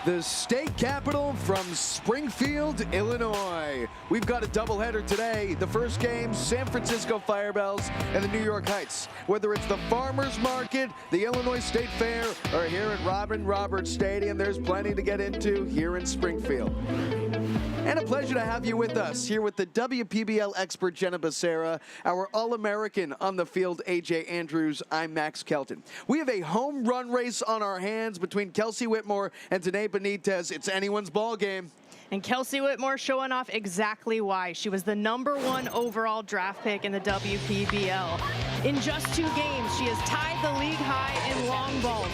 the state capital from Springfield, Illinois. We've got a doubleheader today. The first game, San Francisco Firebells and the New York Heights. Whether it's the Farmers Market, the Illinois State Fair, or here at Robin Roberts Stadium, there's plenty to get into here in Springfield. And a pleasure to have you with us here with the WPBL expert Jenna Becerra, our All-American on the field AJ Andrews. I'm Max Kelton. We have a home run race on our hands between Kelsie Whitmore and Denae Benites. It's anyone's ball game. And Kelsie Whitmore showing off exactly why. She was the #1 overall draft pick in the WPBL. In just 2 games, she has tied the league high in long balls.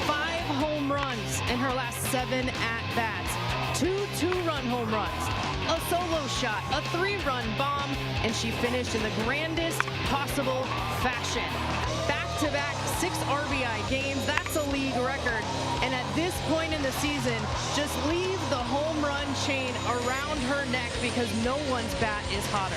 5 home runs in her last 7 at-bats. 2 two-run home runs, a solo shot, a 3-run bomb, and she finished in the grandest possible fashion. Back-to-back 6 RBI games, that's a league record. And at this point in the season, just leave the home run chain around her neck because no one's bat is hotter.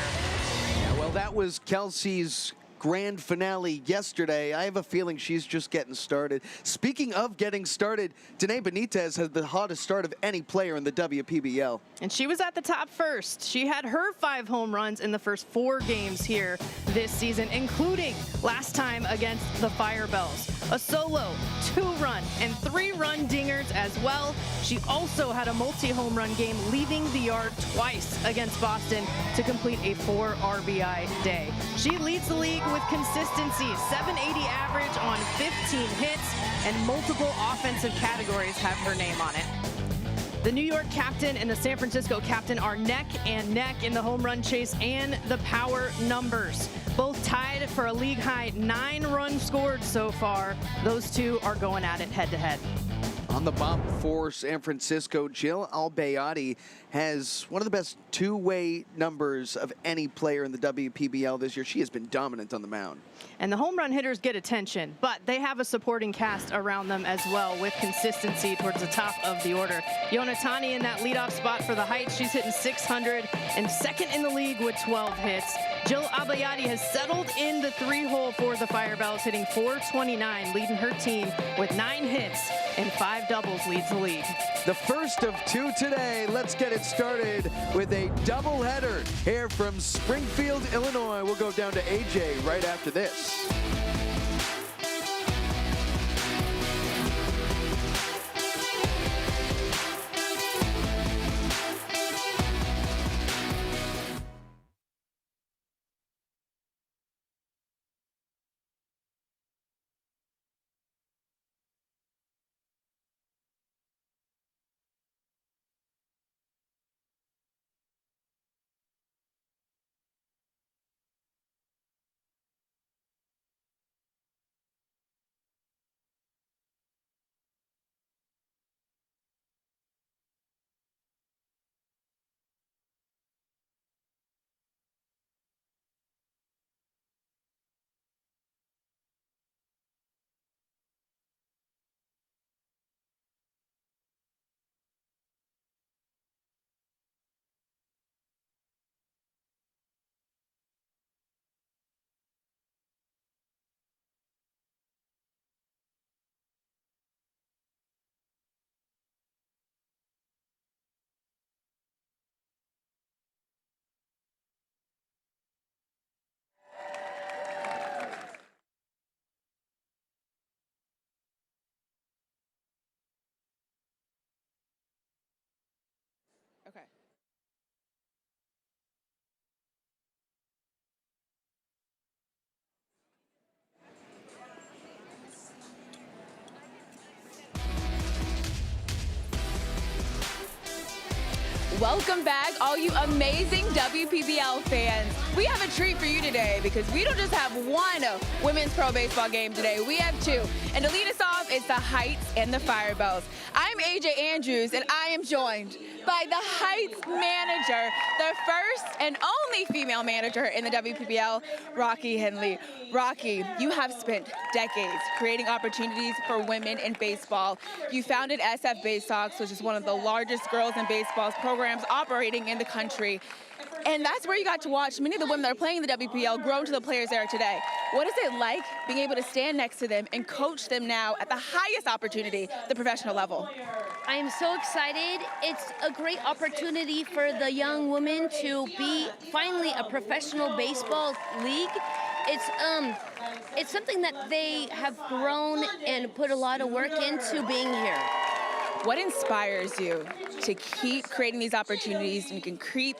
Yeah, well, that was Kelsie's grand finale yesterday. I have a feeling she's just getting started. Speaking of getting started, Denae Benites had the hottest start of any player in the WPBL. And she was at the top first. She had her 5 home runs in the first 4 games here this season, including last time against the Firebells. A solo, 2-run, and 3-run dingers as well. She also had a multi-home run game, leaving the yard twice against Boston to complete a 4 RBI day. She leads the league with consistency, 780 average on 15 hits, and multiple offensive categories have her name on it. The New York captain and the San Francisco captain are neck and neck in the home run chase and the power numbers. Both tied for a league high 9 runs scored so far. Those two are going at it head to head. On the bump for San Francisco, Jill Albayati has one of the best two-way numbers of any player in the WPBL this year. She has been dominant on the mound. And the home run hitters get attention, but they have a supporting cast around them as well with consistency towards the top of the order. Yonatani in that leadoff spot for the Heights. She's hitting 600 and second in the league with 12 hits. Jill Albayati has settled in the 3-hole for the Firebells, hitting .429, leading her team with 9 hits and 5 doubles, leads the league. The first of 2 today. Let's get it started with a doubleheader here from Springfield, Illinois. We'll go down to AJ right after this. Okay. Welcome back, all you amazing WPBL fans. We have a treat for you today because we don't just have one women's pro baseball game today, we have 2. And to lead us off is the Heights and the Firebells. I'm AJ Andrews and I am joined by the Heights manager, the first and only female manager in the WPBL, Rocky Henley. Rocky, you have spent decades creating opportunities for women in baseball. You founded SF Base Talks, which is one of the largest girls in baseball programs operating in the country. And that's where you got to watch many of the women that are playing the WPBL grow into the players there today. What is it like being able to stand next to them and coach them now at the highest opportunity, the professional level? I am so excited. It's a great opportunity for the young women to be finally a professional baseball league. It's something that they have grown and put a lot of work into being here. What inspires you to keep creating these opportunities and can keep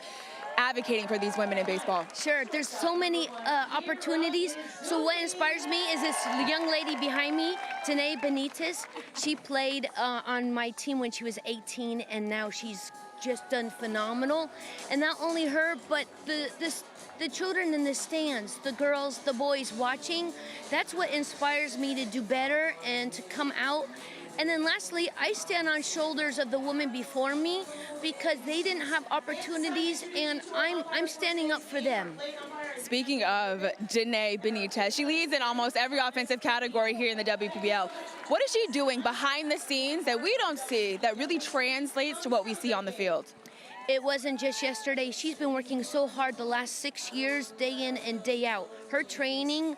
advocating for these women in baseball? Sure, there's so many opportunities. So what inspires me is this young lady behind me, Denae Benites. She played on my team when she was 18, and now she's just done phenomenal. And not only her, but the children in the stands, the girls, the boys watching, that's what inspires me to do better and to come out. And then lastly, I stand on shoulders of the women before me because they didn't have opportunities, and I'm standing up for them. Speaking of Denae Benites, she leads in almost every offensive category here in the WPBL. What is she doing behind the scenes that we don't see that really translates to what we see on the field? It wasn't just yesterday. She's been working so hard the last 6 years, day in and day out. Her training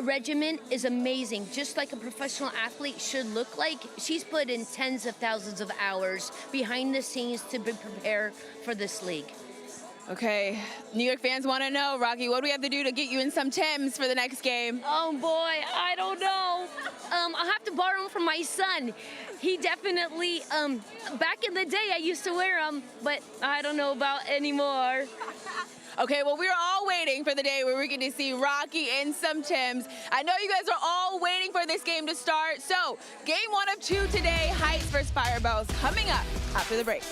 regimen is amazing, just like a professional athlete should look like. She's put in tens of thousands of hours behind the scenes to be prepared for this league. Okay, New York fans want to know, Rocky, what do we have to do to get you in some Tims for the next game? Oh boy, I don't know. I'll have to borrow them from my son. He definitely, back in the day I used to wear them, but I don't know about anymore. Okay, well, we're all waiting for the day where we get to see Rocky in some Tims. I know you guys are all waiting for this game to start. So, game 1 of 2 today, Heights versus Firebells, coming up after the break.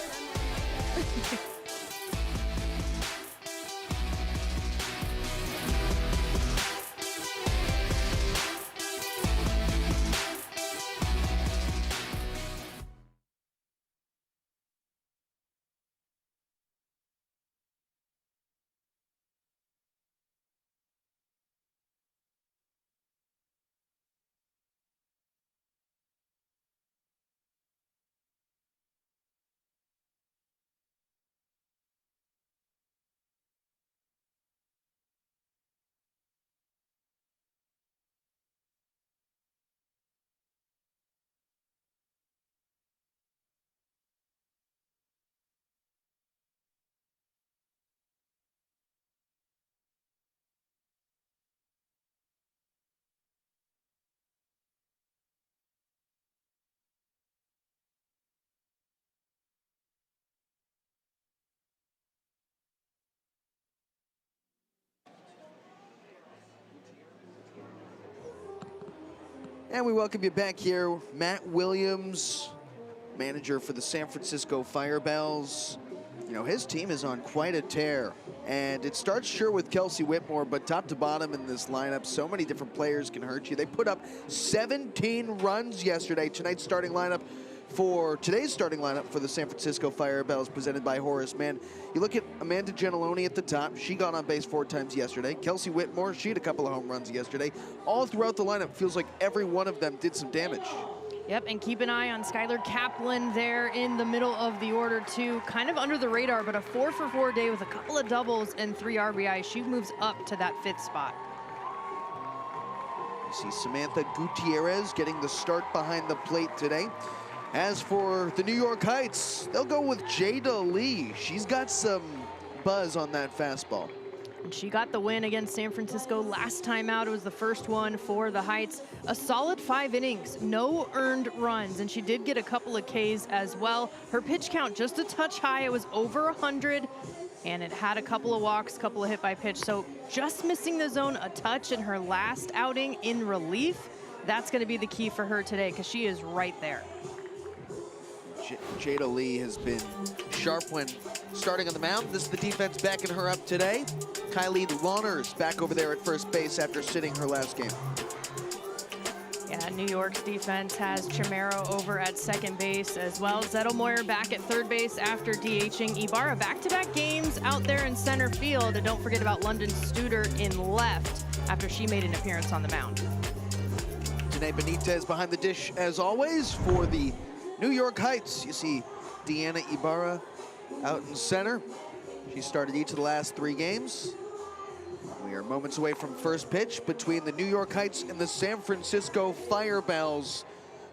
And we welcome you back here. Matt Williams, manager for the San Francisco Firebells. You know, his team is on quite a tear. And it starts sure with Kelsie Whitmore, but top to bottom in this lineup, so many different players can hurt you. They put up 17 runs yesterday. Today's starting lineup for the San Francisco Firebells, presented by Horace Mann. You look at Amanda Gentiloni at the top. She got on base 4 times yesterday. Kelsie Whitmore, she had a couple of home runs yesterday. All throughout the lineup, feels like every one of them did some damage. Yep, and keep an eye on Skylar Kaplan there in the middle of the order too. Kind of under the radar, but a 4-for-4 day with a couple of doubles and 3 RBIs. She moves up to that 5th spot. You see Samantha Gutierrez getting the start behind the plate today. As for the New York Heights, they'll go with Jada Lee. She's got some buzz on that fastball. And she got the win against San Francisco last time out. It was the first one for the Heights. A solid 5 innings, no earned runs, and she did get a couple of Ks as well. Her pitch count just a touch high. It was over 100, and it had a couple of walks, couple of hit by pitch. So just missing the zone a touch in her last outing in relief. That's going to be the key for her today because she is right there. Jada Lee has been sharp when starting on the mound. This is the defense backing her up today. Kylie Lawners back over there at first base after sitting her last game. Yeah, New York's defense has Chimero over at second base as well. Zettelmoyer back at third base after DHing Ibarra. Back-to-back games out there in center field. And don't forget about London Studer in left after she made an appearance on the mound. Denae Benites behind the dish as always for the New York Heights. You see Deanna Ibarra out in center. She started each of the last 3 games. We are moments away from first pitch between the New York Heights and the San Francisco Firebells.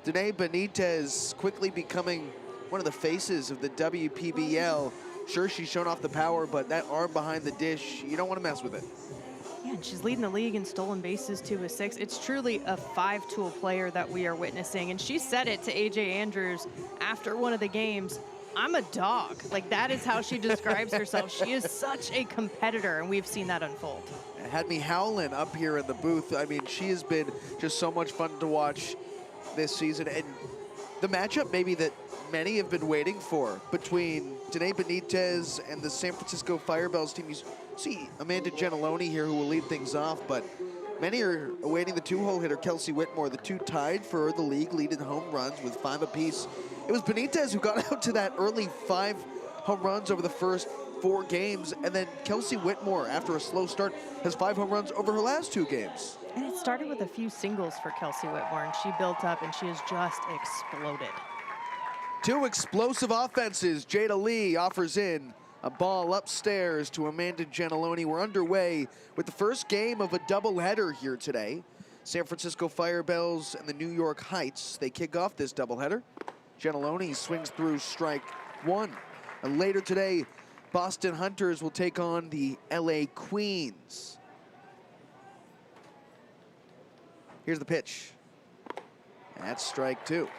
Denae Benites quickly becoming one of the faces of the WPBL. Sure, she's shown off the power, but that arm behind the dish, you don't want to mess with it. Yeah, and she's leading the league in stolen bases, 2 with 6. It's truly a 5-tool player that we are witnessing. And she said it to AJ Andrews after one of the games. I'm a dog. Like, that is how she describes herself. She is such a competitor, and we've seen that unfold. It had me howling up here in the booth. I mean, she has been just so much fun to watch this season. And the matchup maybe that many have been waiting for between Denae Benites and the San Francisco Firebells team. You see Amanda Gentiloni here who will lead things off, but many are awaiting the 2-hole hitter, Kelsie Whitmore, the 2 tied for the league lead in home runs with 5 apiece. It was Benites who got out to that early 5 home runs over the first 4 games, and then Kelsie Whitmore, after a slow start, has 5 home runs over her last 2 games. And it started with a few singles for Kelsie Whitmore, and she built up, and she has just exploded. 2 explosive offenses. Jada Lee offers in a ball upstairs to Amanda Gentiloni. We're underway with the first game of a doubleheader here today. San Francisco Firebells and the New York Heights. They kick off this doubleheader. Gentiloni swings through strike 1. And later today, Boston Hunters will take on the LA Queens. Here's the pitch. That's strike 2.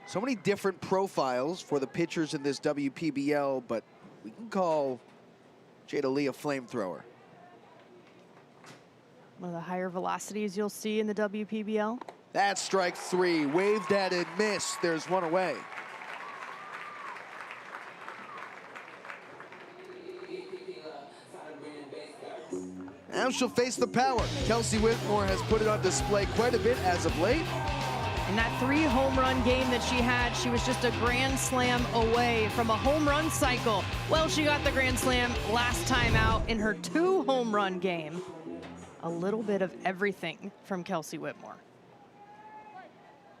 So many different profiles for the pitchers in this WPBL, but we can call Jada Lee a flamethrower. One of the higher velocities you'll see in the WPBL. That's strike 3, waved at and missed. There's 1 away. Now she'll face the power. Kelsie Whitmore has put it on display quite a bit as of late. In that 3 home run game that she had, she was just a grand slam away from a home run cycle. Well, she got the grand slam last time out in her 2 home run game. A little bit of everything from Kelsie Whitmore.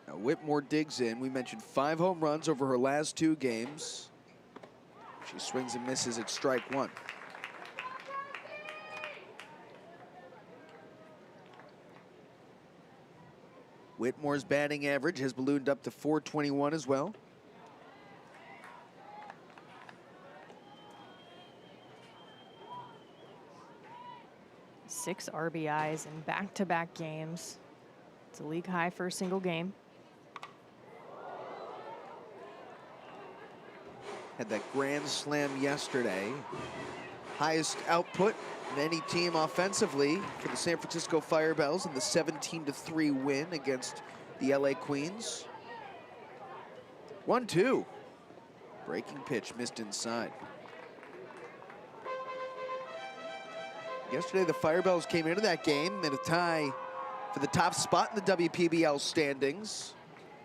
Now Whitmore digs in. We mentioned 5 home runs over her last 2 games. She swings and misses at strike 1. Whitmore's batting average has ballooned up to .421 as well. Six RBIs in back-to-back games. It's a league high for a single game. Had that grand slam yesterday. Highest output in any team offensively for the San Francisco Firebells in the 17-3 win against the LA Queens. 1-2. Breaking pitch missed inside. Yesterday, the Firebells came into that game in a tie for the top spot in the WPBL standings.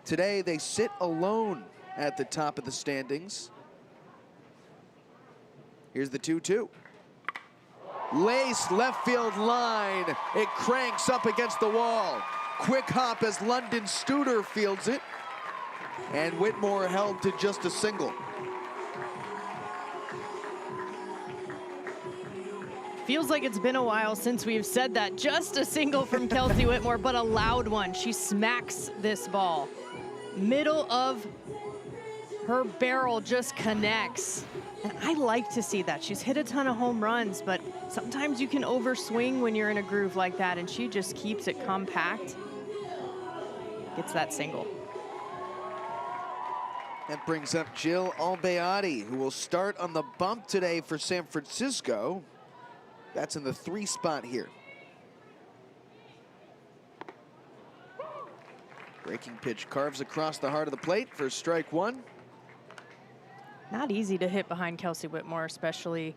Today, they sit alone at the top of the standings. Here's the 2-2. Lace left field line. It cranks up against the wall. Quick hop as London Studer fields it. And Whitmore held to just a single. Feels like it's been a while since we've said that. Just a single from Kelsie Whitmore, but a loud one. She smacks this ball. Middle of her barrel just connects. And I like to see that. She's hit a ton of home runs, but sometimes you can overswing when you're in a groove like that, and she just keeps it compact. Gets that single. That brings up Jill Albayati, who will start on the bump today for San Francisco. That's in the 3 spot here. Breaking pitch carves across the heart of the plate for strike 1. Not easy to hit behind Kelsie Whitmore, especially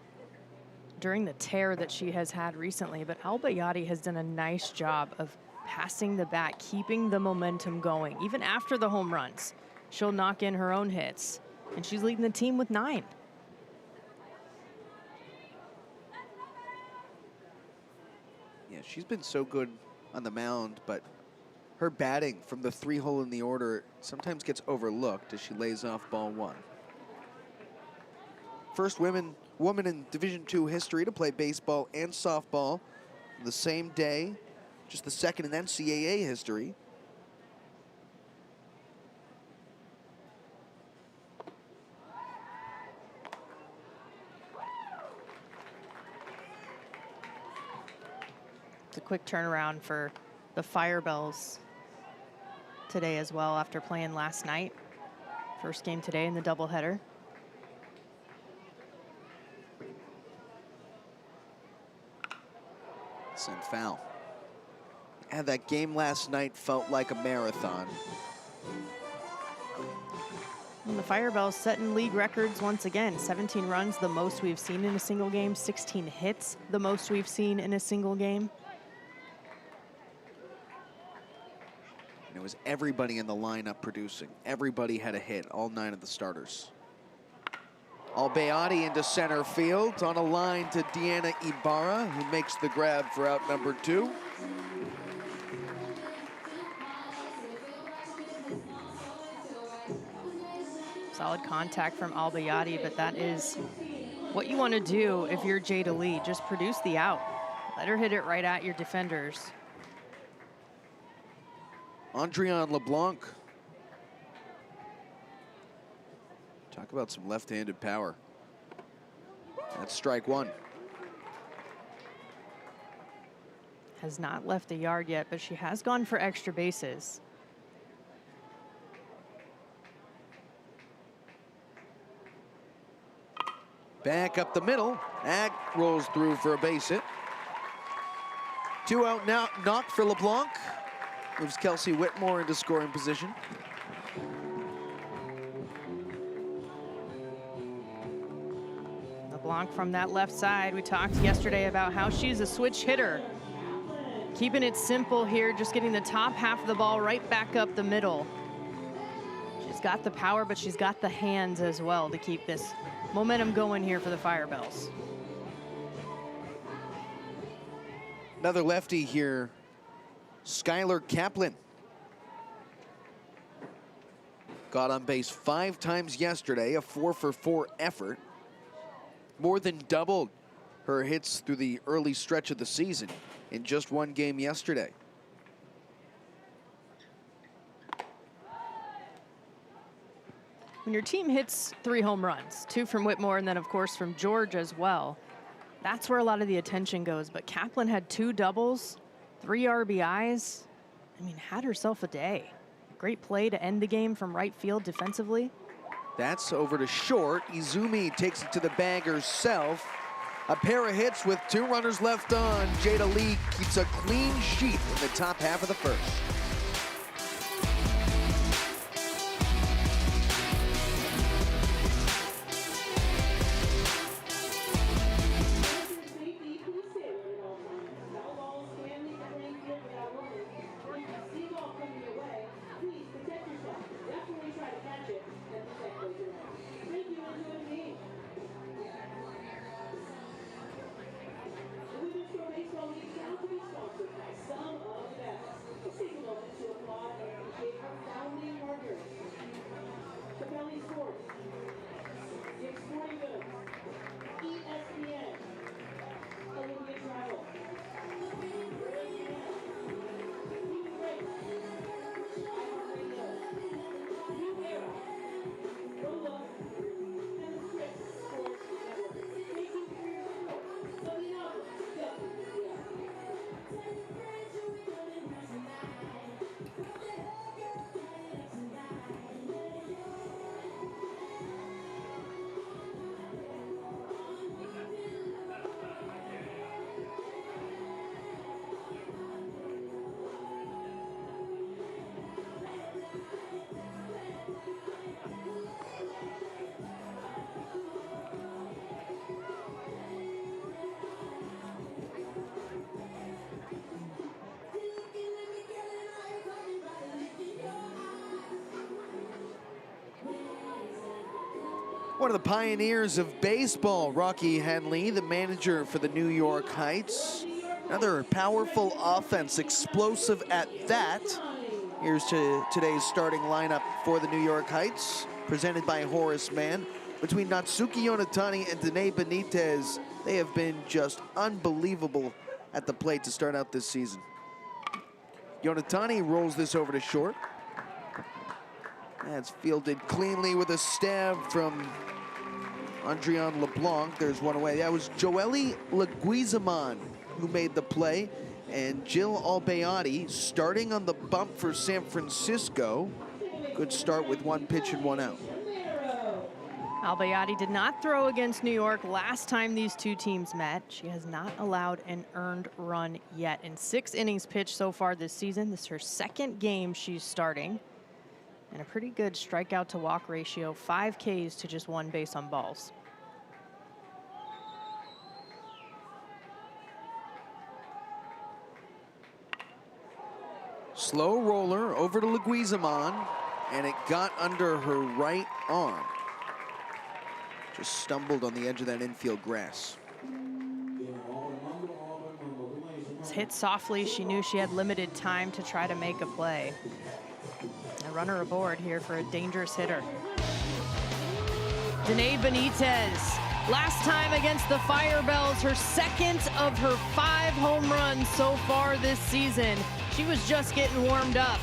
during the tear that she has had recently, but Albayati has done a nice job of passing the bat, keeping the momentum going. Even after the home runs, she'll knock in her own hits, and she's leading the team with 9. Yeah, she's been so good on the mound, but her batting from the 3 hole in the order sometimes gets overlooked as she lays off ball 1. First woman in Division II history to play baseball and softball the same day. Just the second in NCAA history. It's a quick turnaround for the Firebells today as well after playing last night. First game today in the doubleheader. And foul. And that game last night felt like a marathon. And the Firebells setting league records once again. 17 runs, the most we've seen in a single game. 16 hits, the most we've seen in a single game. And it was everybody in the lineup producing. Everybody had a hit, all 9 of the starters. Albayati into center field on a line to Denae Ibarra, who makes the grab for out number 2. Solid contact from Albayati, but that is what you want to do if you're Jada Lee. Just produce the out. Let her hit it right at your defenders. Andrian LeBlanc. Talk about some left-handed power. That's strike 1. Has not left the yard yet, but she has gone for extra bases. Back up the middle. Ag rolls through for a base hit. 2 out now, knock for LeBlanc. Moves Kelsie Whitmore into scoring position. LeBlanc from that left side. We talked yesterday about how she's a switch hitter. Keeping it simple here, just getting the top half of the ball right back up the middle. She's got the power, but she's got the hands as well to keep this momentum going here for the Firebells. Another lefty here, Skylar Kaplan. Got on base 5 times yesterday, a 4-for-4 effort. More than doubled her hits through the early stretch of the season in just 1 game yesterday. When your team hits 3 home runs, 2 from Whitmore and then of course from George as well, that's where a lot of the attention goes. But Kaplan had 2 doubles, 3 RBIs. I mean, had herself a day. Great play to end the game from right field defensively. That's over to short. Izumi takes it to the bag herself. A pair of hits with 2 runners left on. Jada Lee keeps a clean sheet in the top half of the first. One of the pioneers of baseball, Rocky Henley, the manager for the New York Heights. Another powerful offense, explosive at that. Here's to today's starting lineup for the New York Heights, presented by Horace Mann. between Natsuki Yonatani and Denae Benites. They have been just unbelievable at the plate to start out this season. Yonatani rolls this over to short. That's fielded cleanly with a stab from Andrian LeBlanc. There's one away. That was Joelle Leguizamon who made the play, and Jill Albayati starting on the bump for San Francisco. Good start with one pitch and one out. Albayati did not throw against New York last time these two teams met. She has not allowed an earned run yet in 6 innings pitched so far this season. This is her 2nd game she's starting. And a pretty good strikeout to walk ratio, 5 Ks to just 1 base on balls. Slow roller over to Leguizamon, and it got under her right arm. Just stumbled on the edge of that infield grass. It's hit softly. She knew she had limited time to try to make a play. A runner aboard here for a dangerous hitter. Denae Benites, last time against the Firebells, her 2nd of her 5 home runs so far this season. She was just getting warmed up.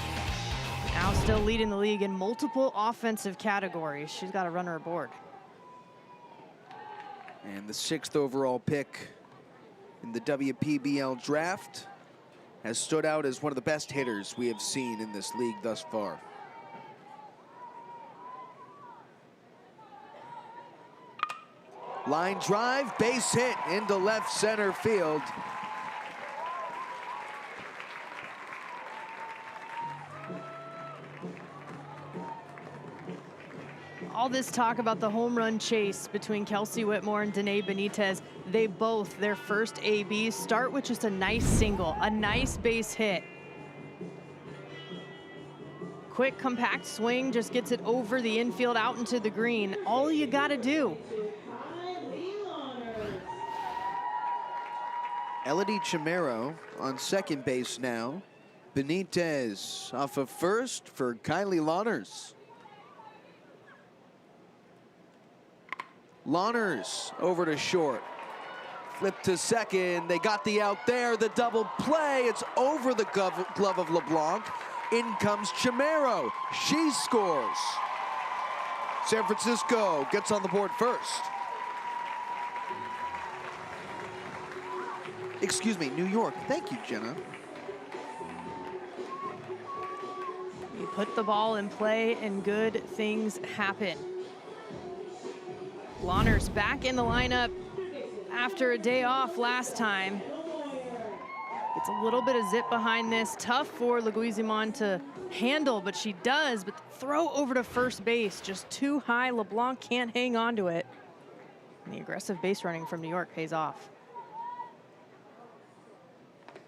Now still leading the league in multiple offensive categories. She's got a runner aboard. And the 6th overall pick in the WPBL draft has stood out as one of the best hitters we have seen in this league thus far. Line drive, base hit into left center field. All this talk about the home run chase between Kelsie Whitmore and Denae Benites, they both, their first ABs, start with just a nice single, a nice base hit. Quick, compact swing, just gets it over the infield, out into the green. All you gotta do. Elodie Chimero on 2nd base now. Benites off of first for Kylie Lawners. Lawners over to short. Flip to 2nd. They got the out there. The double play. It's over the glove of LeBlanc. In comes Chimero. She scores. San Francisco gets on the board first. Excuse me, New York. Thank you, Jenna. You put the ball in play and good things happen. Lawners back in the lineup after a day off last time. It's a little bit of zip behind this. Tough for Leguizamon to handle, but she does. But the throw over to first base, just too high. LeBlanc can't hang on to it. And the aggressive base running from New York pays off.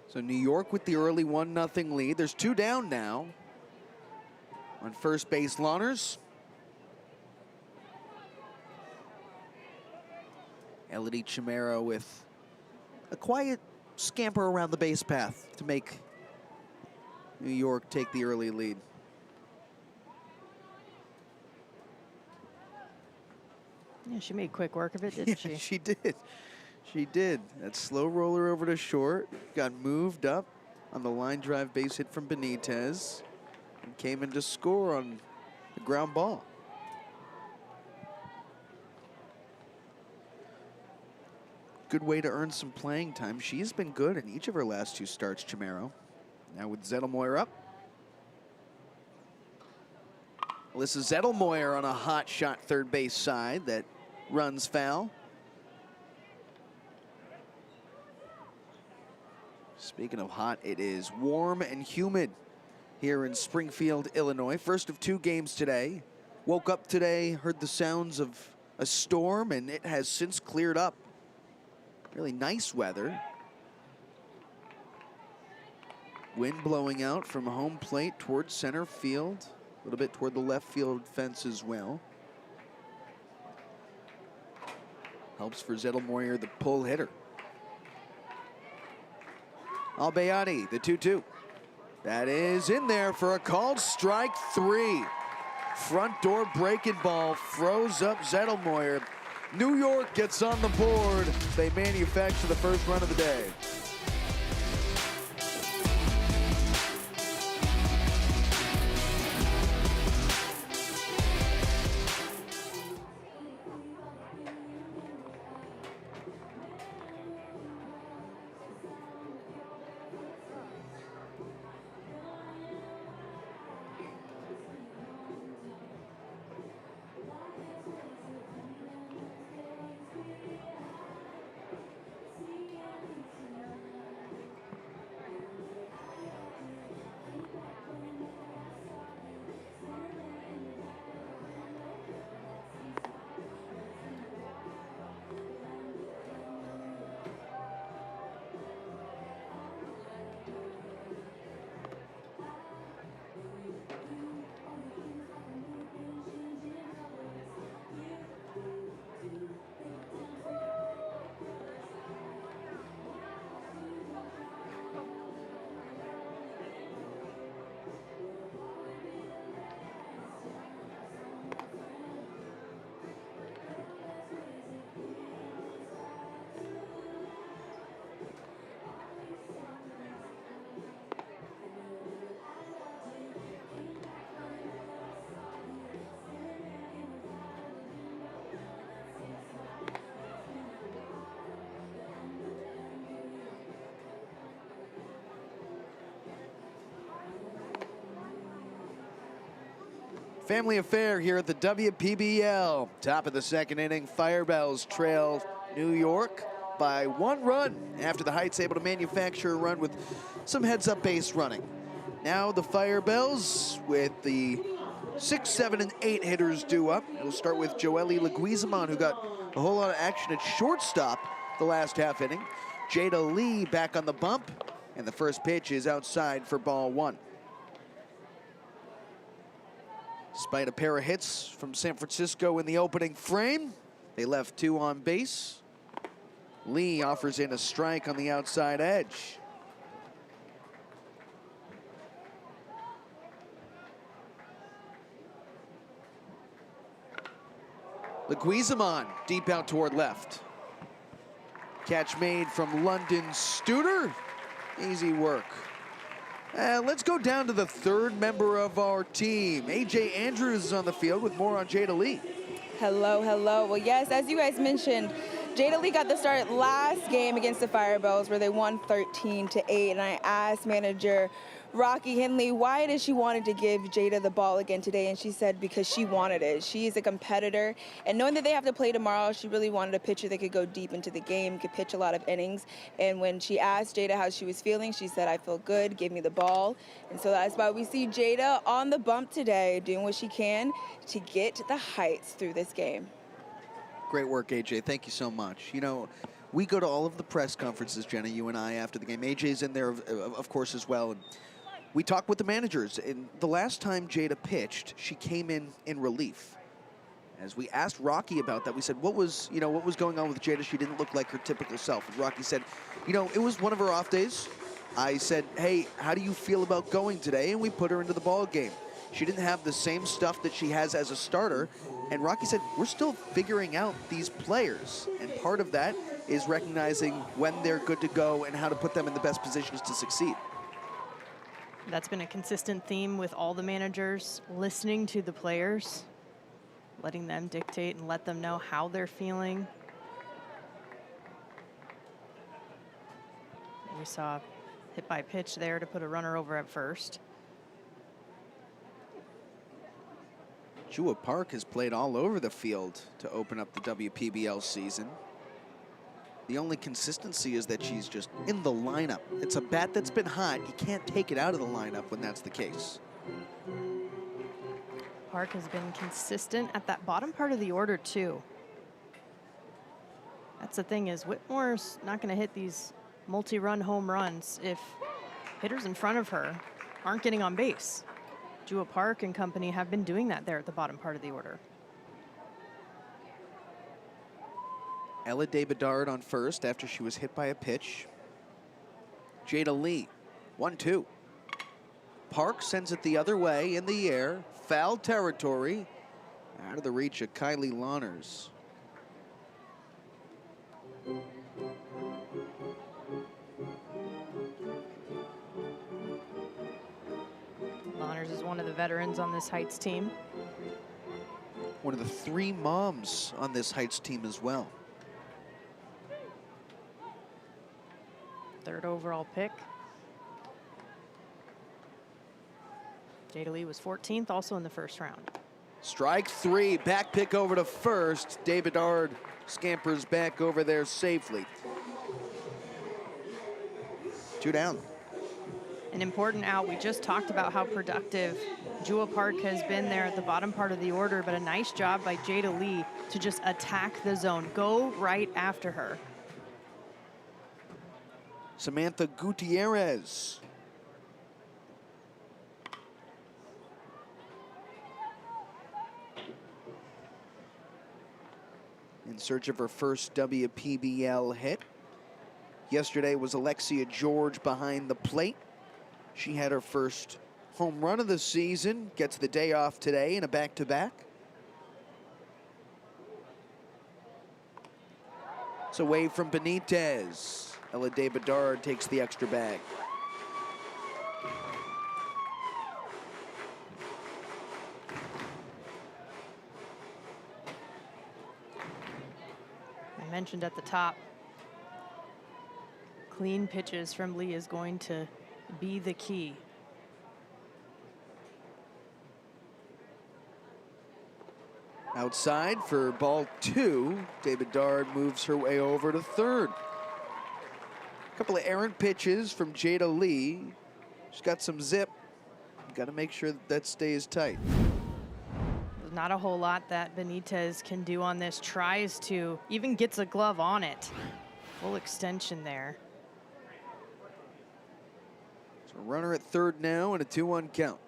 So New York with the early 1-0 lead. There's 2 down now. On first base, Lawners. Elodie Chimero with a quiet scamper around the base path to make New York take the early lead. Yeah, she made quick work of it, didn't she? She did. She did. That slow roller over to short. Got moved up on the line drive base hit from Benites. And came in to score on the ground ball. Good way to earn some playing time. She's been good in each of her last 2 starts, Chimero. Now with Zettelmoyer up. Alyssa Zettelmoyer on a hot shot 3rd base side that runs foul. Speaking of hot, it is warm and humid here in Springfield, Illinois. First of 2 games today. Woke up today, heard the sounds of a storm, and it has since cleared up. Really nice weather. Wind blowing out from home plate towards center field. A little bit toward the left field fence as well. Helps for Zettelmoyer, the pull hitter. Albayati, the 2-2. That is in there for a called strike 3. Front door breaking ball froze up Zettelmoyer. New York gets on the board. They manufacture the first run of the day. Family affair here at the WPBL. Top of the second inning, Firebells trail New York by 1 run after the Heights able to manufacture a run with some heads-up base running. Now the Firebells with the 6, 7, and 8 hitters due up. We'll start with Joely Leguizamon, who got a whole lot of action at shortstop the last half inning. Jada Lee back on the bump, and the first pitch is outside for ball 1. Despite a pair of hits from San Francisco in the opening frame, they left 2 on base. Lee offers in a strike on the outside edge. Leguizamon deep out toward left. Catch made from London Studer. Easy work. Let's go down to the third member of our team. AJ Andrews is on the field with more on Jada Lee. Hello, hello. Well, yes, as you guys mentioned, Jada Lee got the start last game against the Firebells where they won 13-8, and I asked manager Rocky Henley why did she wanted to give Jada the ball again today, and she said because she wanted it. She is a competitor, and knowing that they have to play tomorrow, she really wanted a pitcher that could go deep into the game, could pitch a lot of innings. And when she asked Jada how she was feeling, she said, I feel good, give me the ball. And so that's why we see Jada on the bump today, doing what she can to get the Heights through this game. Great work, AJ. Thank you so much. You know, we go to all of the press conferences, Jenna, you and I, after the game. AJ's in there, of course, as well. And we talked with the managers. And the last time Jada pitched, she came in relief. As we asked Rocky about that, we said, what was going on with Jada? She didn't look like her typical self. And Rocky said, it was one of her off days. I said, hey, how do you feel about going today? And we put her into the ball game. She didn't have the same stuff that she has as a starter. And Rocky said, we're still figuring out these players. And part of that is recognizing when they're good to go and how to put them in the best positions to succeed. That's been a consistent theme with all the managers, listening to the players, letting them dictate and let them know how they're feeling. We saw hit by pitch there to put a runner over at first. Jua Park has played all over the field to open up the WPBL season. The only consistency is that she's just in the lineup. It's a bat that's been hot. You can't take it out of the lineup when that's the case. Park has been consistent at that bottom part of the order, too. That's the thing is Whitmore's not going to hit these multi-run home runs if hitters in front of her aren't getting on base. Jua Park and company have been doing that there at the bottom part of the order. Ella De Bedard on first after she was hit by a pitch. Jada Lee, 1-2. Park sends it the other way in the air. Foul territory. Out of the reach of Kylie Lawners. Lawners is one of the veterans on this Heights team. One of the 3 moms on this Heights team as well. 3rd overall pick. Jada Lee was 14th, also in the first round. Strike 3, back pick over to first. David Ard scampers back over there safely. 2 down. An important out. We just talked about how productive Jewel Park has been there at the bottom part of the order, but a nice job by Jada Lee to just attack the zone. Go right after her. Samantha Gutierrez. In search of her first WPBL hit. Yesterday was Alexia George behind the plate. She had her first home run of the season, gets the day off today in a back-to-back. It's away from Benitez. Ella De Bedard takes the extra bag. I mentioned at the top, clean pitches from Lee is going to be the key. Outside for ball 2. David Dard moves her way over to third. A couple of errant pitches from Jada Lee. She's got some zip. Got to make sure that stays tight. There's not a whole lot that Benitez can do on this. Tries to, even gets a glove on it. Full extension there. So runner at third now and a 2-1 count.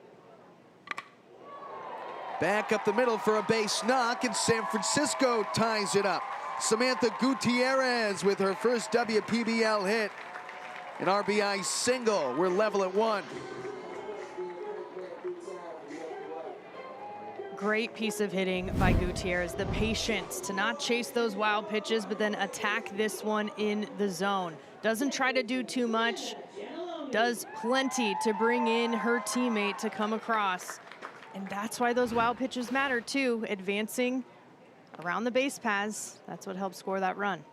Back up the middle for a base knock, and San Francisco ties it up. Samantha Gutierrez with her first WPBL hit. An RBI single. We're level at 1. Great piece of hitting by Gutierrez. The patience to not chase those wild pitches, but then attack this one in the zone. Doesn't try to do too much. Does plenty to bring in her teammate to come across. And that's why those wild pitches matter too. Advancing around the base paths, that's what helps score that run.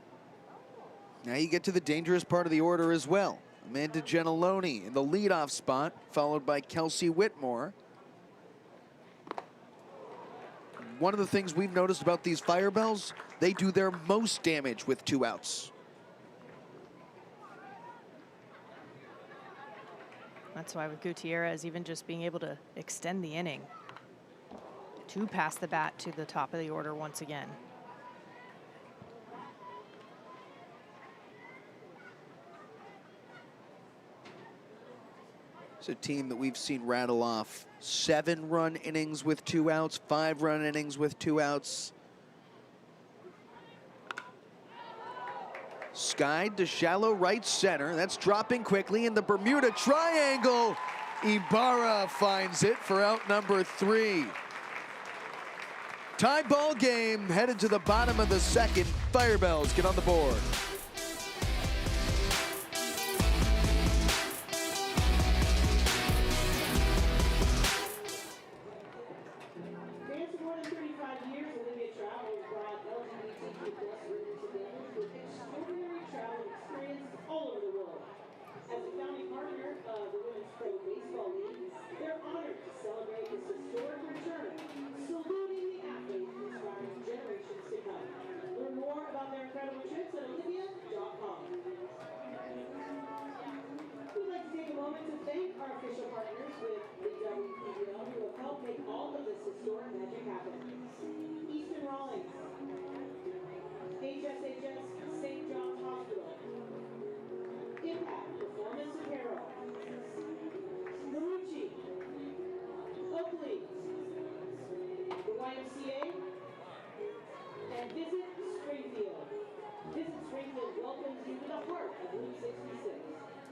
Now you get to the dangerous part of the order as well. Amanda Gentiloni in the leadoff spot, followed by Kelsie Whitmore. One of the things we've noticed about these Firebells, they do their most damage with 2 outs. That's why with Gutierrez, even just being able to extend the inning, 2 pass the bat to the top of the order once again. It's a team that we've seen rattle off 7-run innings with 2 outs, 5-run innings with 2 outs. Skied to shallow right center. That's dropping quickly in the Bermuda Triangle. Ibarra finds it for out number 3. Tie ball game headed to the bottom of the 2nd. Firebells get on the board.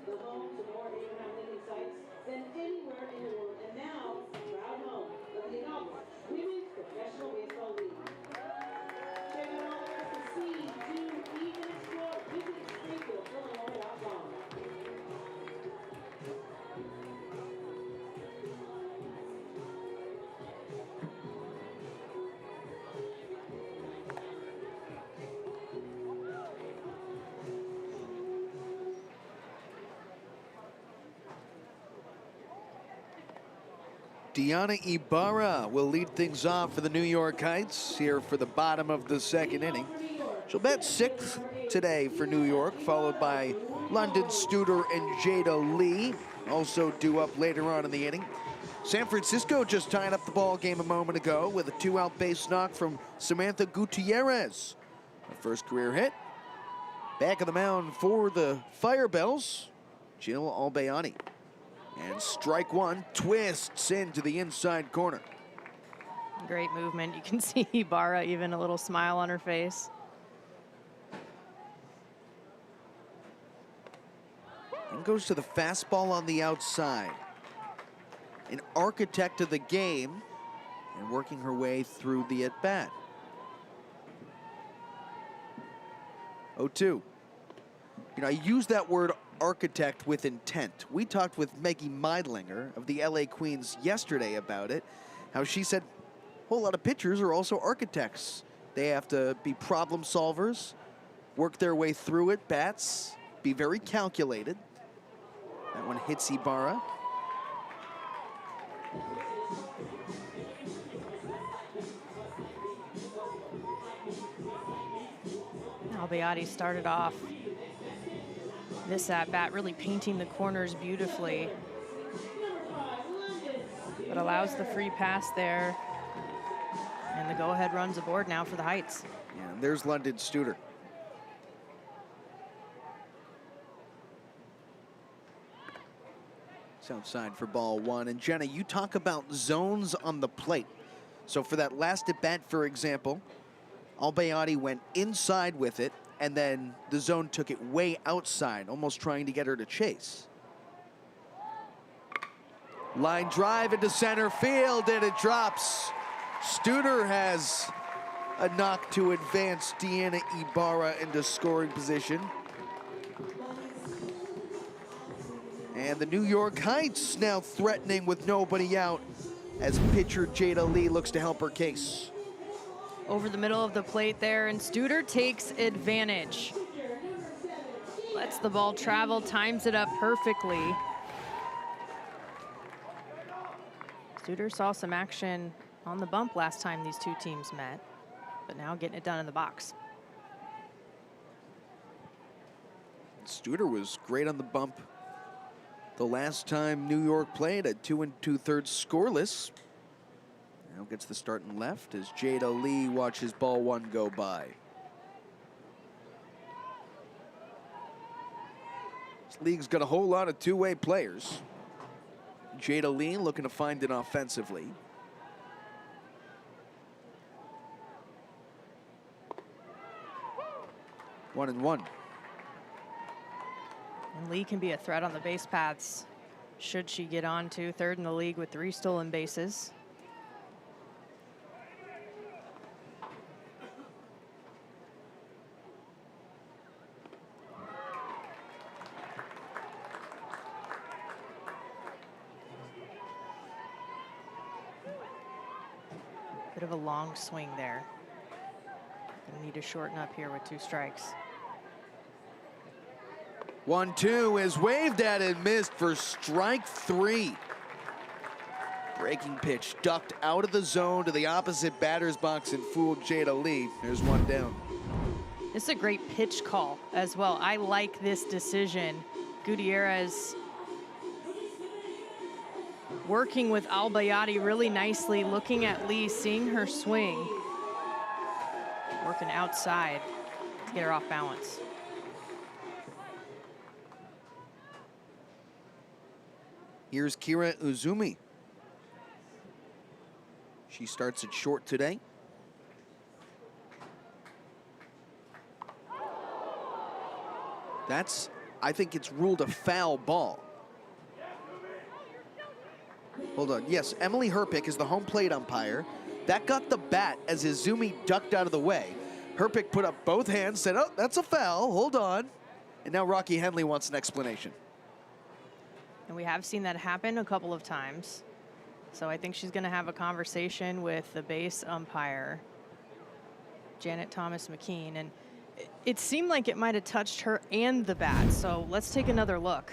The home to more Abraham Lincoln sites than anywhere in the Denae Ibarra will lead things off for the New York Heights here for the bottom of the second inning. She'll bat sixth today for New York, followed by London Studer and Jada Lee, also due up later on in the inning. San Francisco just tying up the ball game a moment ago with a 2-out base knock from Samantha Gutierrez. Her first career hit. Back of the mound for the Firebells, Jill Albayani. And strike one, twists into the inside corner. Great movement. You can see Ibarra, even a little smile on her face. And goes to the fastball on the outside. An architect of the game and working her way through the at-bat. 0-2. You know, I use that word architect with intent. We talked with Maggie Meidlinger of the LA Queens yesterday about it, how she said a whole lot of pitchers are also architects. They have to be problem solvers, work their way through it, bats, be very calculated. That one hits Ibarra. Albayani started off this at-bat really painting the corners beautifully, but allows the free pass there, and the go-ahead run's aboard now for the Heights. Yeah, and there's London Studer. It's outside for ball one. And Jenna, you talk about zones on the plate. So for that last at-bat, for example, Albayani went inside with it, and then the zone took it way outside, almost trying to get her to chase. Line drive into center field, and it drops. Studer has a knock to advance Denae Ibarra into scoring position. And the New York Heights now threatening with nobody out as pitcher Jada Lee looks to help her case. Over the middle of the plate there, and Studer takes advantage. Lets the ball travel, times it up perfectly. Studer saw some action on the bump last time these two teams met, but now getting it done in the box. Studer was great on the bump the last time New York played at 2 2/3 scoreless. Now gets the start in left as Jada Lee watches ball one go by. This league's got a whole lot of two-way players. Jada Lee looking to find it offensively. 1-1. And Lee can be a threat on the base paths should she get on to third in the league with 3 stolen bases. Bit of a long swing there. Gonna need to shorten up here with 2 strikes. 1-2 is waved at and missed for strike 3. Breaking pitch ducked out of the zone to the opposite batter's box and fooled Jada Lee. There's one down. This is a great pitch call as well. I like this decision. Gutierrez working with Albayani really nicely, looking at Lee, seeing her swing. Working outside to get her off balance. Here's Kira Uzumi. She starts at short today. I think it's ruled a foul ball. Hold on, yes, Emily Herpick is the home plate umpire. That got the bat as Izumi ducked out of the way. Herpick put up both hands, said, oh, that's a foul, hold on. And now Rocky Henley wants an explanation. And we have seen that happen a couple of times. So I think she's going to have a conversation with the base umpire, Janet Thomas McKean. And it seemed like it might have touched her and the bat. So let's take another look.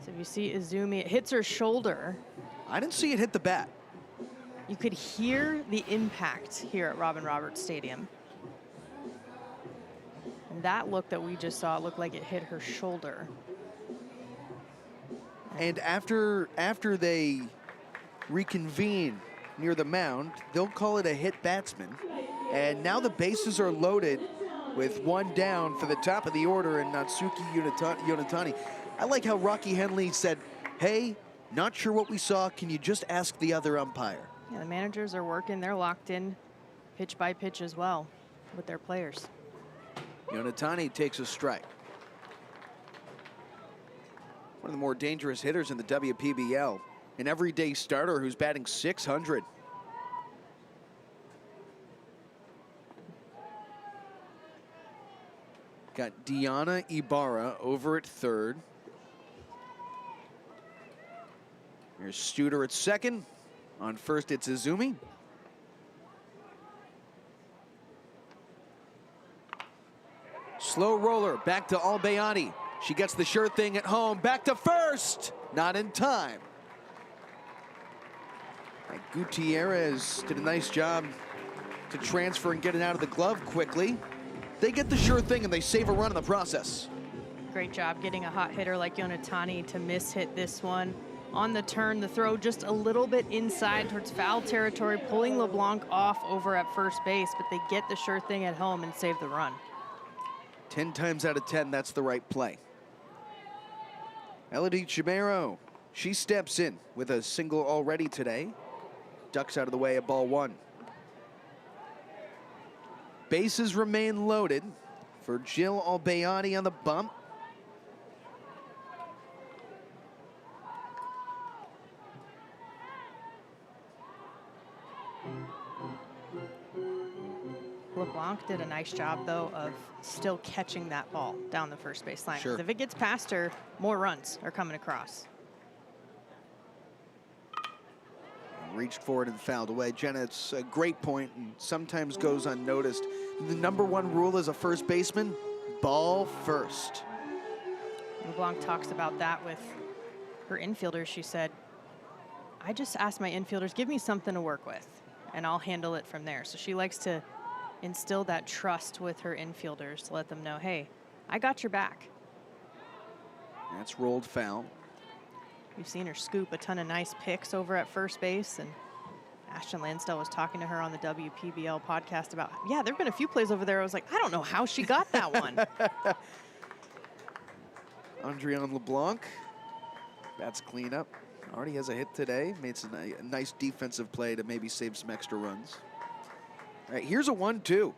So if you see Izumi, it hits her shoulder. I didn't see it hit the bat. You could hear the impact here at Robin Roberts Stadium. And that look that we just saw looked like it hit her shoulder. And after they reconvene near the mound, they'll call it a hit batsman. And now the bases are loaded with one down for the top of the order and Natsuki Yonatani. I like how Rocky Henley said, hey, not sure what we saw. Can you just ask the other umpire? Yeah, the managers are working. They're locked in pitch by pitch as well with their players. Yonatani takes a strike. One of the more dangerous hitters in the WPBL. An everyday starter who's batting .600. Got Diana Ibarra over at third. Here's Studer at second. On first, it's Izumi. Slow roller back to Albayani. She gets the sure thing at home. Back to first. Not in time. And Gutierrez did a nice job to transfer and get it out of the glove quickly. They get the sure thing and they save a run in the process. Great job getting a hot hitter like Yonatani to miss-hit this one. On the turn, the throw just a little bit inside towards foul territory, pulling LeBlanc off over at first base, but they get the sure thing at home and save the run. 10 times out of 10, that's the right play. Elodie Chimero, she steps in with a single already today. Ducks out of the way at ball one. Bases remain loaded for Jill Albayani on the bump. LeBlanc did a nice job, though, of still catching that ball down the first base line. Sure. If it gets past her, more runs are coming across. Reached forward and fouled away. Jenna, it's a great point and sometimes goes unnoticed. The #1 rule as a first baseman, ball first. LeBlanc talks about that with her infielders. She said, I just ask my infielders, give me something to work with, and I'll handle it from there. So she likes to instill that trust with her infielders to let them know, hey, I got your back. That's rolled foul. We've seen her scoop a ton of nice picks over at first base, and Ashton Lansdale was talking to her on the WPBL podcast about, yeah, there have been a few plays over there. I was like, I don't know how she got that one. Andrian LeBlanc, that's cleanup. Already has a hit today. Made some nice defensive play to maybe save some extra runs. All right, here's a 1-2.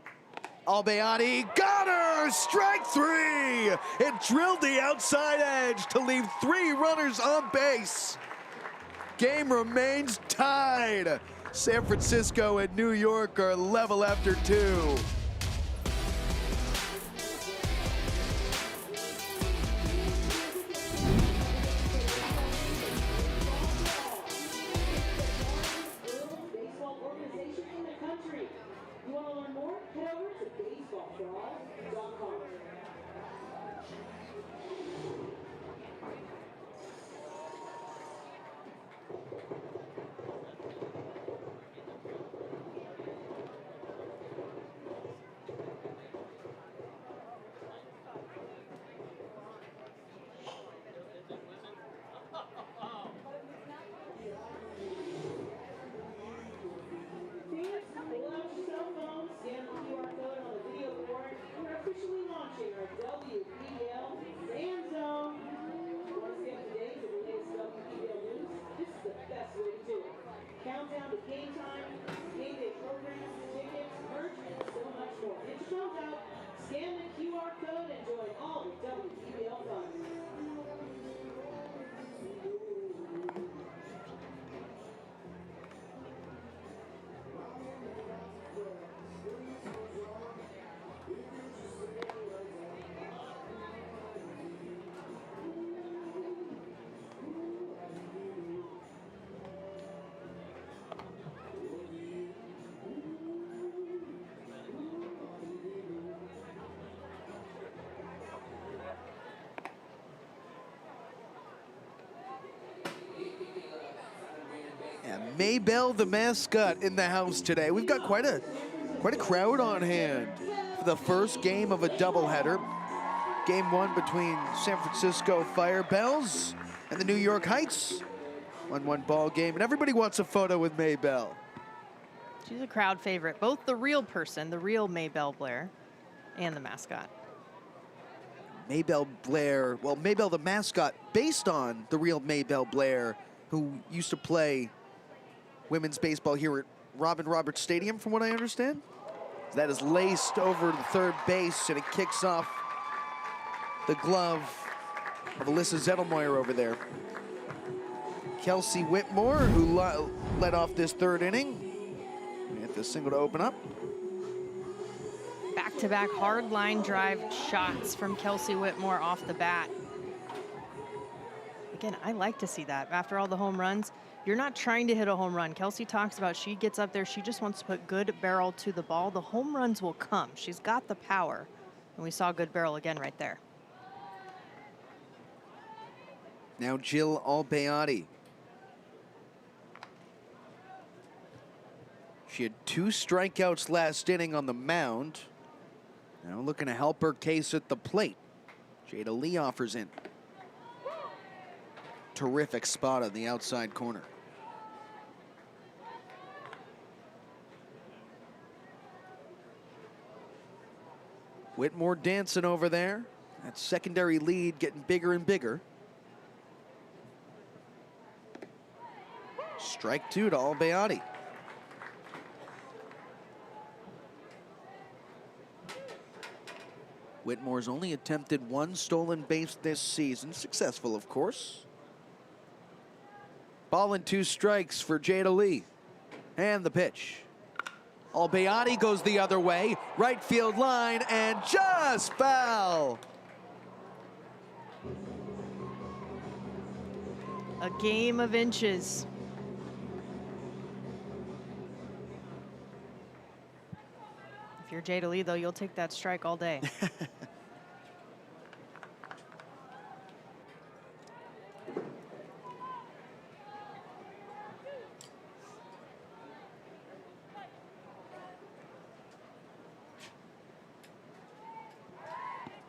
Albayani got her! Strike three! It drilled the outside edge to leave 3 runners on base. Game remains tied. San Francisco and New York are level after 2. Maybell, the mascot, in the house today. We've got quite a crowd on hand for the first game of a doubleheader. Game 1 between San Francisco Firebells and the New York Heights. 1-1 ball game, and everybody wants a photo with Maybell. She's a crowd favorite, both the real person, the real Maybell Blair, and the mascot. Maybell Blair, well, Maybell the mascot, based on the real Maybell Blair, who used to play women's baseball here at Robin Roberts Stadium, from what I understand. That is laced over to third base, and it kicks off the glove of Alyssa Zettelmoyer over there. Kelsie Whitmore, who led off this third inning. Get the single to open up. Back-to-back hard line drive shots from Kelsie Whitmore off the bat. Again, I like to see that. After all the home runs, you're not trying to hit a home run. Kelsie talks about she gets up there, she just wants to put good barrel to the ball. The home runs will come. She's got the power. And we saw good barrel again right there. Now Jill Albayati. She had 2 strikeouts last inning on the mound. Now looking to help her case at the plate. Jada Lee offers in. Terrific spot on the outside corner. Whitmore dancing over there. That secondary lead getting bigger and bigger. Strike 2 to Albayati. Whitmore's only attempted 1 stolen base this season. Successful, of course. Ball and 2 strikes for Jada Lee. And the pitch. Albayati goes the other way. Right field line and just foul. A game of inches. If you're Jada Lee, though, you'll take that strike all day.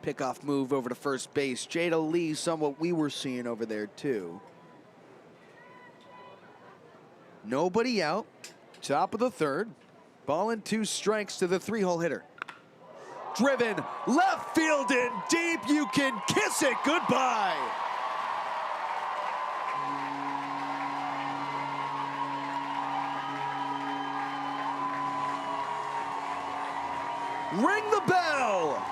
Pickoff move over to first base. Jada Lee, somewhat we were seeing over there too. Nobody out. Top of the third. Ball and 2 strikes to the 3-hole hitter. Driven left field in deep. You can kiss it goodbye. Ring the bell.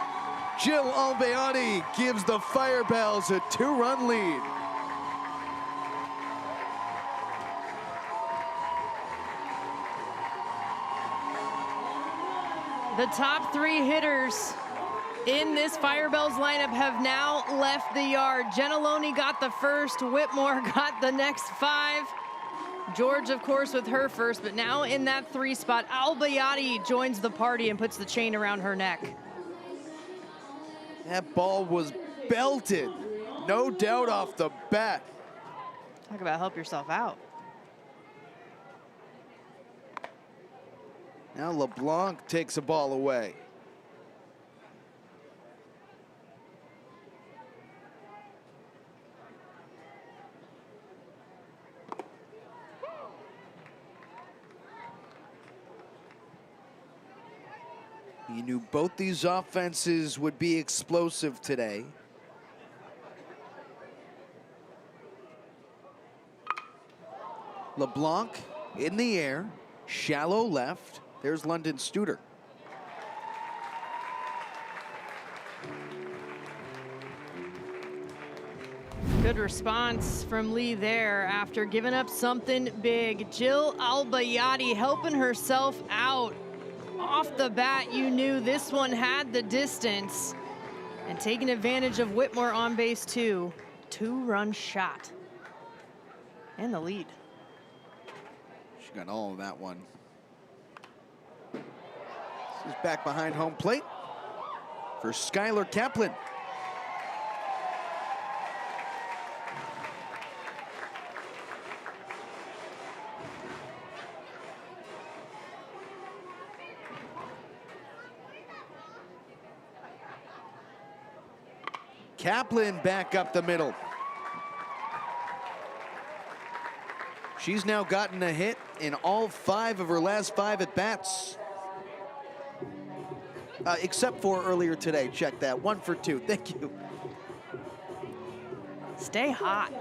Jill Albayati gives the Firebells a 2-run lead. The top 3 hitters in this Firebells lineup have now left the yard. Gentiloni got the first, Whitmore got the next 5. George, of course, with her first, but now in that 3 spot, Albayati joins the party and puts the chain around her neck. That ball was belted, no doubt off the bat. Talk about help yourself out. Now LeBlanc takes a ball away. You knew both these offenses would be explosive today. LeBlanc in the air, shallow left. There's London Studer. Good response from Lee there after giving up something big. Jill Albayati helping herself out. Off the bat, you knew this one had the distance. And taking advantage of Whitmore on base too. 2-run shot. And the lead. She got all of that one. This is back behind home plate for Skylar Kaplan. Kaplan back up the middle. She's now gotten a hit in all 5 of her last 5 at-bats. Except for earlier today, check that, 1 for 2, thank you. Stay hot.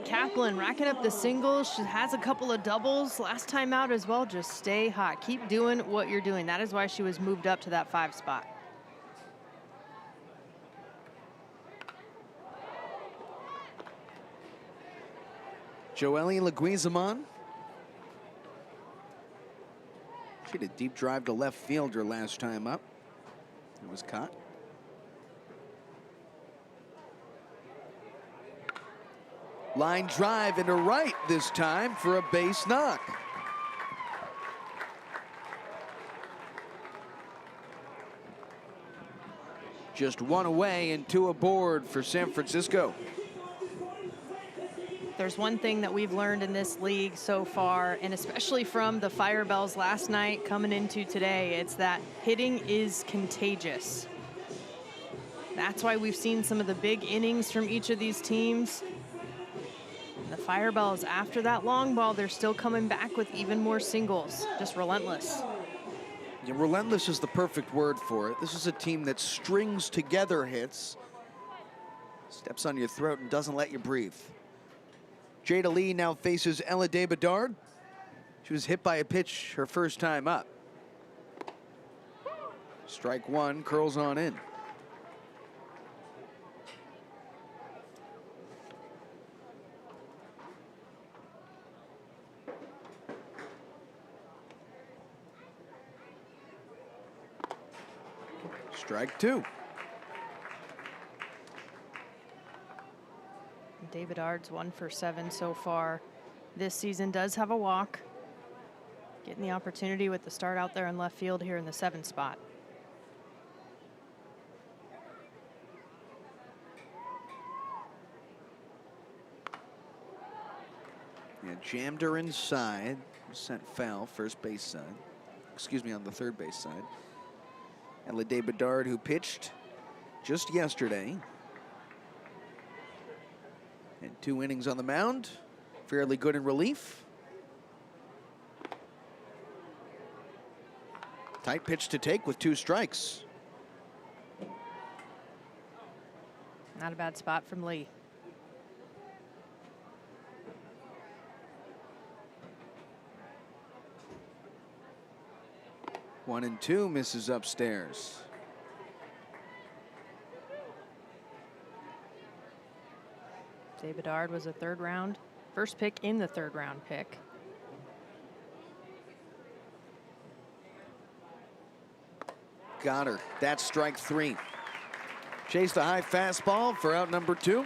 Kaplan racking up the singles. She has a couple of doubles last time out as well. Just stay hot. Keep doing what you're doing. That is why she was moved up to that 5 spot. Joely Leguizamon. She had a deep drive to left fielder last time up. It was caught. Line drive into right this time for a base knock. Just 1 away and 2 aboard for San Francisco. There's one thing that we've learned in this league so far, and especially from the Firebells last night coming into today, it's that hitting is contagious. That's why we've seen some of the big innings from each of these teams. The Firebells, after that long ball, they're still coming back with even more singles. Just relentless. Yeah, relentless is the perfect word for it. This is a team that strings together hits, steps on your throat and doesn't let you breathe. Jada Lee now faces Denae Bedard. She was hit by a pitch her first time up. Strike 1, curls on in. Strike 2. Denae Bedard's 1 for 7 so far this season. Does have a walk. Getting the opportunity with the start out there in left field here in the 7 spot. Yeah, jammed her inside. Sent foul, first base side. Excuse me, on the third base side. And Denae Bedard, who pitched just yesterday. And 2 innings on the mound. Fairly good in relief. Tight pitch to take with 2 strikes. Not a bad spot from Lee. One and 2 misses upstairs. Denae Bedard was a first pick in the 3rd round pick. Got her. That's strike 3. Chased a high fastball for out number 2.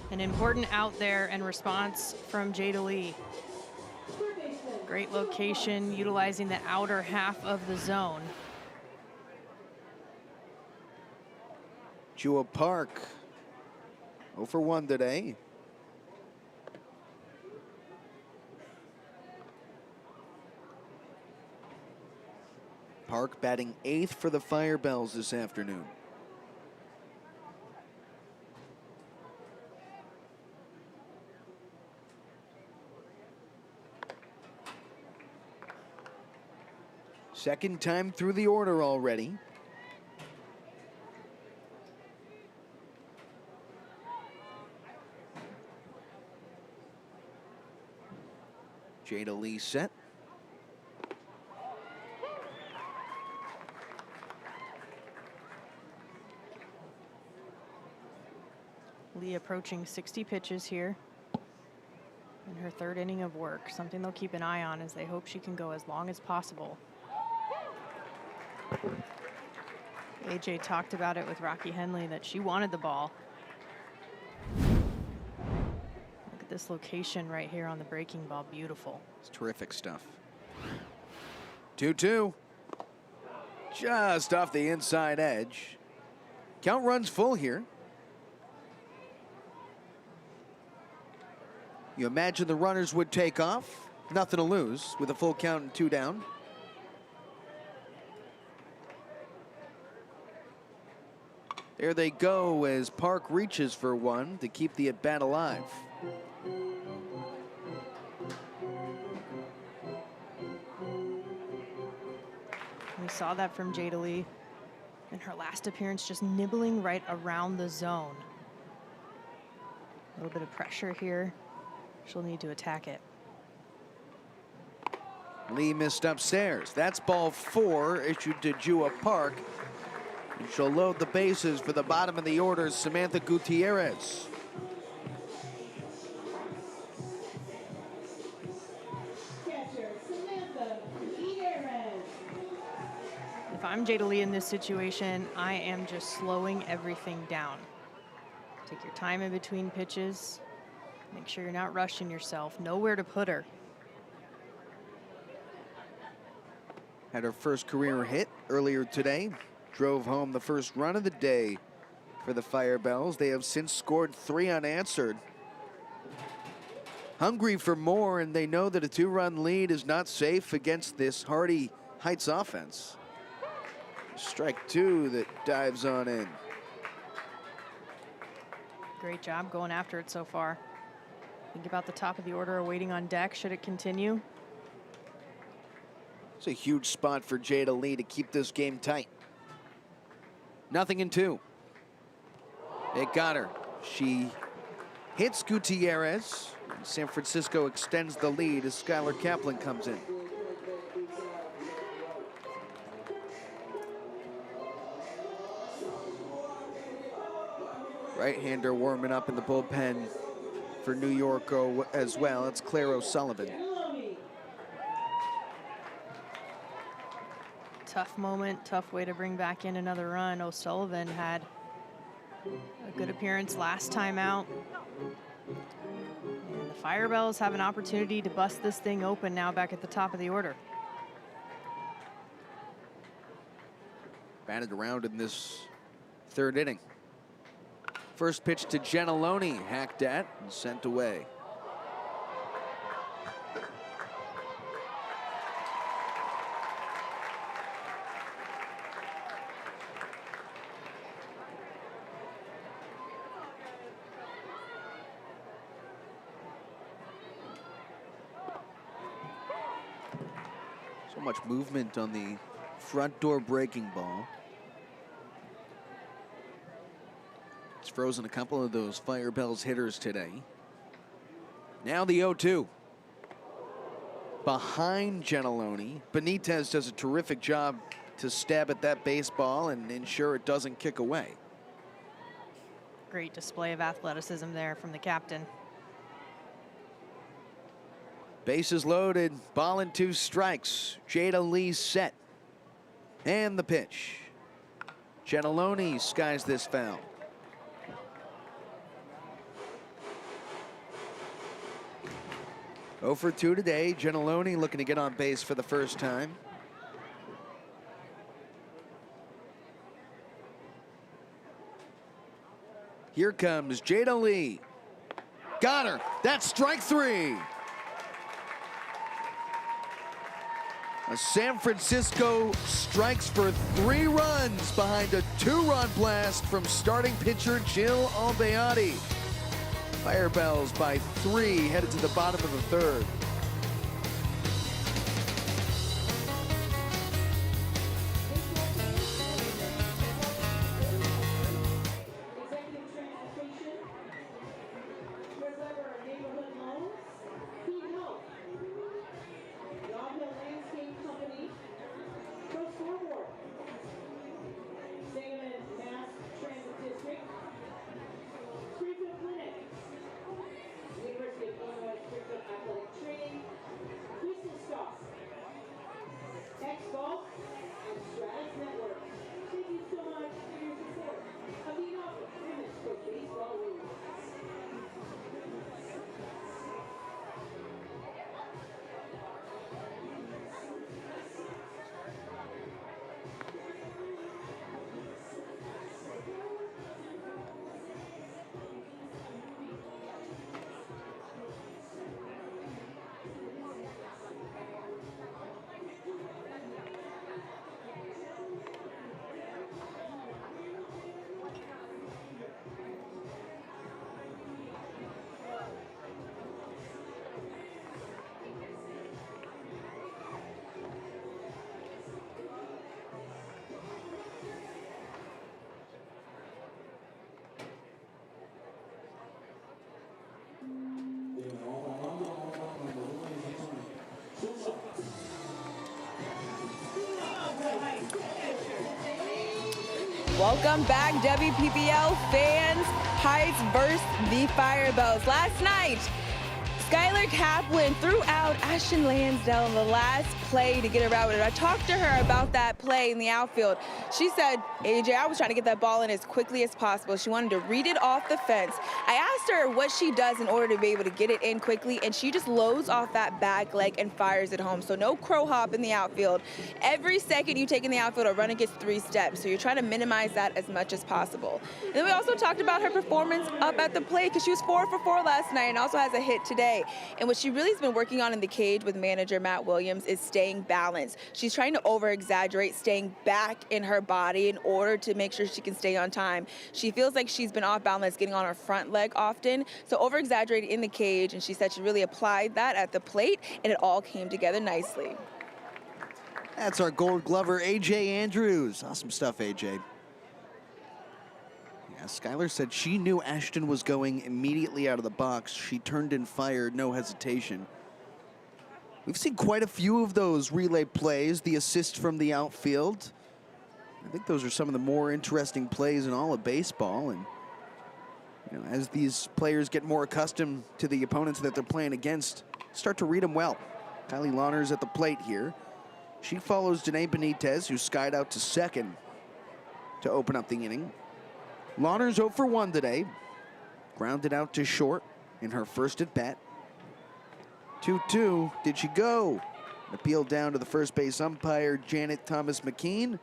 An important out there and response from Jada Lee. Great location, utilizing the outer half of the zone. Jewel Park, 0 for 1 today. Park batting 8th for the Firebells this afternoon. Second time through the order already. Jada Lee set. Lee approaching 60 pitches here in her 3rd inning of work. Something they'll keep an eye on as they hope she can go as long as possible. AJ talked about it with Rocky Henley that she wanted the ball. Look at this location right here on the breaking ball. Beautiful. It's terrific stuff. 2-2. Just off the inside edge. Count runs full here. You imagine the runners would take off. Nothing to lose with a full count and 2 down. There they go as Park reaches for one to keep the at-bat alive. We saw that from Jada Lee in her last appearance, just nibbling right around the zone. A little bit of pressure here. She'll need to attack it. Lee missed upstairs. That's ball 4 issued to Jua Park. And she'll load the bases for the bottom of the order, Samantha Gutierrez. If I'm Jada Lee in this situation, I am just slowing everything down. Take your time in between pitches. Make sure you're not rushing yourself. Know where to put her. Had her first career hit earlier today. Drove home the first run of the day for the Firebells. They have since scored 3 unanswered. Hungry for more, and they know that a 2-run lead is not safe against this Hardy Heights offense. Strike 2 that dives on in. Great job going after it so far. Think about the top of the order waiting on deck. Should it continue? It's a huge spot for Jada Lee to keep this game tight. 0-2. It got her. She hits Gutierrez. San Francisco extends the lead as Skylar Kaplan comes in. Right-hander warming up in the bullpen for New York as well. It's Claire O'Sullivan. Tough moment, tough way to bring back in another run. O'Sullivan had a good appearance last time out. And the Firebells have an opportunity to bust this thing open now back at the top of the order. Batted around in this 3rd inning. First pitch to Gentiloni, hacked at and sent away. So much movement on the front door breaking ball. It's frozen a couple of those Firebells hitters today. Now the 0-2. Behind Gentiloni. Benitez does a terrific job to stab at that baseball and ensure it doesn't kick away. Great display of athleticism there from the captain. Bases loaded, ball and 2 strikes. Jada Lee set. And the pitch. Gentiloni skies this foul. Oh for 2 today. Gentiloni looking to get on base for the first time. Here comes Jada Lee. Got her. That's strike 3. San Francisco strikes for 3 runs behind a 2-run blast from starting pitcher Jill Albayati. Firebells by 3, headed to the bottom of the 3rd. Welcome back, WPBL fans. Heights versus the Firebells. Last night, Skylar Kaplan threw out Ashton Lansdale in the last play to get her out. I talked to her about that play in the outfield. She said, AJ, I was trying to get that ball in as quickly as possible. She wanted to read it off the fence. I asked her what she does in order to be able to get it in quickly, and she just loads off that back leg and fires it home. So no crow hop in the outfield. Every second you take in the outfield, a runner gets 3 steps. So you're trying to minimize that as much as possible. And then we also talked about her performance up at the plate, because she was 4 for 4 last night and also has a hit today. And what she really has been working on in the cage with manager Matt Williams is staying balanced. She's trying to over-exaggerate, staying back in her body in order to make sure she can stay on time. She feels like she's been off balance, getting on her front leg often, so over-exaggerating in the cage, and she said she really applied that at the plate, and it all came together nicely. That's our Gold Glover, AJ Andrews. Awesome stuff, AJ. Yeah, Skylar said she knew Ashton was going immediately out of the box. She turned and fired, no hesitation. We've seen quite a few of those relay plays, the assist from the outfield. I think those are some of the more interesting plays in all of baseball. And you know, as these players get more accustomed to the opponents that they're playing against, start to read them well. Kylie Launer's at the plate here. She follows Denae Benites, who skied out to second to open up the inning. Launer's 0 for 1 today. Grounded out to short in her first at bat. 2-2. Did she go? Appeal down to the first base umpire, Janet Thomas McKean.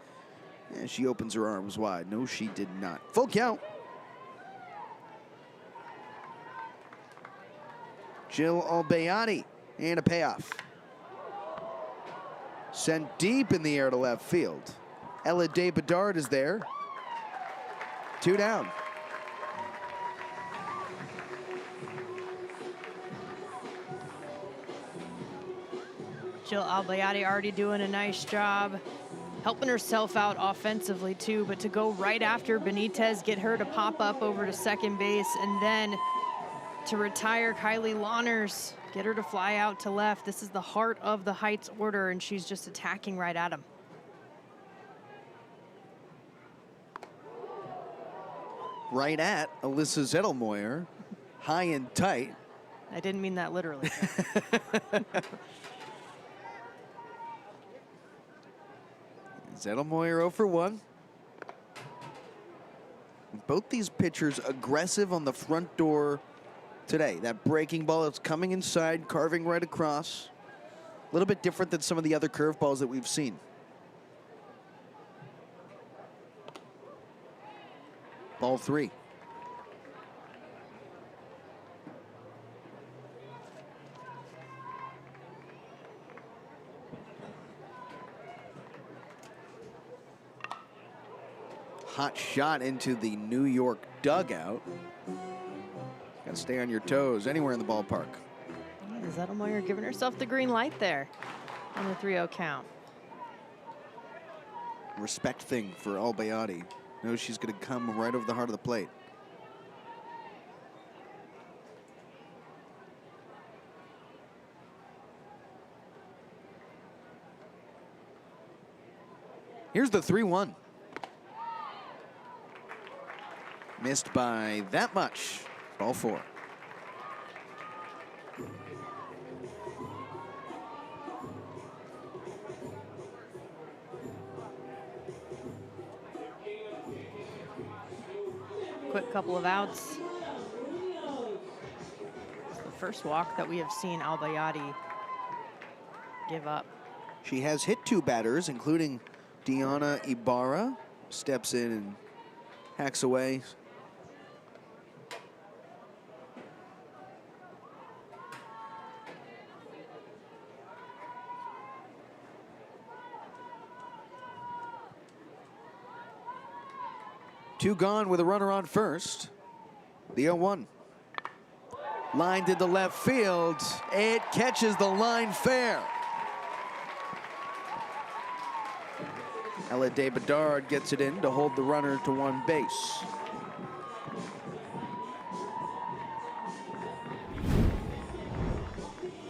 And she opens her arms wide. No, she did not. Full count. Jill Albayani. And a payoff. Sent deep in the air to left field. Ella De Bedard is there. 2 down. Jill Albayati already doing a nice job, helping herself out offensively too, but to go right after Benitez, get her to pop up over to second base, and then to retire Kylie Launers, get her to fly out to left. This is the heart of the Heights order, and she's just attacking right at him. Right at Alyssa Zettelmoyer, high and tight. I didn't mean that literally. Zettelmoyer 0 for 1. Both these pitchers aggressive on the front door today. That breaking ball that's coming inside, carving right across. A little bit different than some of the other curveballs that we've seen. Ball 3. Hot shot into the New York dugout. Got to stay on your toes anywhere in the ballpark. Zettelmoyer giving herself the green light there on the 3-0 count. Respect thing for Albayati. Knows she's going to come right over the heart of the plate. Here's the 3-1. Missed by that much. Ball 4. Quick couple of outs. It's the first walk that we have seen Albayati give up. She has hit 2 batters, including Diana Ibarra. Steps in and hacks away. Two gone with a runner on first. The 0-1. Lined into left field. It catches the line fair. Ella De Bedard gets it in to hold the runner to 1 base.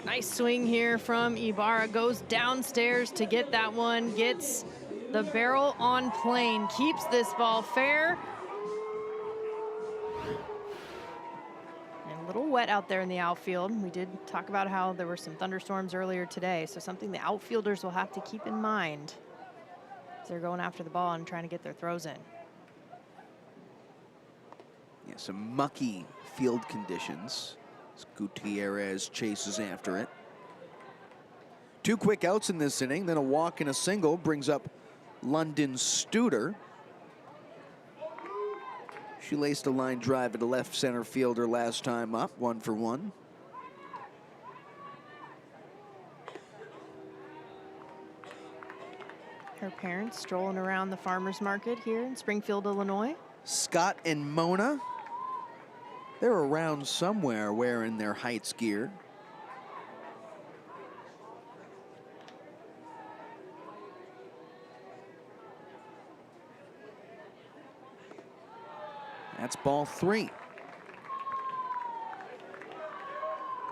Nice swing here from Ibarra. Goes downstairs to get that one. Gets The barrel on plane keeps this ball fair. And a little wet out there in the outfield. We did talk about how there were some thunderstorms earlier today, so something the outfielders will have to keep in mind as they're going after the ball and trying to get their throws in. Yeah, some mucky field conditions. As Gutierrez chases after it. 2 quick outs in this inning, then a walk and a single brings up London Studer. She laced a line drive at a left center fielder last time up, 1 for 1. Her parents strolling around the farmers market here in Springfield, Illinois. Scott and Mona, they're around somewhere wearing their Heights gear. That's ball 3.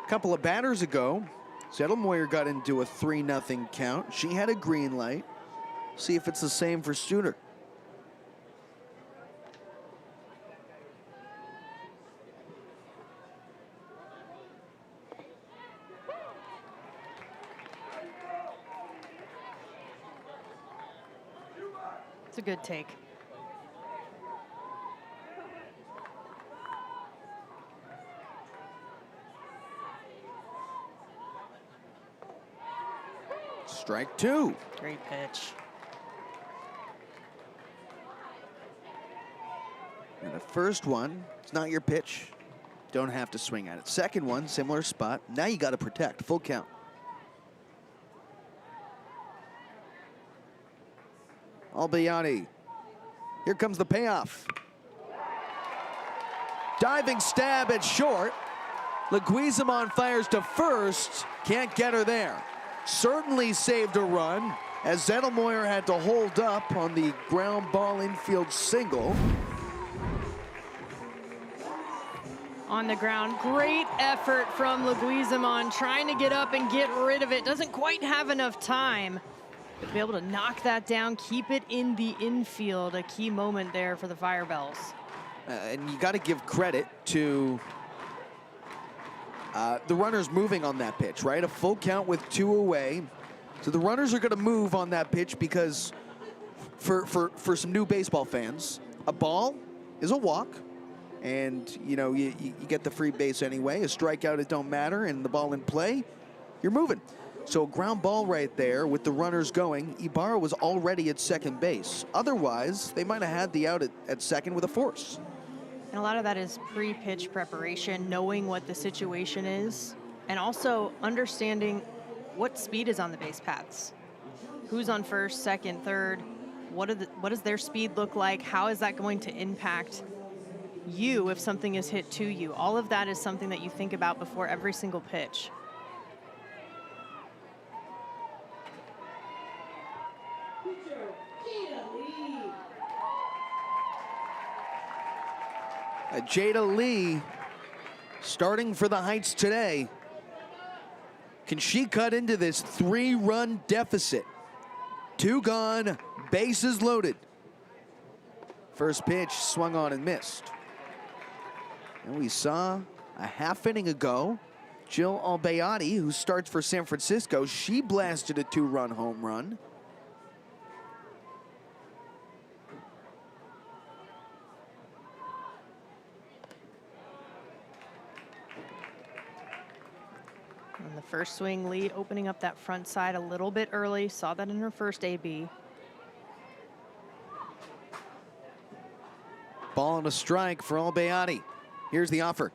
A couple of batters ago, Zettelmoyer got into a 3-0 count. She had a green light. See if it's the same for Studer. It's a good take. Strike 2. Great pitch. And the first one, it's not your pitch. Don't have to swing at it. Second one, similar spot. Now you got to protect. Full count. Albayani. Here comes the payoff. Diving stab at short. Leguizamon fires to first. Can't get her there. Certainly saved a run as Zettelmoyer had to hold up on the ground ball infield single. On the ground, great effort from Leguizamon trying to get up and get rid of it. Doesn't quite have enough time. But to be able to knock that down, keep it in the infield, a key moment there for the Firebells. And you got to give credit to the runners moving on that pitch, right? A full count with 2 away. So the runners are going to move on that pitch because for some new baseball fans, a ball is a walk. And, you know, you get the free base anyway. A strikeout, it don't matter. And the ball in play, you're moving. So a ground ball right there with the runners going. Ibarra was already at second base. Otherwise, they might have had the out at second with a force. And a lot of that is pre-pitch preparation, knowing what the situation is, and also understanding what speed is on the base paths. Who's on first, second, third? What does their speed look like? How is that going to impact you if something is hit to you? All of that is something that you think about before every single pitch. Jada Lee starting for the Heights today. Can she cut into this 3-run deficit? 2 gone, bases loaded. First pitch swung on and missed. And we saw a half inning ago, Jill Albayati, who starts for San Francisco, she blasted a 2-run home run. And the first swing lead opening up that front side a little bit early. Saw that in her first AB. Ball and a strike for Albayati. Here's the offer.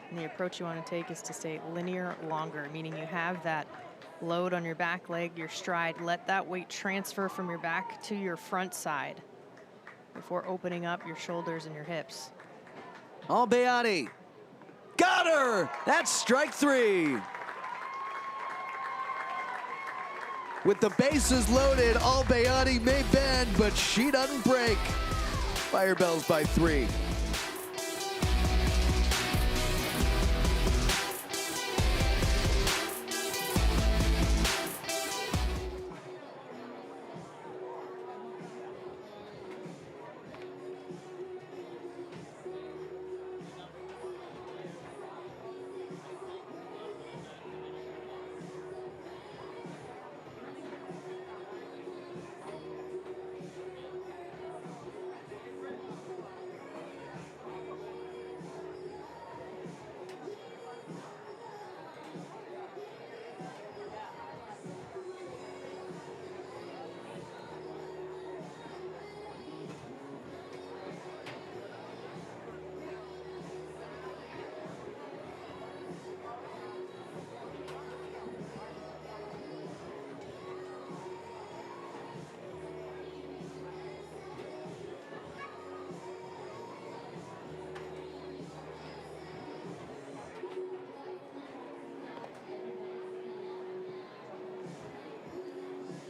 And the approach you want to take is to stay linear longer, meaning you have that load on your back leg, your stride. Let that weight transfer from your back to your front side before opening up your shoulders and your hips. Albayati. Got her! That's strike 3. With the bases loaded, Albayati may bend, but she doesn't break. Firebells by 3.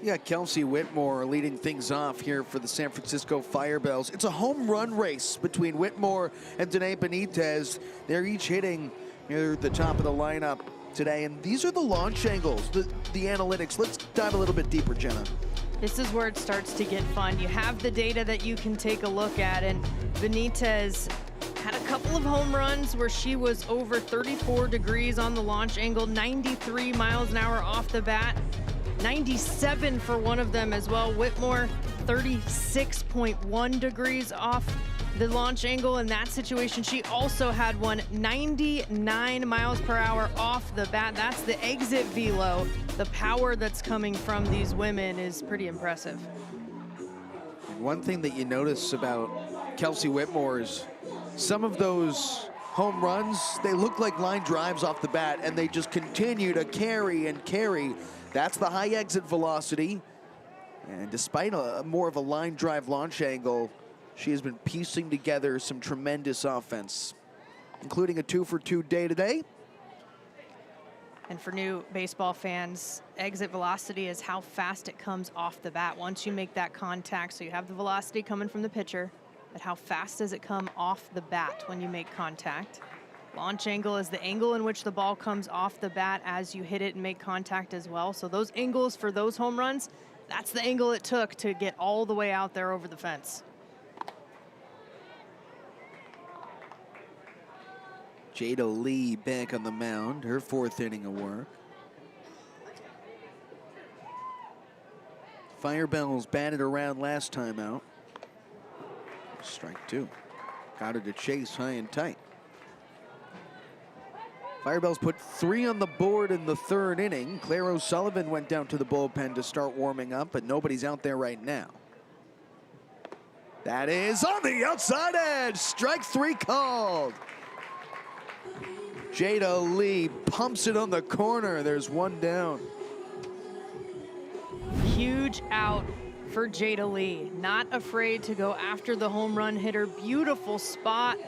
Yeah, Kelsie Whitmore leading things off here for the San Francisco Firebells. It's a home run race between Whitmore and Denae Benites. They're each hitting near the top of the lineup today, and these are the launch angles, the analytics. Let's dive a little bit deeper, Jenna. This is where it starts to get fun. You have the data that you can take a look at, and Benites had a couple of home runs where she was over 34 degrees on the launch angle, 93 miles an hour off the bat, 97 for one of them as well. Whitmore, 36.1 degrees off the launch angle in that situation. She also had one 99 miles per hour off the bat. That's the exit velo. The power that's coming from these women is pretty impressive. One thing that you notice about Kelsie Whitmore is some of those home runs, they look like line drives off the bat, and they just continue to carry and carry. That's the high exit velocity. And despite more of a line drive launch angle, she has been piecing together some tremendous offense, including a 2-for-2 day today. And for new baseball fans, exit velocity is how fast it comes off the bat. Once you make that contact, so you have the velocity coming from the pitcher, but how fast does it come off the bat when you make contact? Launch angle is the angle in which the ball comes off the bat as you hit it and make contact as well. So those angles for those home runs, that's the angle it took to get all the way out there over the fence. Jada Lee back on the mound, her 4th inning of work. Firebells batted around last time out. Strike 2. Got her to chase high and tight. Firebells put 3 on the board in the 3rd inning. Claire O'Sullivan went down to the bullpen to start warming up, but nobody's out there right now. That is on the outside edge. Strike 3 called. Jada Lee pumps it on the corner. There's one down. Huge out for Jada Lee. Not afraid to go after the home run hitter. Beautiful spot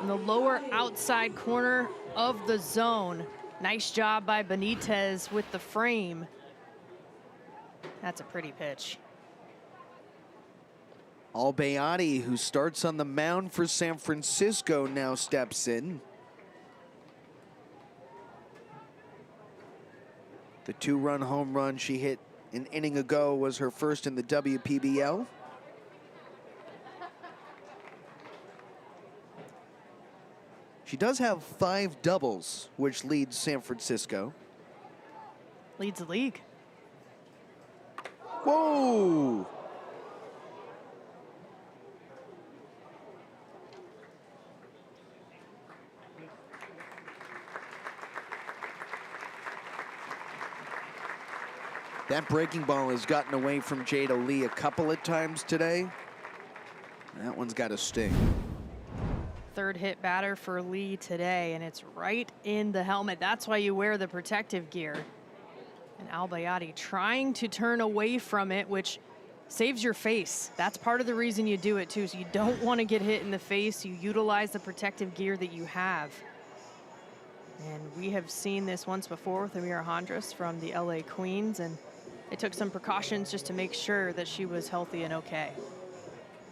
in the lower outside corner of the zone. Nice job by Benites with the frame. That's a pretty pitch. Albayati, who starts on the mound for San Francisco, now steps in. The 2-run home run she hit an inning ago was her first in the WPBL. She does have 5 doubles, which leads San Francisco. Leads the league. Whoa! That breaking ball has gotten away from Jada Lee a couple of times today. That one's got a sting. 3rd hit batter for Lee today, and it's right in the helmet. That's why you wear the protective gear. And Albayati trying to turn away from it, which saves your face. That's part of the reason you do it too, so you don't want to get hit in the face. You utilize the protective gear that you have. And we have seen this once before with Amira Hondras from the LA Queens, and they took some precautions just to make sure that she was healthy and okay.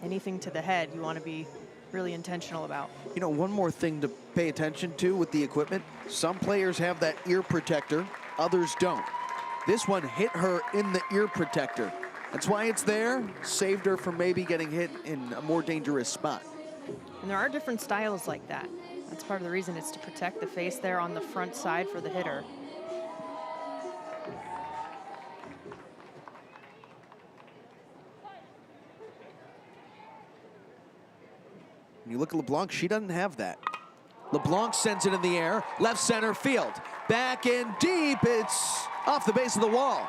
Anything to the head, you want to be really intentional about. You know, one more thing to pay attention to with the equipment. Some players have that ear protector, others don't. This one hit her in the ear protector. That's why it's there. Saved her from maybe getting hit in a more dangerous spot. And there are different styles like that. That's part of the reason. It's to protect the face there on the front side for the hitter. When you look at LeBlanc, she doesn't have that. LeBlanc sends it in the air, left center field. Back in deep, it's off the base of the wall.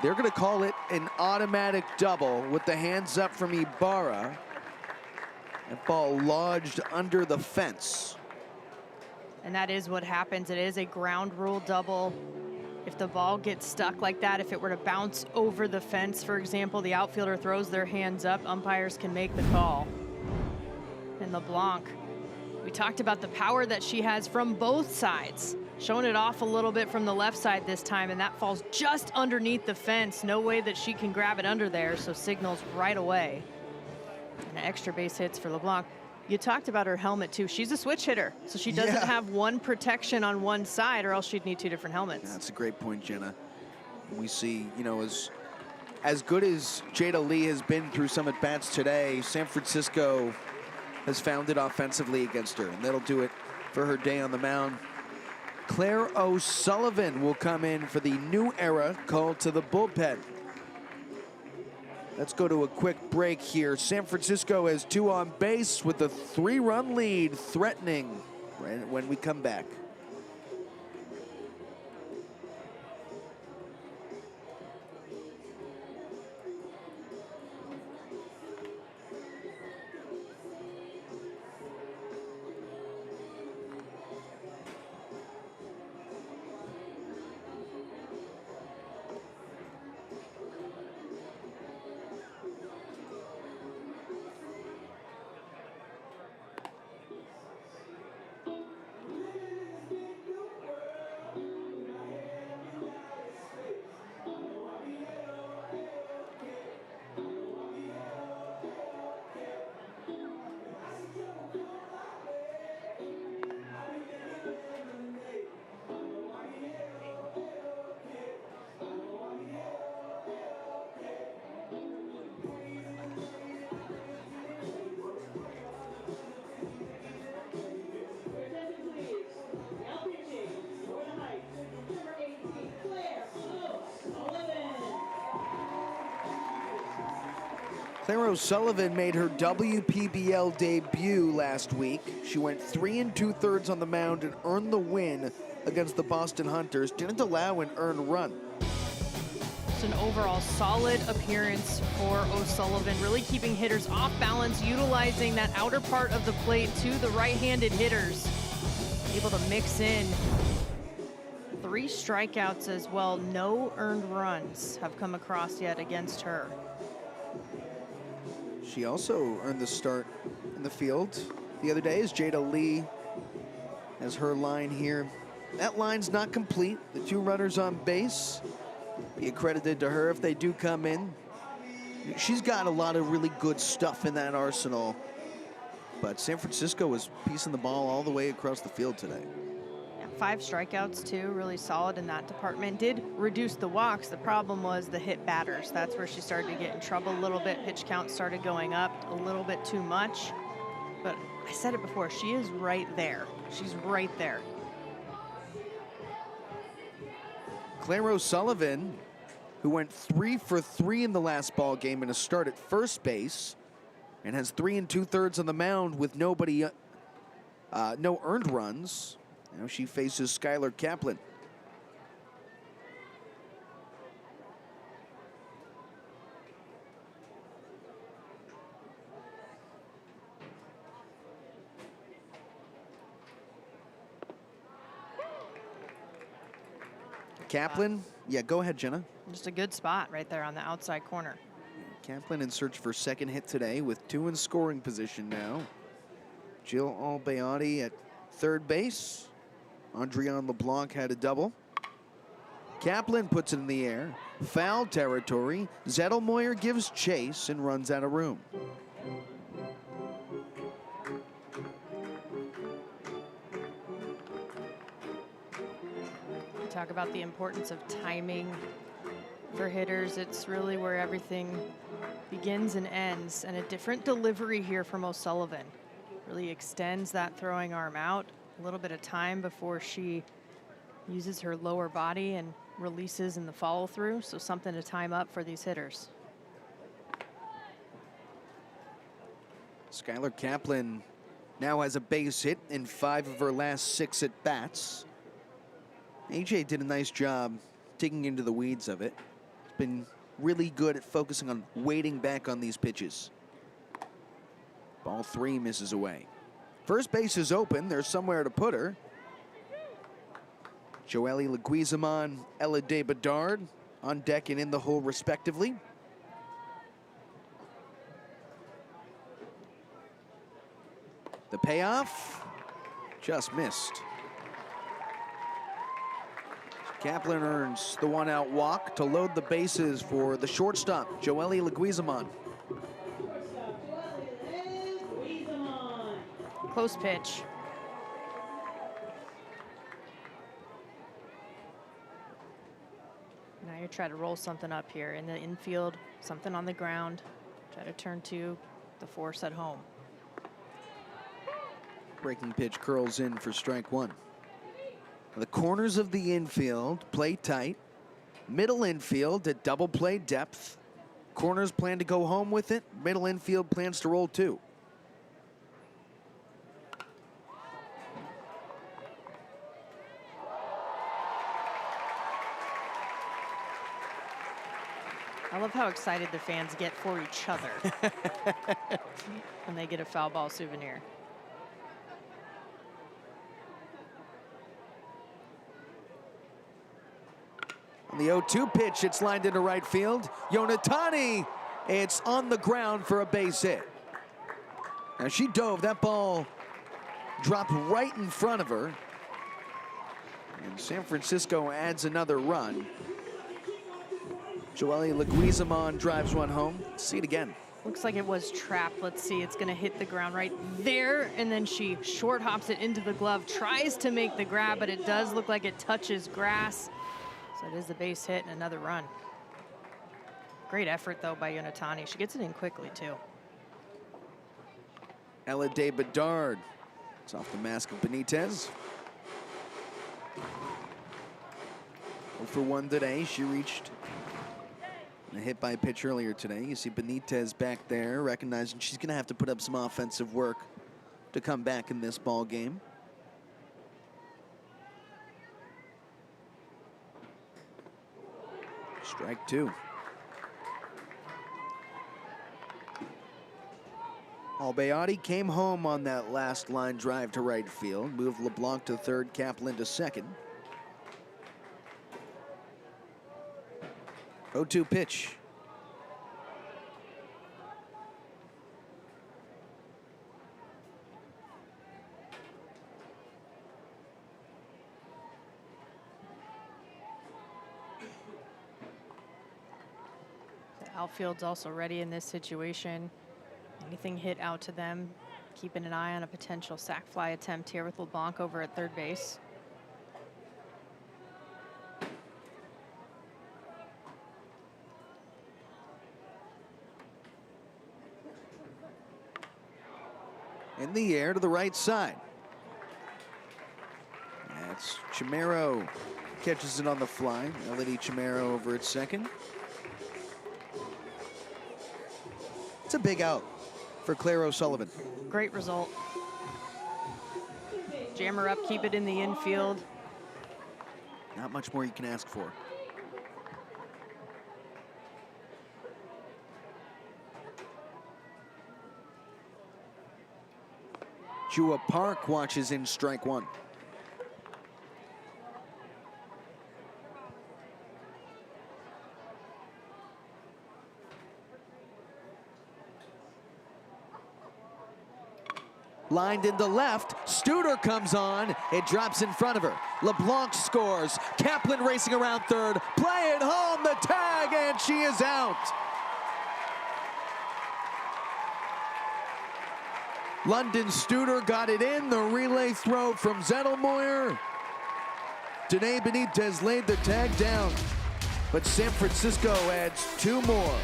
They're gonna call it an automatic double with the hands up from Ibarra. That ball lodged under the fence. And that is what happens. It is a ground rule double. If the ball gets stuck like that, if it were to bounce over the fence, for example, the outfielder throws their hands up, umpires can make the call. And LeBlanc, we talked about the power that she has from both sides. showing it off a little bit from the left side this time, and that falls just underneath the fence. No way that she can grab it under there, so signals right away. And extra base hits for LeBlanc. You talked about her helmet too. She's a switch hitter, so she doesn't have one protection on one side, or else she'd need 2 different helmets. That's a great point, Jenna. We see, you know, as good as Jada Lee has been through some at-bats today, San Francisco has found it offensively against her, and that'll do it for her day on the mound. Claire O'Sullivan will come in for the new era call to the bullpen. Let's go to a quick break here. San Francisco has 2 on base with a 3-run lead threatening right when we come back. Claire O'Sullivan made her WPBL debut last week. She went 3 2/3 on the mound and earned the win against the Boston Hunters. Didn't allow an earned run. It's an overall solid appearance for O'Sullivan, really keeping hitters off balance, utilizing that outer part of the plate to the right-handed hitters. Able to mix in 3 strikeouts as well. No earned runs have come across yet against her. She also earned the start in the field the other day as Jada Lee has her line here. That line's not complete. The 2 runners on base. Be accredited to her if they do come in. She's got a lot of really good stuff in that arsenal. But San Francisco was piecing the ball all the way across the field today. 5 strikeouts too, really solid in that department. Did reduce the walks. The problem was the hit batters. That's where she started to get in trouble a little bit. Pitch count started going up a little bit too much. But I said it before, she is right there. She's right there. Claire O'Sullivan, who went 3 for 3 in the last ball game in a start at first base, and has 3 2/3 on the mound with no earned runs. Now she faces Skylar Kaplan. Kaplan, yeah, go ahead, Jenna. Just a good spot right there on the outside corner. Kaplan in search for 2nd hit today with 2 in scoring position now. Jill Albayati at 3rd base. Andrian LeBlanc had a double. Kaplan puts it in the air. Foul territory. Zettelmoyer gives chase and runs out of room. Talk about the importance of timing for hitters. It's really where everything begins and ends, and a different delivery here from O'Sullivan. Really extends that throwing arm out. A little bit of time before she uses her lower body and releases in the follow through. So something to time up for these hitters. Skylar Kaplan now has a base hit in 5 of her last 6 at bats. AJ did a nice job digging into the weeds of it. He's been really good at focusing on waiting back on these pitches. Ball 3 misses away. First base is open. There's somewhere to put her. Joelle Leguizamon, Ella De Bedard on deck and in the hole respectively. The payoff just missed. Kaplan earns the one-out walk to load the bases for the shortstop, Joely Leguizamon. Close pitch. Now you're trying to roll something up here in the infield, something on the ground. Try to turn to the force at home. Breaking pitch curls in for strike one. The corners of the infield play tight. Middle infield at double play depth. Corners plan to go home with it. Middle infield plans to roll two. I love how excited the fans get for each other when they get a foul ball souvenir. On the 0-2 pitch, it's lined into right field. Yonatani, it's on the ground for a base hit. Now she dove, that ball dropped right in front of her. And San Francisco adds another run. Joely Leguizamon drives one home. See it again. Looks like it was trapped. Let's see, it's gonna hit the ground right there, and then she short hops it into the glove, tries to make the grab, but it does look like it touches grass. So it is a base hit and another run. Great effort though by Yonatani. She gets it in quickly too. Denae Benites. It's off the mask of Benitez. 0 for 1 today. She reached a hit by a pitch earlier today. You see Benitez back there, recognizing she's going to have to put up some offensive work to come back in this ball game. Strike two. Albayati came home on that last line drive to right field. Moved LeBlanc to third, Kaplan to second. 0-2 pitch. The outfield's also ready in this situation. Anything hit out to them, keeping an eye on a potential sac fly attempt here with LeBlanc over at third base. In the air to the right side. That's Chimero. Catches it on the fly. Elodie Chimero over at second. It's a big out for Claire O'Sullivan. Great result. Jam her up, keep it in the infield. Not much more you can ask for. Jua Park watches in strike one. Lined into left, Studer comes on, it drops in front of her. LeBlanc scores, Kaplan racing around third, play it home, the tag, and she is out. London Studer got it in, the relay throw from Zettelmoyer. Denae Benites laid the tag down, but San Francisco adds two more.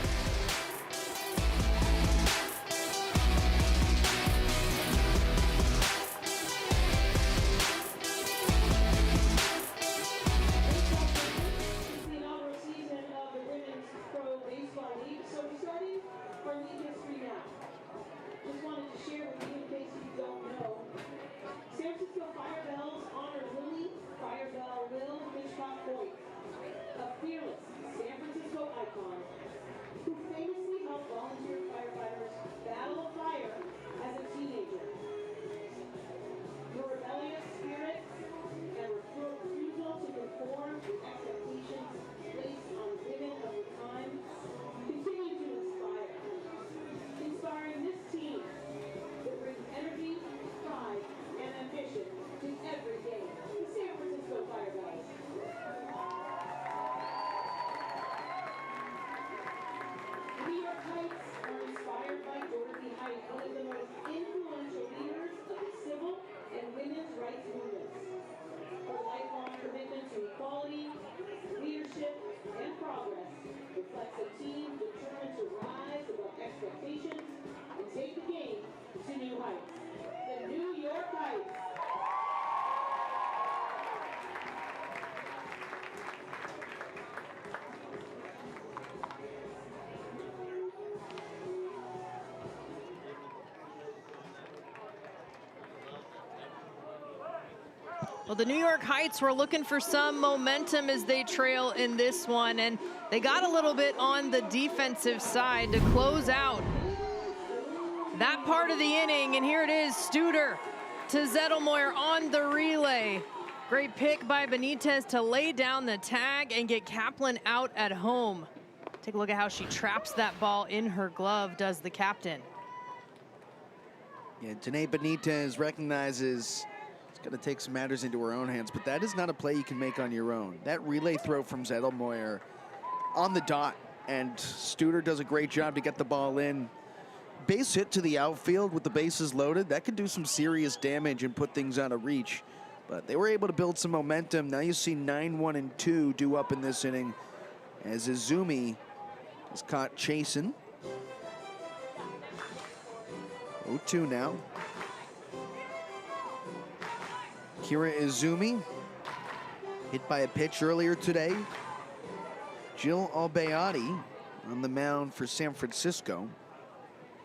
Firebells honors Lily Firebell Will Hitchcock Point, a fearless San Francisco icon who Well, the New York Heights were looking for some momentum as they trail in this one, and they got a little bit on the defensive side to close out that part of the inning. And here it is, Studer to Zettelmoyer on the relay. Great pick by Benitez to lay down the tag and get Kaplan out at home. Take a look at how she traps that ball in her glove, does the captain. Yeah, Denae Benites recognizes it's going to take some matters into her own hands, but that is not a play you can make on your own. That relay throw from Zettelmoyer on the dot, and Studer does a great job to get the ball in. Base hit to the outfield with the bases loaded, that could do some serious damage and put things out of reach. But they were able to build some momentum. Now you see 9-1 and 2 due up in this inning as Izumi is caught chasing. 0-2 now. Kira Izumi, hit by a pitch earlier today. Jill Albayati on the mound for San Francisco.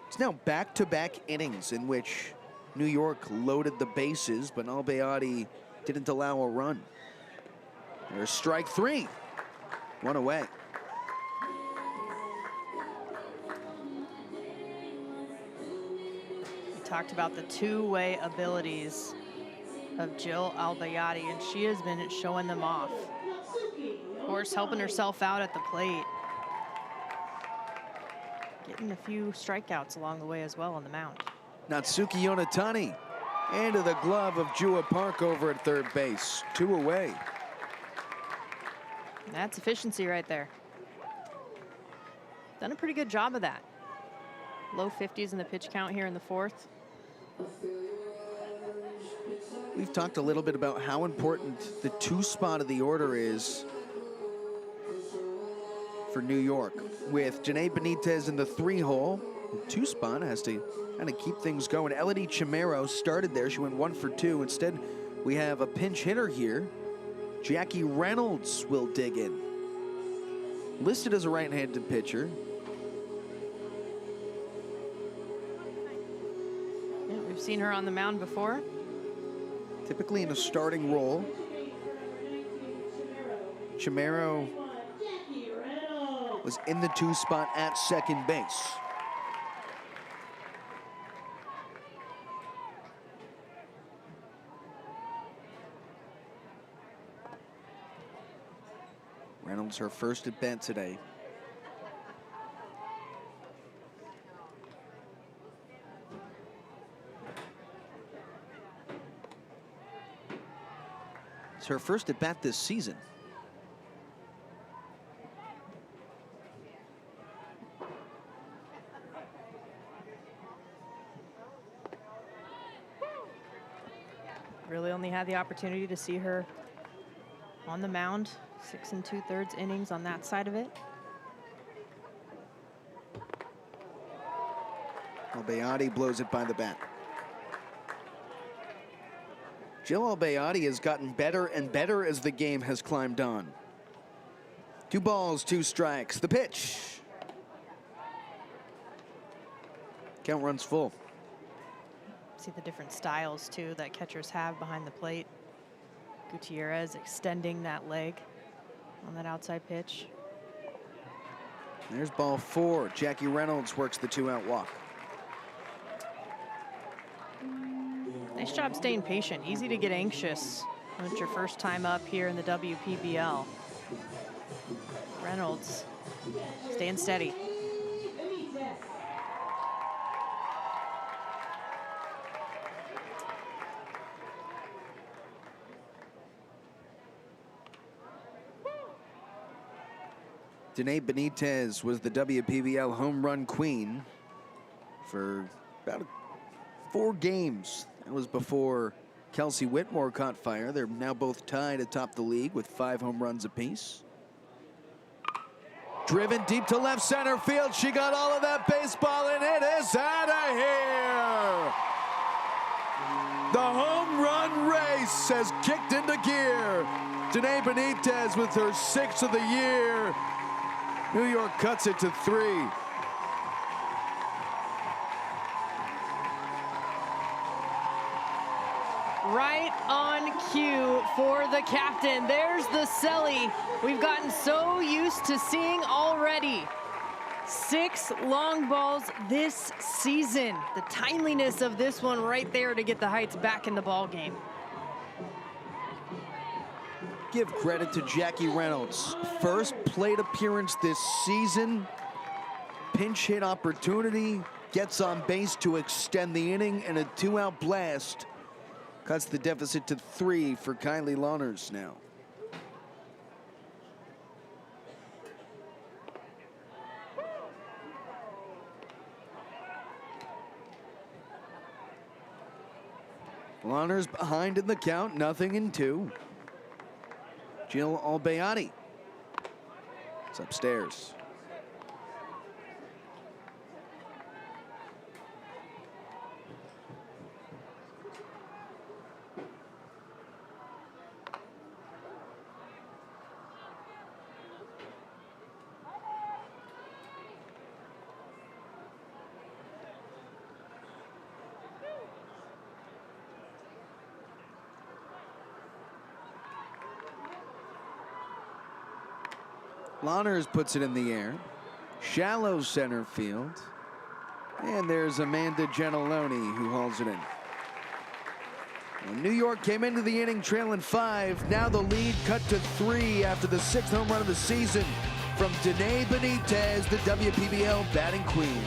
It's now back-to-back innings in which New York loaded the bases, but Albayati didn't allow a run. There's strike three, one away. We talked about the two-way abilities of Jill Albayati, and she has been showing them off. Of course, helping herself out at the plate. Getting a few strikeouts along the way as well on the mound. Natsuki Yonatani into the glove of Jua Park over at third base. 2 away. That's efficiency right there. Done a pretty good job of that. Low 50s in the pitch count here in the fourth. We've talked a little bit about how important the 2 spot of the order is for New York. With Denae Benites in the 3-hole, the 2 spot has to kind of keep things going. Elodie Chimero started there. She went 1 for 2. Instead, we have a pinch hitter here. Jackie Reynolds will dig in. Listed as a right-handed pitcher. Yeah, we've seen her on the mound before. Typically in a starting role. Chimero was in the 2 spot at second base. Reynolds, her first at bat today. It's her first at bat this season. Really only had the opportunity to see her on the mound. 6 2/3 innings on that side of it. Albayati blows it by the bat. Jill Albayati has gotten better and better as the game has climbed on. 2 balls, 2 strikes. The pitch. Count runs full. See the different styles too that catchers have behind the plate. Gutierrez extending that leg on that outside pitch. There's ball 4. Jackie Reynolds works the 2-out walk. Nice job staying patient. Easy to get anxious when it's your first time up here in the WPBL. Reynolds staying steady. Denae Benites was the WPBL home run queen for about 4 games. That was before Kelsie Whitmore caught fire. They're now both tied atop the league with 5 home runs apiece. Driven deep to left center field. She got all of that baseball, and it is out of here. The home run race has kicked into gear. Denae Benites with her 6th of the year. New York cuts it to 3. right on cue for the captain. There's the celly we've gotten so used to seeing already. 6 long balls this season. The timeliness of this one right there to get the Heights back in the ball game. Give credit to Jackie Reynolds. First plate appearance this season. Pinch hit opportunity. Gets on base to extend the inning, and a 2-out blast cuts the deficit to 3 for Kylie Lawners now. Lawners behind in the count, 0-2. Jill Albayani. It's upstairs. Lawners puts it in the air. Shallow center field. And there's Amanda Gentiloni who hauls it in. Well, New York came into the inning trailing 5. Now the lead cut to 3 after the 6th home run of the season from Denae Benites, the WPBL batting queen.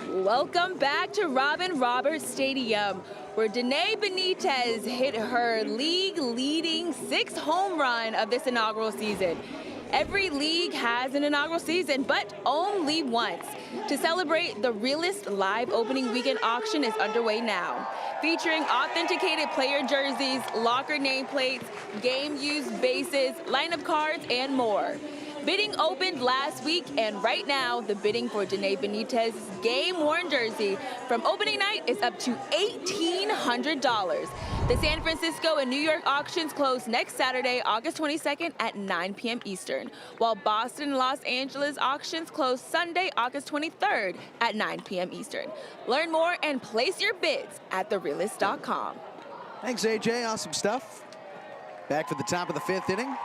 Welcome back to Robin Roberts Stadium, where Denae Benites hit her league-leading 6th home run of this inaugural season. Every league has an inaugural season, but only once. To celebrate, the Realist live opening weekend auction is underway now, featuring authenticated player jerseys, locker nameplates, game-used bases, lineup cards, and more. Bidding opened last week, and right now, the bidding for Denae Benites' game-worn jersey from opening night is up to $1,800. The San Francisco and New York auctions close next Saturday, August 22nd at 9 p.m. Eastern, while Boston and Los Angeles auctions close Sunday, August 23rd at 9 p.m. Eastern. Learn more and place your bids at therealist.com. Thanks, AJ. Awesome stuff. Back for the top of the 5th inning.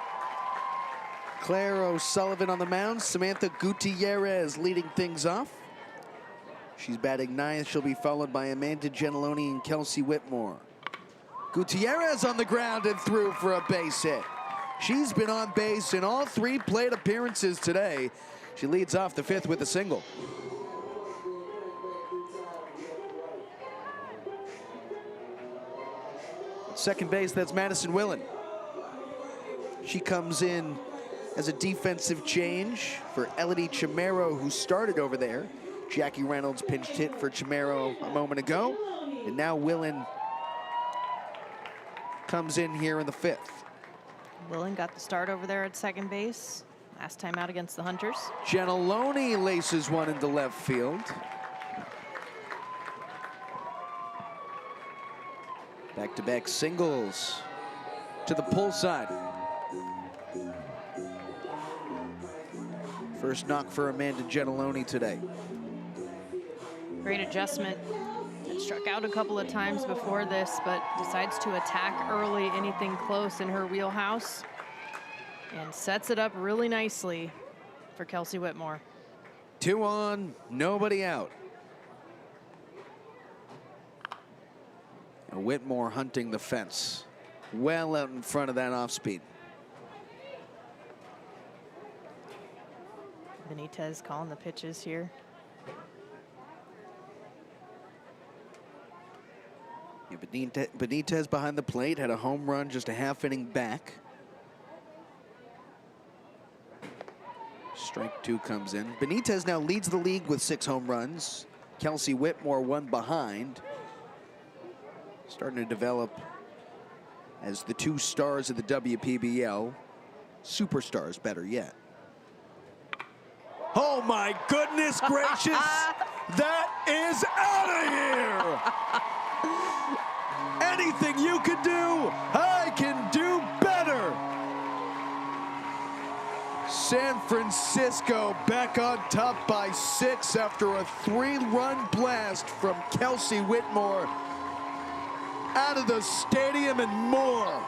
Claire O'Sullivan on the mound. Samantha Gutierrez leading things off. She's batting 9th. She'll be followed by Amanda Gentiloni and Kelsie Whitmore. Gutierrez on the ground and through for a base hit. She's been on base in all 3 plate appearances today. She leads off the 5th with a single. Second base, that's Madison Willen. She comes in as a defensive change for Elodie Chimero, who started over there. Jackie Reynolds pinched hit for Chimero a moment ago. And now Willen comes in here in the 5th. Willen got the start over there at second base. Last time out against the Hunters. Gentiloni laces one into left field. Back-to-back singles to the pull side. First knock for Amanda Gentiloni today. Great adjustment. Had struck out a couple of times before this, but decides to attack early, anything close in her wheelhouse, and sets it up really nicely for Kelsie Whitmore. 2 on, nobody out. And Whitmore hunting the fence. Well out in front of that off-speed. Benitez calling the pitches here. Yeah, Benitez behind the plate had a home run just a half inning back. Strike 2 comes in. Benitez now leads the league with 6 home runs. Kelsie Whitmore 1 behind. Starting to develop as the 2 stars of the WPBL. Superstars, better yet. Oh my goodness gracious! That is out of here! Anything you can do, I can do better! San Francisco back on top by 6 after a 3-run blast from Kelsie Whitmore. Out of the stadium and more.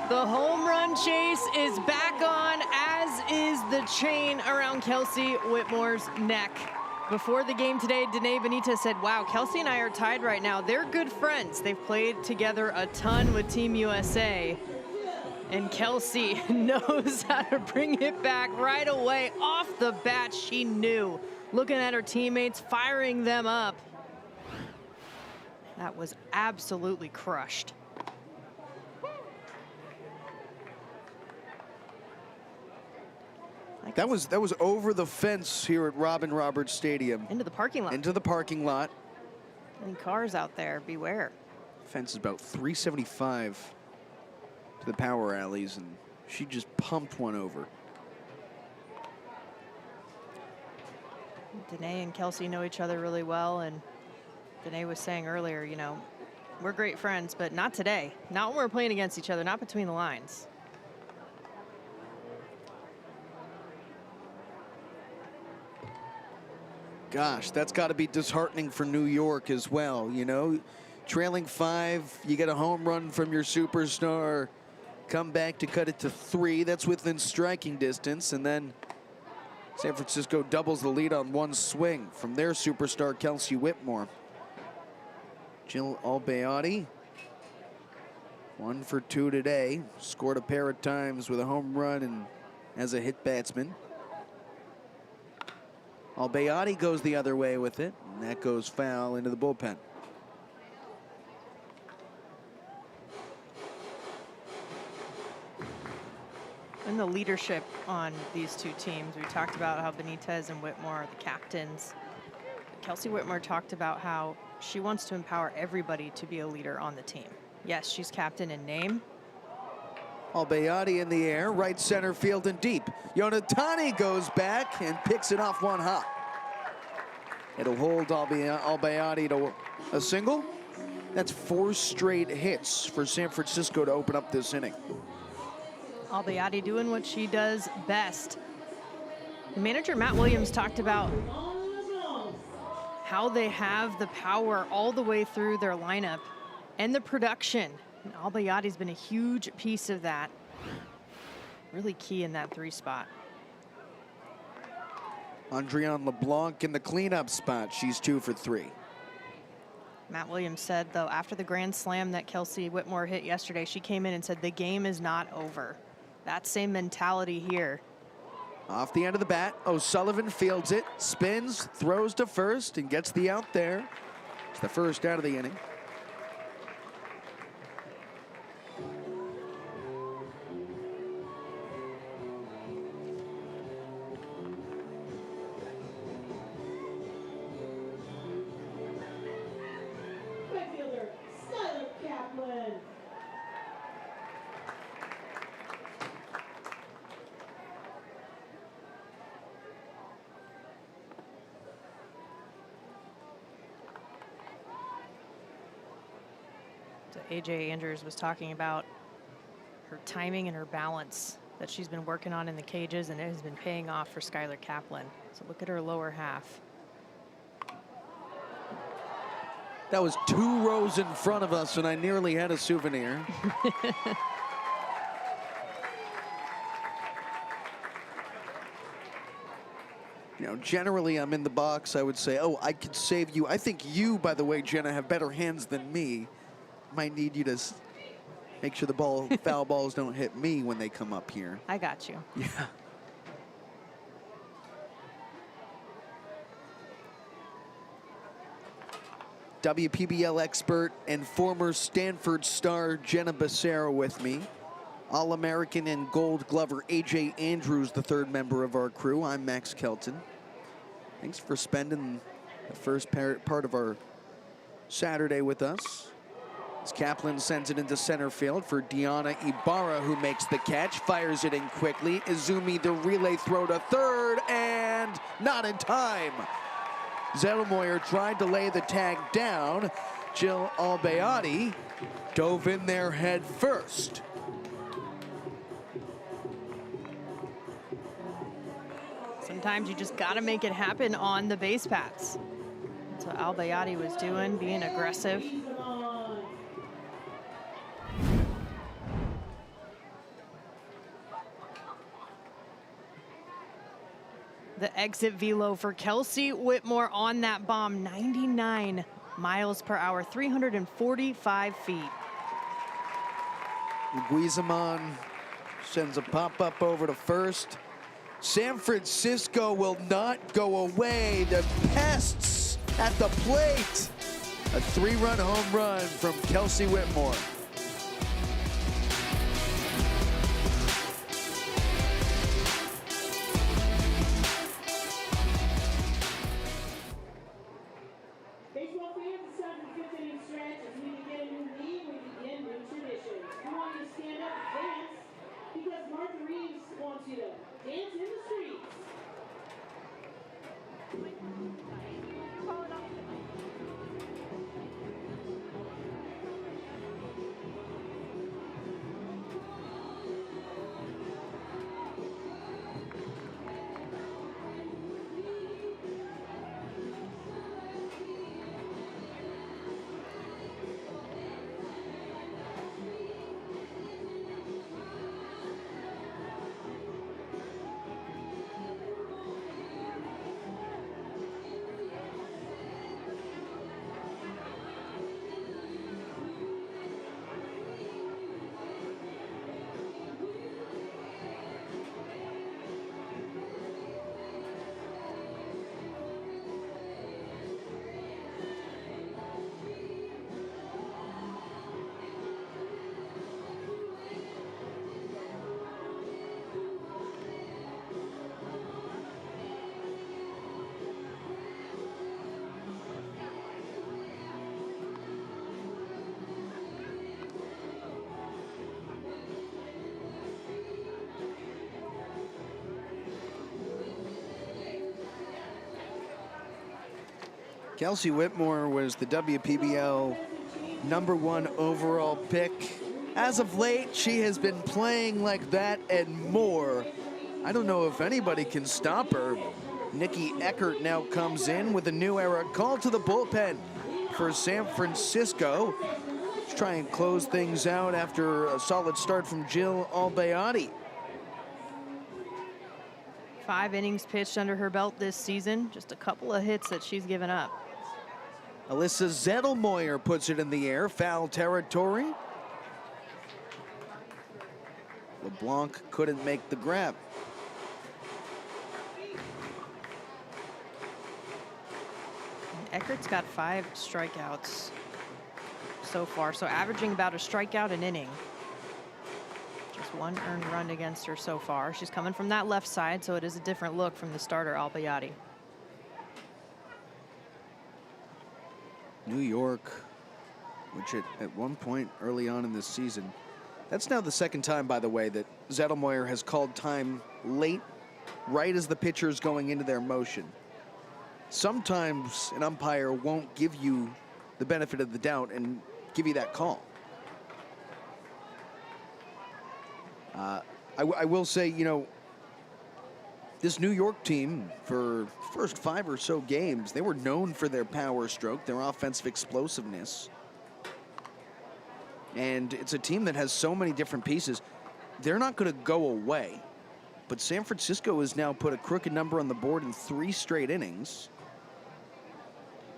The home run chase is back on, as is the chain around Kelsie Whitmore's neck. Before the game today, Denae Benites said, wow, Kelsie and I are tied right now. They're good friends. They've played together a ton with Team USA. And Kelsie knows how to bring it back right away. Off the bat, she knew. Looking at her teammates, firing them up. That was absolutely crushed. That was over the fence here at Robin Roberts Stadium. Into the parking lot. Into the parking lot. Any cars out there, beware. Fence is about 375 to the power alleys, and she just pumped one over. Denae and Kelsie know each other really well, and Denae was saying earlier, you know, we're great friends, but not today. Not when we're playing against each other, not between the lines. Gosh, that's got to be disheartening for New York as well, you know? Trailing 5, you get a home run from your superstar, come back to cut it to 3. That's within striking distance, and then San Francisco doubles the lead on 1 swing from their superstar, Kelsie Whitmore. Jill Albayati, 1 for 2 today. Scored a pair of times with a home run and as a hit batsman. Albayati goes the other way with it, and that goes foul into the bullpen. And the leadership on these 2 teams. We talked about how Benitez and Whitmore are the captains. Kelsie Whitmore talked about how she wants to empower everybody to be a leader on the team. Yes, she's captain in name. Albayati in the air, right center field and deep. Yonatani goes back and picks it off 1 hop. It'll hold Albayati to a single. That's 4 straight hits for San Francisco to open up this inning. Albayati doing what she does best. The manager, Matt Williams, talked about how they have the power all the way through their lineup and the production. And Albayati's been a huge piece of that. Really key in that 3 spot. Andrian LeBlanc in the cleanup spot. She's 2 for 3. Matt Williams said, though, after the grand slam that Kelsie Whitmore hit yesterday, she came in and said, the game is not over. That same mentality here. Off the end of the bat, O'Sullivan fields it, spins, throws to first, and gets the out there. It's the first out of the inning. So AJ Andrews was talking about her timing and her balance that she's been working on in the cages, and it has been paying off for Skylar Kaplan. So look at her lower half. That was 2 rows in front of us, and I nearly had a souvenir. You know, generally I'm in the box, I would say, oh, I could save you. I think you, by the way, Jenna, have better hands than me. Might need you to make sure the foul balls don't hit me when they come up here. I got you. Yeah. WPBL expert and former Stanford star Jenna Becerra with me. All-American and Gold Glover AJ Andrews, the 3rd member of our crew. I'm Max Kelton. Thanks for spending the first part of our Saturday with us. As Kaplan sends it into center field for Denae Ibarra, who makes the catch, fires it in quickly. Izumi, the relay throw to third, and not in time. Zettelmoyer tried to lay the tag down. Jill Albayati dove in there head first. Sometimes you just got to make it happen on the base paths. That's what Albayati was doing, being aggressive. The exit velo for Kelsie Whitmore on that bomb, 99 miles per hour, 345 feet. Guizamon sends a pop-up over to first. San Francisco will not go away. The pests at the plate. A 3-run home run from Kelsie Whitmore. Baseball fans, it's time for the 5th inning stretch. As we begin a new league, we begin new traditions. We want you to stand up and dance because Martha Reeves wants you to dance in the streets. Kelsie Whitmore was the WPBL #1 overall pick. As of late, she has been playing like that and more. I don't know if anybody can stop her. Nikki Eckert now comes in with a new era. Call to the bullpen for San Francisco. Let's try and close things out after a solid start from Jill Albayati. 5 innings pitched under her belt this season. Just a couple of hits that she's given up. Alyssa Zettelmoyer puts it in the air, foul territory. LeBlanc couldn't make the grab. Eckert's got 5 strikeouts so far, so averaging about a strikeout an inning. Just 1 earned run against her so far. She's coming from that left side, so it is a different look from the starter, Albayati. New York, which at one point early on in this season, that's now the 2nd time, by the way, that Zettelmoyer has called time late, right as the pitcher is going into their motion. Sometimes an umpire won't give you the benefit of the doubt and give you that call. I will say, you know, this New York team, for the first 5 or so games, they were known for their power stroke, their offensive explosiveness. And it's a team that has so many different pieces. They're not going to go away. But San Francisco has now put a crooked number on the board in 3 straight innings.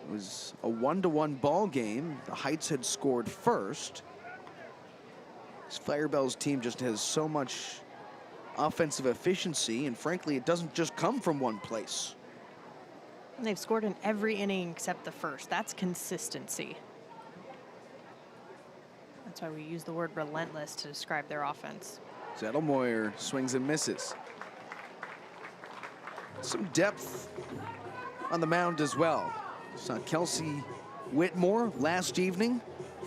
It was a 1-1 ball game. The Heights had scored first. This Firebells team just has so much offensive efficiency, and frankly, it doesn't just come from one place. And they've scored in every inning except the first. That's consistency. That's why we use the word relentless to describe their offense. Zettelmoyer swings and misses. Some depth on the mound as well. Saw Kelsie Whitmore last evening.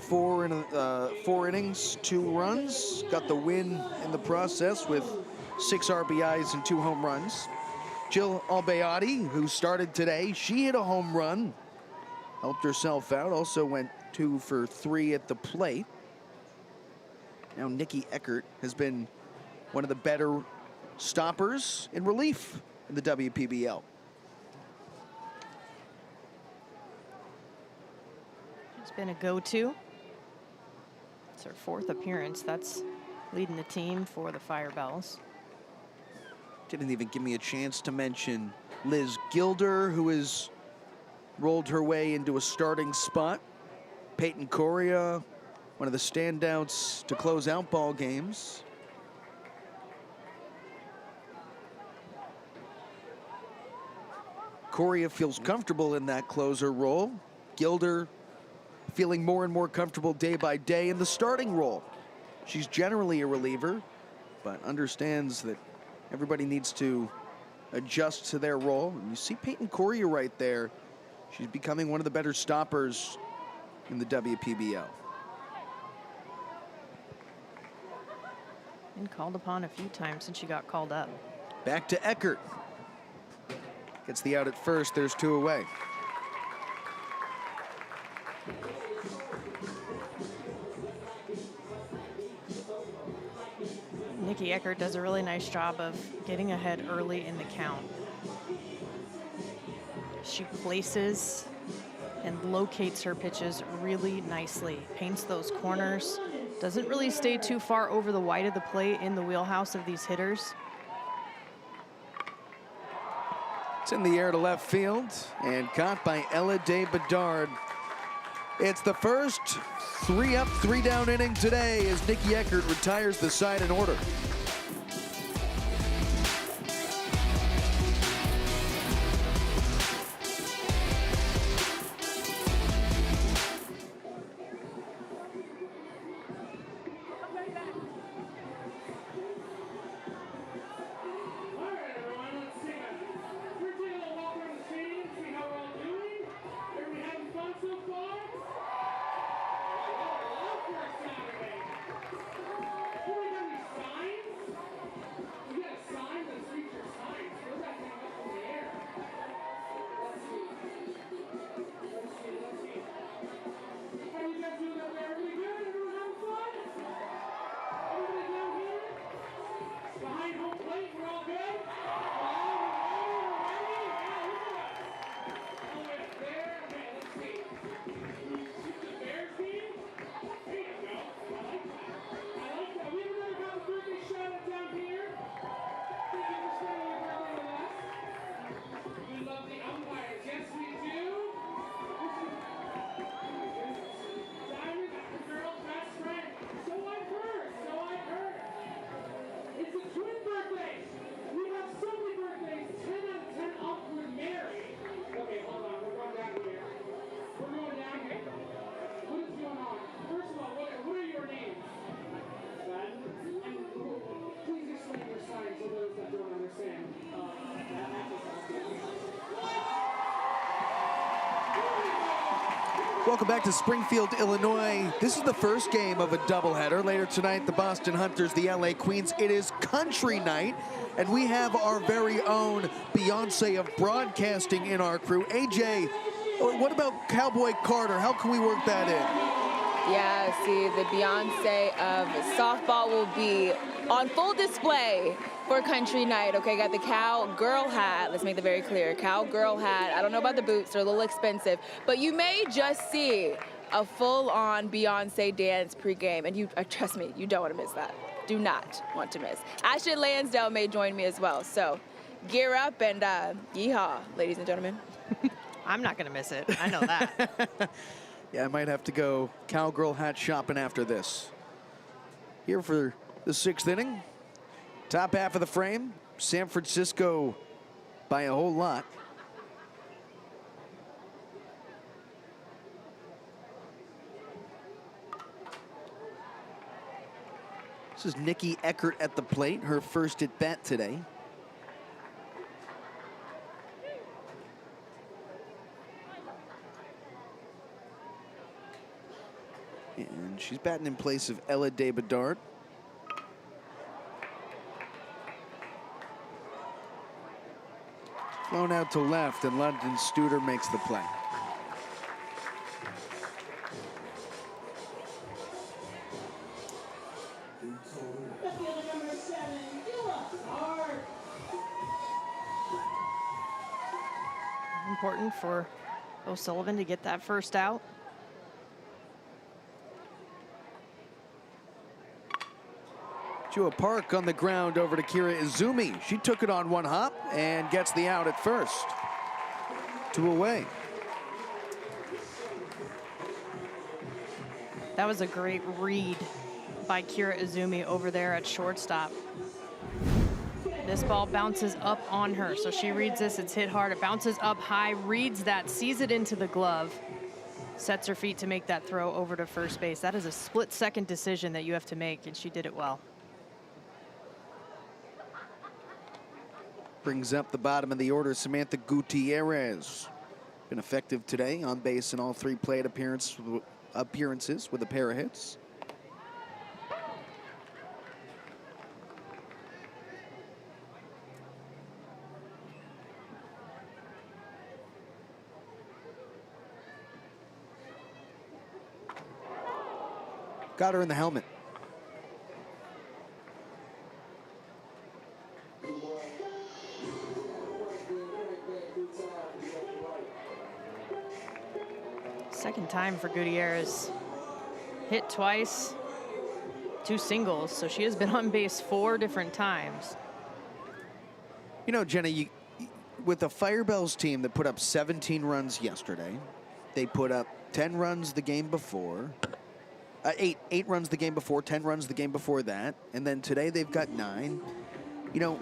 4 innings, 2 runs. Got the win in the process with 6 RBIs and 2 home runs. Jill Albayati, who started today, she hit a home run. Helped herself out. Also went 2 for 3 at the plate. Now Nikki Eckert has been one of the better stoppers in relief in the WPBL. It's been a go-to. It's her 4th appearance. That's leading the team for the Firebells. Didn't even give me a chance to mention Liz Gilder, who has rolled her way into a starting spot. Peyton Correa, one of the standouts to close out ball games. Correa feels comfortable in that closer role. Gilder feeling more and more comfortable day by day in the starting role. She's generally a reliever, but understands that everybody needs to adjust to their role. And you see Peyton Correa right there. She's becoming one of the better stoppers in the WPBL. Been called upon a few times since she got called up. Back to Eckert. Gets the out at first. There's 2 away. Nikki Eckert does a really nice job of getting ahead early in the count. She places and locates her pitches really nicely. Paints those corners. Doesn't really stay too far over the wide of the plate in the wheelhouse of these hitters. It's in the air to left field and caught by Ella de Bedard. It's the first 3-up, 3-down inning today as Nikki Eckert retires the side in order. Welcome back to Springfield, Illinois. This is the first game of a doubleheader. Later tonight, the Boston Hunters, the LA Queens. It is country night, and we have our very own Beyonce of broadcasting in our crew. AJ, what about Cowboy Carter? How can we work that in? Yeah, see, the Beyonce of softball will be on full display for country night. Okay, got the cowgirl hat. Let's make that very clear. Cowgirl hat. I don't know about the boots. They're a little expensive. But you may just see a full-on Beyonce dance pregame. And you, trust me, you don't want to miss that. Do not want to miss. Ashton Lansdale may join me as well. So gear up and yeehaw, ladies and gentlemen. I'm not going to miss it. I know that. Yeah, I might have to go cowgirl hat shopping after this. Here for the 6th inning. Top half of the frame. San Francisco by a whole lot. This is Nikki Eckert at the plate, her first at bat today. And she's batting in place of Ella De Bedard. Flown out to left, and London Studer makes the play. Important for O'Sullivan to get that first out. Jua Park on the ground over to Kira Izumi. She took it on one hop and gets the out at first. 2 away. That was a great read by Kira Izumi over there at shortstop. This ball bounces up on her, so she reads this, it's hit hard, it bounces up high, reads that, sees it into the glove, sets her feet to make that throw over to first base. That is a split-second decision that you have to make, and she did it well. Brings up the bottom of the order, Samantha Gutierrez. Been effective today, on base in all 3 plate appearances with a pair of hits. Got her in the helmet. Second time for Gutierrez. Hit twice, 2 singles, so she has been on base 4 different times. You know, Jenny, with the Firebells team that put up 17 runs yesterday, they put up 10 runs the game before, 8 runs the game before, 10 runs the game before that, and then today they've got 9. You know,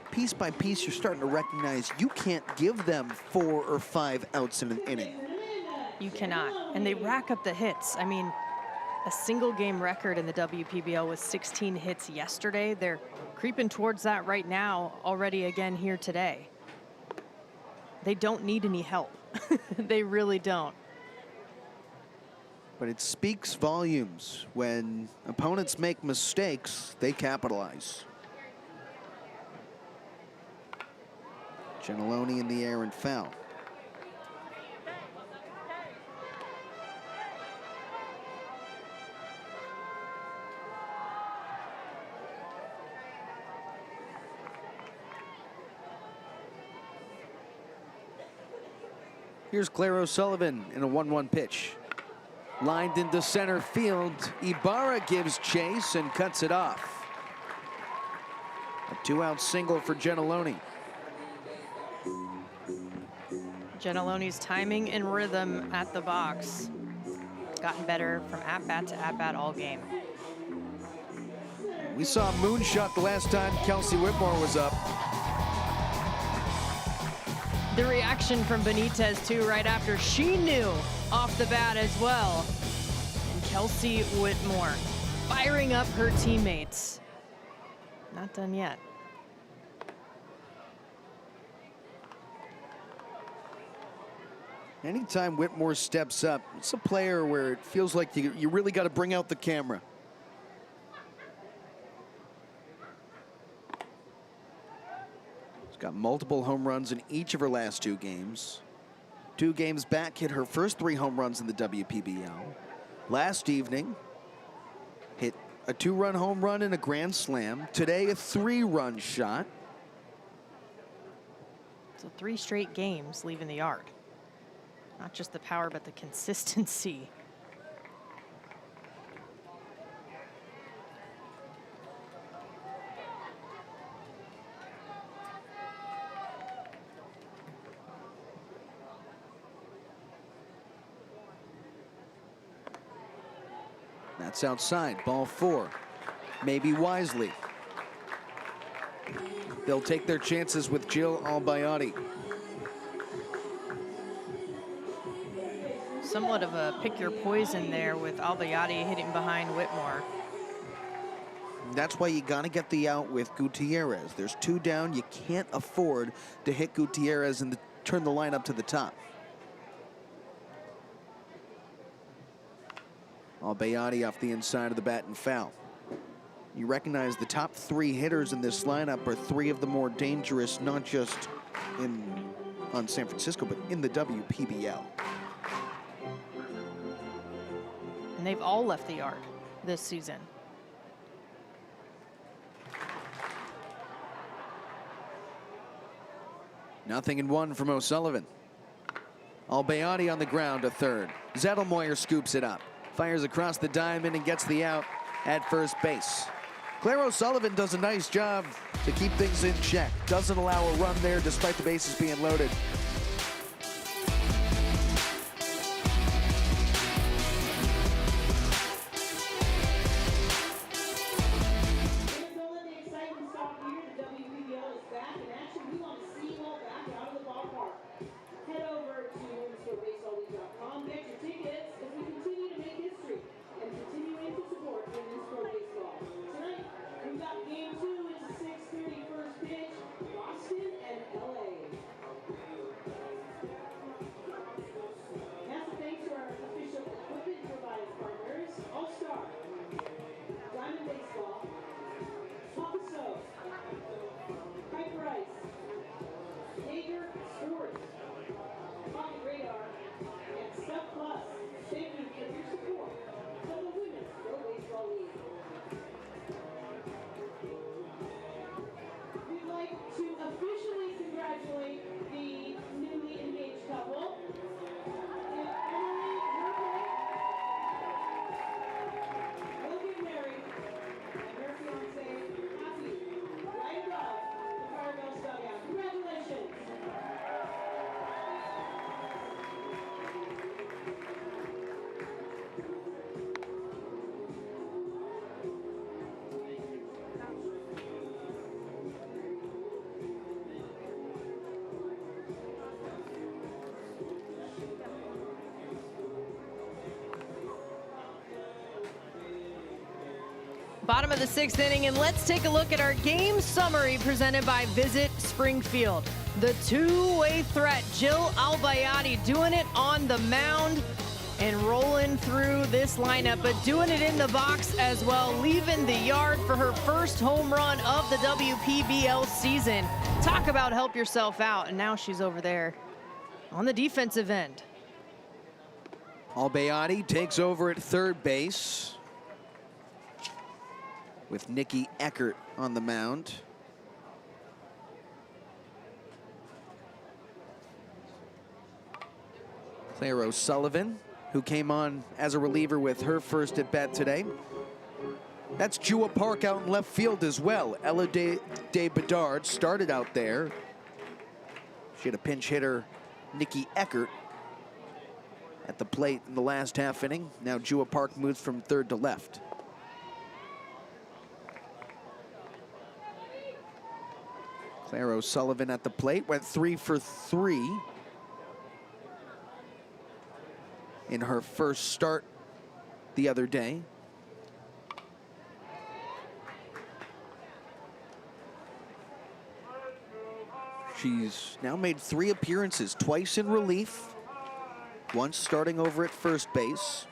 piece by piece, you're starting to recognize you can't give them 4 or 5 outs in an inning. You cannot, and they rack up the hits. I mean, a single game record in the WPBL was 16 hits yesterday. They're creeping towards that right now, already again here today. They don't need any help. They really don't. But it speaks volumes. When opponents make mistakes, they capitalize. Gentiloni in the air and foul. Here's Claire O'Sullivan in a 1-1 pitch. Lined into center field. Ibarra gives chase and cuts it off. A 2-out single for Gentiloni. Gentiloni's timing and rhythm at the box gotten better from at-bat to at-bat all game. We saw a moonshot the last time Kelsie Whitmore was up. The reaction from Benitez, too, right after she knew off the bat as well. And Kelsie Whitmore firing up her teammates. Not done yet. Anytime Whitmore steps up, it's a player where it feels like you really got to bring out the camera. Got multiple home runs in each of her last 2 games. 2 games back, hit her first 3 home runs in the WPBL. Last evening, hit a 2-run home run and a grand slam. Today, a 3-run shot. So 3 straight games leaving the yard. Not just the power, but the consistency. That's outside, ball 4. Maybe wisely. They'll take their chances with Jill Albayati. Somewhat of a pick your poison there with Albayati hitting behind Whitmore. That's why you got to get the out with Gutierrez. There's 2 down. You can't afford to hit Gutierrez and turn the lineup to the top. Albayati off the inside of the bat and foul. You recognize the top 3 hitters in this lineup are 3 of the more dangerous, not just on San Francisco, but in the WPBL. And they've all left the yard this season. Nothing in 1 from O'Sullivan. Albayati on the ground to third. Zettelmoyer scoops it up. Fires across the diamond and gets the out at first base. Claire O'Sullivan does a nice job to keep things in check. Doesn't allow a run there despite the bases being loaded. Don't let the excitement stop here. The WPBL is back in action. We want to see you all back out of the ballpark. Head over to womensprobaseballleague.com. Get your tickets as we continue to make history and continuing to support women's pro baseball. Tonight, we've got game 2. It's a 6:30 first pitch. Boston and LA. Massive thanks to our official equipment providing partners, All-Star, Diamond Baseball, Papa Soap, Piper Ice, Hager Sports, Pocket Radar, and Stuff Plus. Thank you for your support of the Women's Pro Baseball League. We'd like to officially congratulate the newly engaged couple. Emily Murphy will get married, and her fiance, Matthew, right above the Firebells dugout. Congratulations! Bottom of the 6th inning, and let's take a look at our game summary presented by Visit Springfield. The 2-way threat, Jill Albayati doing it on the mound and rolling through this lineup, but doing it in the box as well, leaving the yard for her first home run of the WPBL season. Talk about help yourself out, and now she's over there on the defensive end. Albayati takes over at third base with Nikki Eckert on the mound. Claire O'Sullivan, who came on as a reliever with her first at bat today. That's Jua Park out in left field as well. Ella de Bedard started out there. She had a pinch hitter, Nikki Eckert, at the plate in the last half inning. Now Jua Park moves from third to left. Claire O'Sullivan at the plate, went 3 for 3 in her first start the other day. She's now made 3 appearances, twice in relief, once starting over at first base.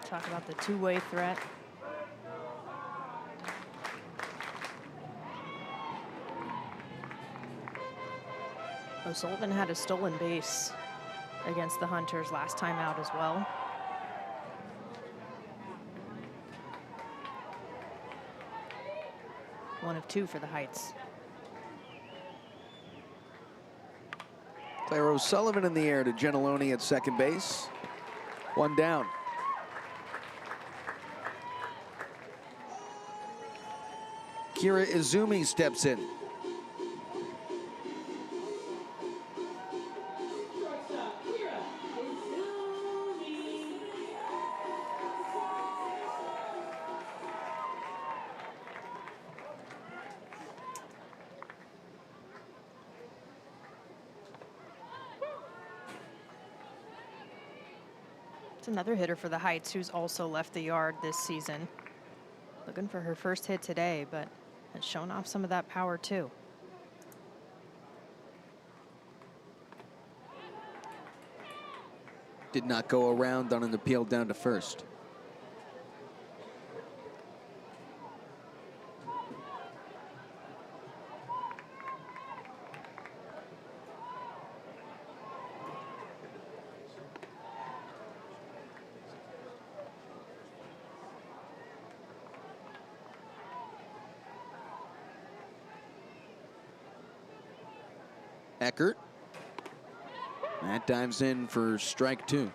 Talk about the 2-way threat. O'Sullivan had a stolen base against the Hunters last time out as well. One of two for the Heights. Claire O'Sullivan in the air to Gentiloni at second base. One down. Kira Izumi steps in. Shortstop, Kira Izumi. It's another hitter for the Heights who's also left the yard this season. Looking for her first hit today, but has shown off some of that power too. Did not go around on an appeal down to first. Eckert. That dives in for strike two.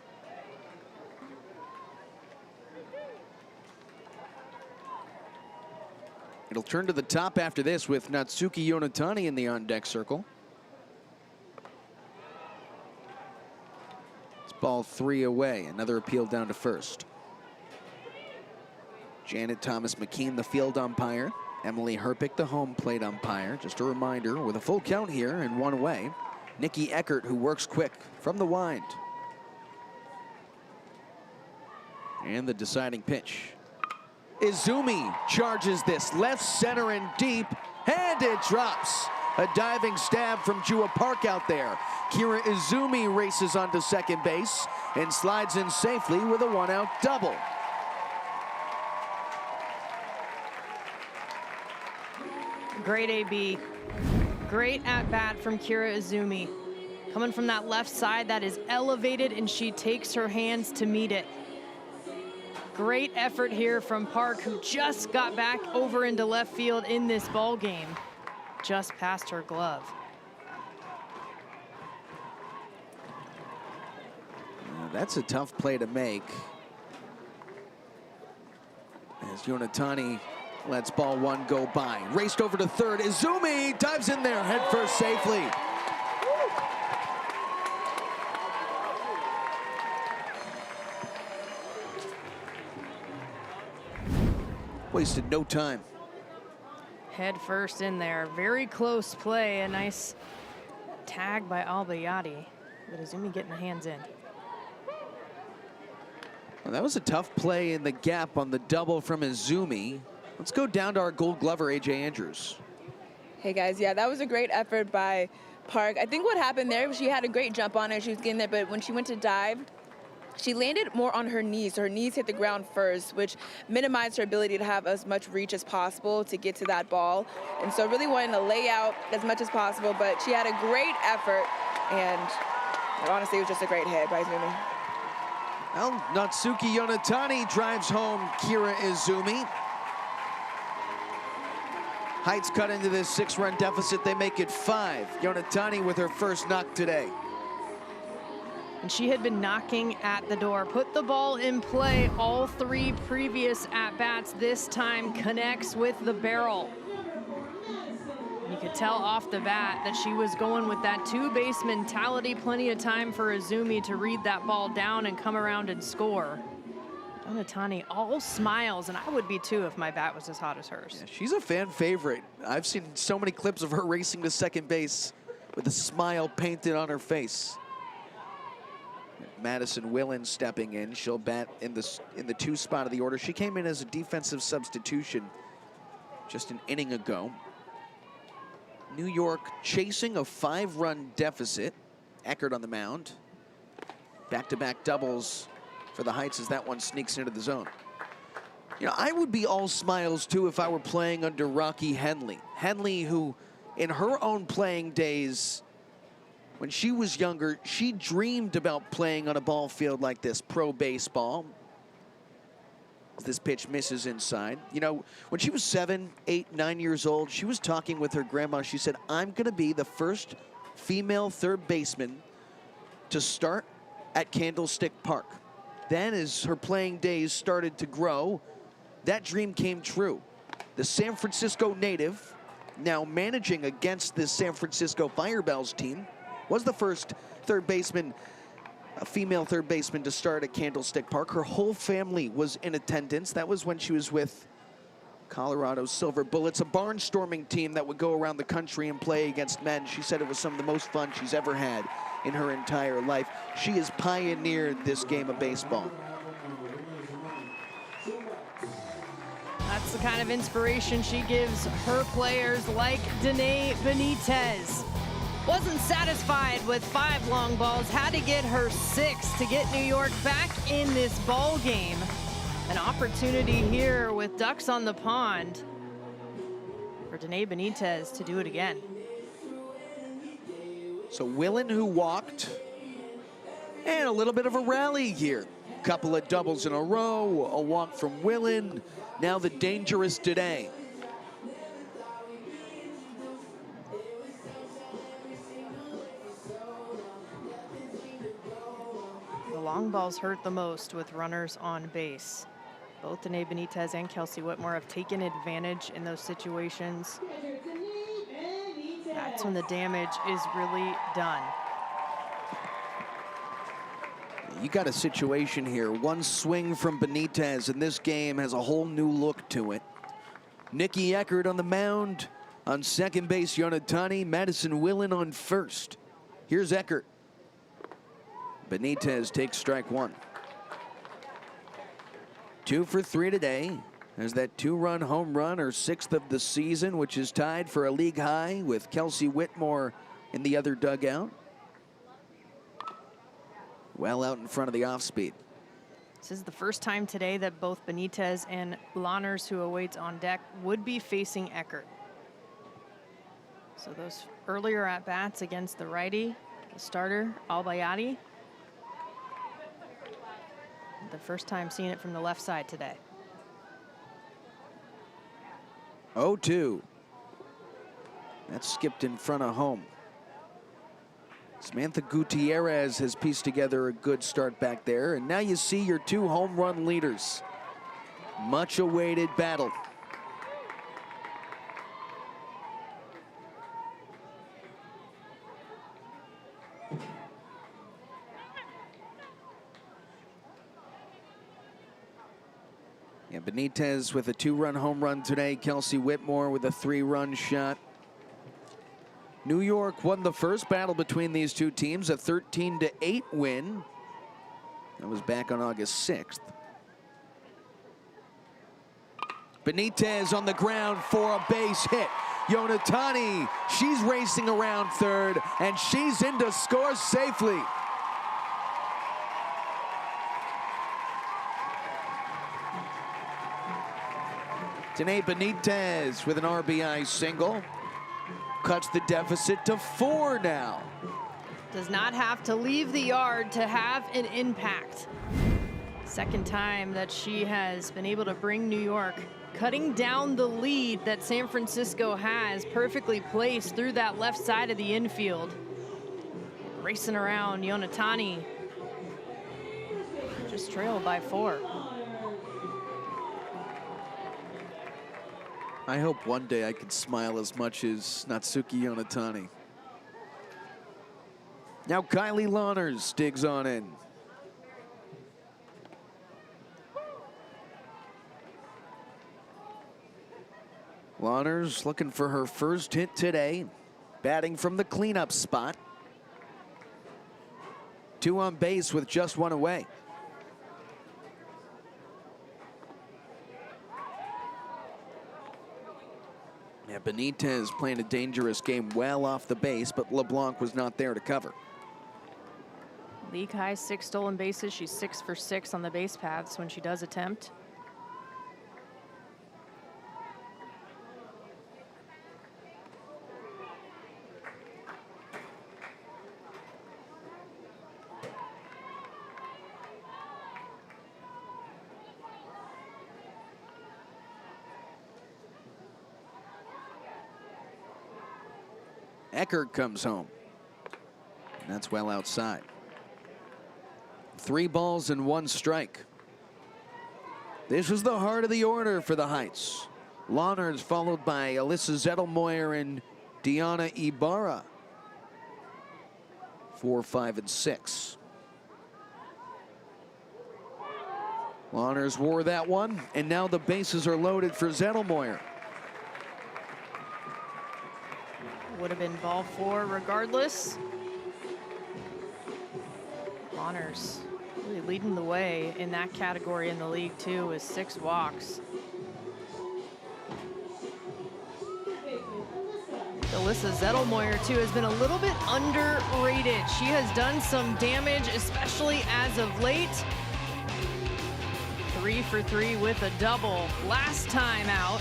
It'll turn to the top after this with Natsuki Yonatani in the on-deck circle. It's ball 3 away. Another appeal down to first. Janet Thomas McKean, the field umpire. Emily Herpick, the home plate umpire. Just a reminder, with a full count here and one away, Nikki Eckert, who works quick from the wind. And the deciding pitch. Izumi charges this left center and deep, and it drops. A diving stab from Jua Park out there. Kira Izumi races onto second base and slides in safely with a one-out double. Great AB. Great at bat from Kira Izumi. Coming from that left side that is elevated, and she takes her hands to meet it. Great effort here from Park, who just got back over into left field in this ball game. Just past her glove. That's a tough play to make. As Yonatani lets ball one go by. Raced over to third. Izumi dives in there head first safely. Wasted no time. Head first in there. Very close play. A nice tag by Albayati. But Izumi getting the hands in. Well, that was a tough play in the gap on the double from Izumi. Let's go down to our Gold Glover, AJ Andrews. Hey guys, yeah, that was a great effort by Park. I think what happened there was she had a great jump on it. She was getting there, but when she went to dive, she landed more on her knees. So her knees hit the ground first, which minimized her ability to have as much reach as possible to get to that ball. And so really wanting to lay out as much as possible, but she had a great effort, and honestly, it was just a great hit by Izumi. Well, Natsuki Yonatani drives home Kira Izumi. Heights cut into this 6-run deficit. They make it 5. Yonatani with her first knock today. And she had been knocking at the door. Put the ball in play all 3 previous at-bats. This time connects with the barrel. You could tell off the bat that she was going with that 2-base mentality. Plenty of time for Izumi to read that ball down and come around and score. Yonatani all smiles, and I would be too if my bat was as hot as hers. Yeah, she's a fan favorite. I've seen so many clips of her racing to second base with a smile painted on her face. Madison Willen stepping in. She'll bat in the 2 spot of the order. She came in as a defensive substitution just an inning ago. New York chasing a 5-run deficit. Eckert on the mound. Back-to-back doubles for the Heights as that one sneaks into the zone. You know, I would be all smiles too if I were playing under Rocky Henley. Henley, who in her own playing days when she was younger, she dreamed about playing on a ball field like this, pro baseball. This pitch misses inside. You know, when she was 7, 8, 9 years old, she was talking with her grandma. She said, I'm going to be the first female third baseman to start at Candlestick Park. Then as her playing days started to grow, that dream came true. The San Francisco native, now managing against this San Francisco Firebells team, was the first third baseman, a female third baseman, to start at Candlestick Park. Her whole family was in attendance. That was when she was with Colorado's Silver Bullets, a barnstorming team that would go around the country and play against men. She said it was some of the most fun she's ever had in her entire life. She has pioneered this game of baseball. That's the kind of inspiration she gives her players like Denae Benites. Wasn't satisfied with 5 long balls, had to get her 6 to get New York back in this ball game. An opportunity here with ducks on the pond for Denae Benites to do it again. So Willen, who walked, and a little bit of a rally here. Couple of doubles in a row, a walk from Willen. Now the dangerous Denae. The long balls hurt the most with runners on base. Both Denae Benites and Kelsie Whitmore have taken advantage in those situations. That's when the damage is really done. You got a situation here. One swing from Benites, and this game has a whole new look to it. Nikki Eckert on the mound. On second base, Yonatani. Madison Willen on first. Here's Eckert. Benites takes strike 1. 2 for 3 today. There's that 2-run home run, her 6th of the season, which is tied for a league high with Kelsie Whitmore in the other dugout. Well out in front of the off-speed. This is the first time today that both Benites and Lahners, who awaits on deck, would be facing Eckert. So those earlier at-bats against the righty, the starter, Albayati. The first time seeing it from the left side today. 0-2. That's skipped in front of home. Samantha Gutierrez has pieced together a good start back there, and now you see your 2 home run leaders. Much awaited battle. Yeah, Benites with a 2-run home run today. Kelsie Whitmore with a 3-run shot. New York won the first battle between these two teams, a 13-8 win. That was back on August 6th. Benites on the ground for a base hit. Yonatani, she's racing around third, and she's in to score safely. Denae Benites with an RBI single. Cuts the deficit to 4 now. Does not have to leave the yard to have an impact. Second time that she has been able to bring New York, cutting down the lead that San Francisco has, perfectly placed through that left side of the infield. Racing around, Yonatani just trailed by 4. I hope one day I can smile as much as Natsuki Yonatani. Now Kylie Lahners digs on in. Lahners looking for her first hit today, batting from the cleanup spot. 2 on base with just 1 away. Yeah, Benites playing a dangerous game well off the base, but LeBlanc was not there to cover. League high 6 stolen bases. She's 6 for 6 on the base paths when she does attempt. Eckert comes home. And that's well outside. 3 balls and 1 strike. This was the heart of the order for the Heights. Lawners followed by Alyssa Zettelmoyer and Diana Ibarra. 4, 5, and 6. Lawners wore that one, and now the bases are loaded for Zettelmoyer. Would have been ball 4 regardless. Lawners really leading the way in that category in the league too, with 6 walks. Alyssa Zettelmoyer too has been a little bit underrated. She has done some damage, especially as of late. 3 for 3 with a double last time out.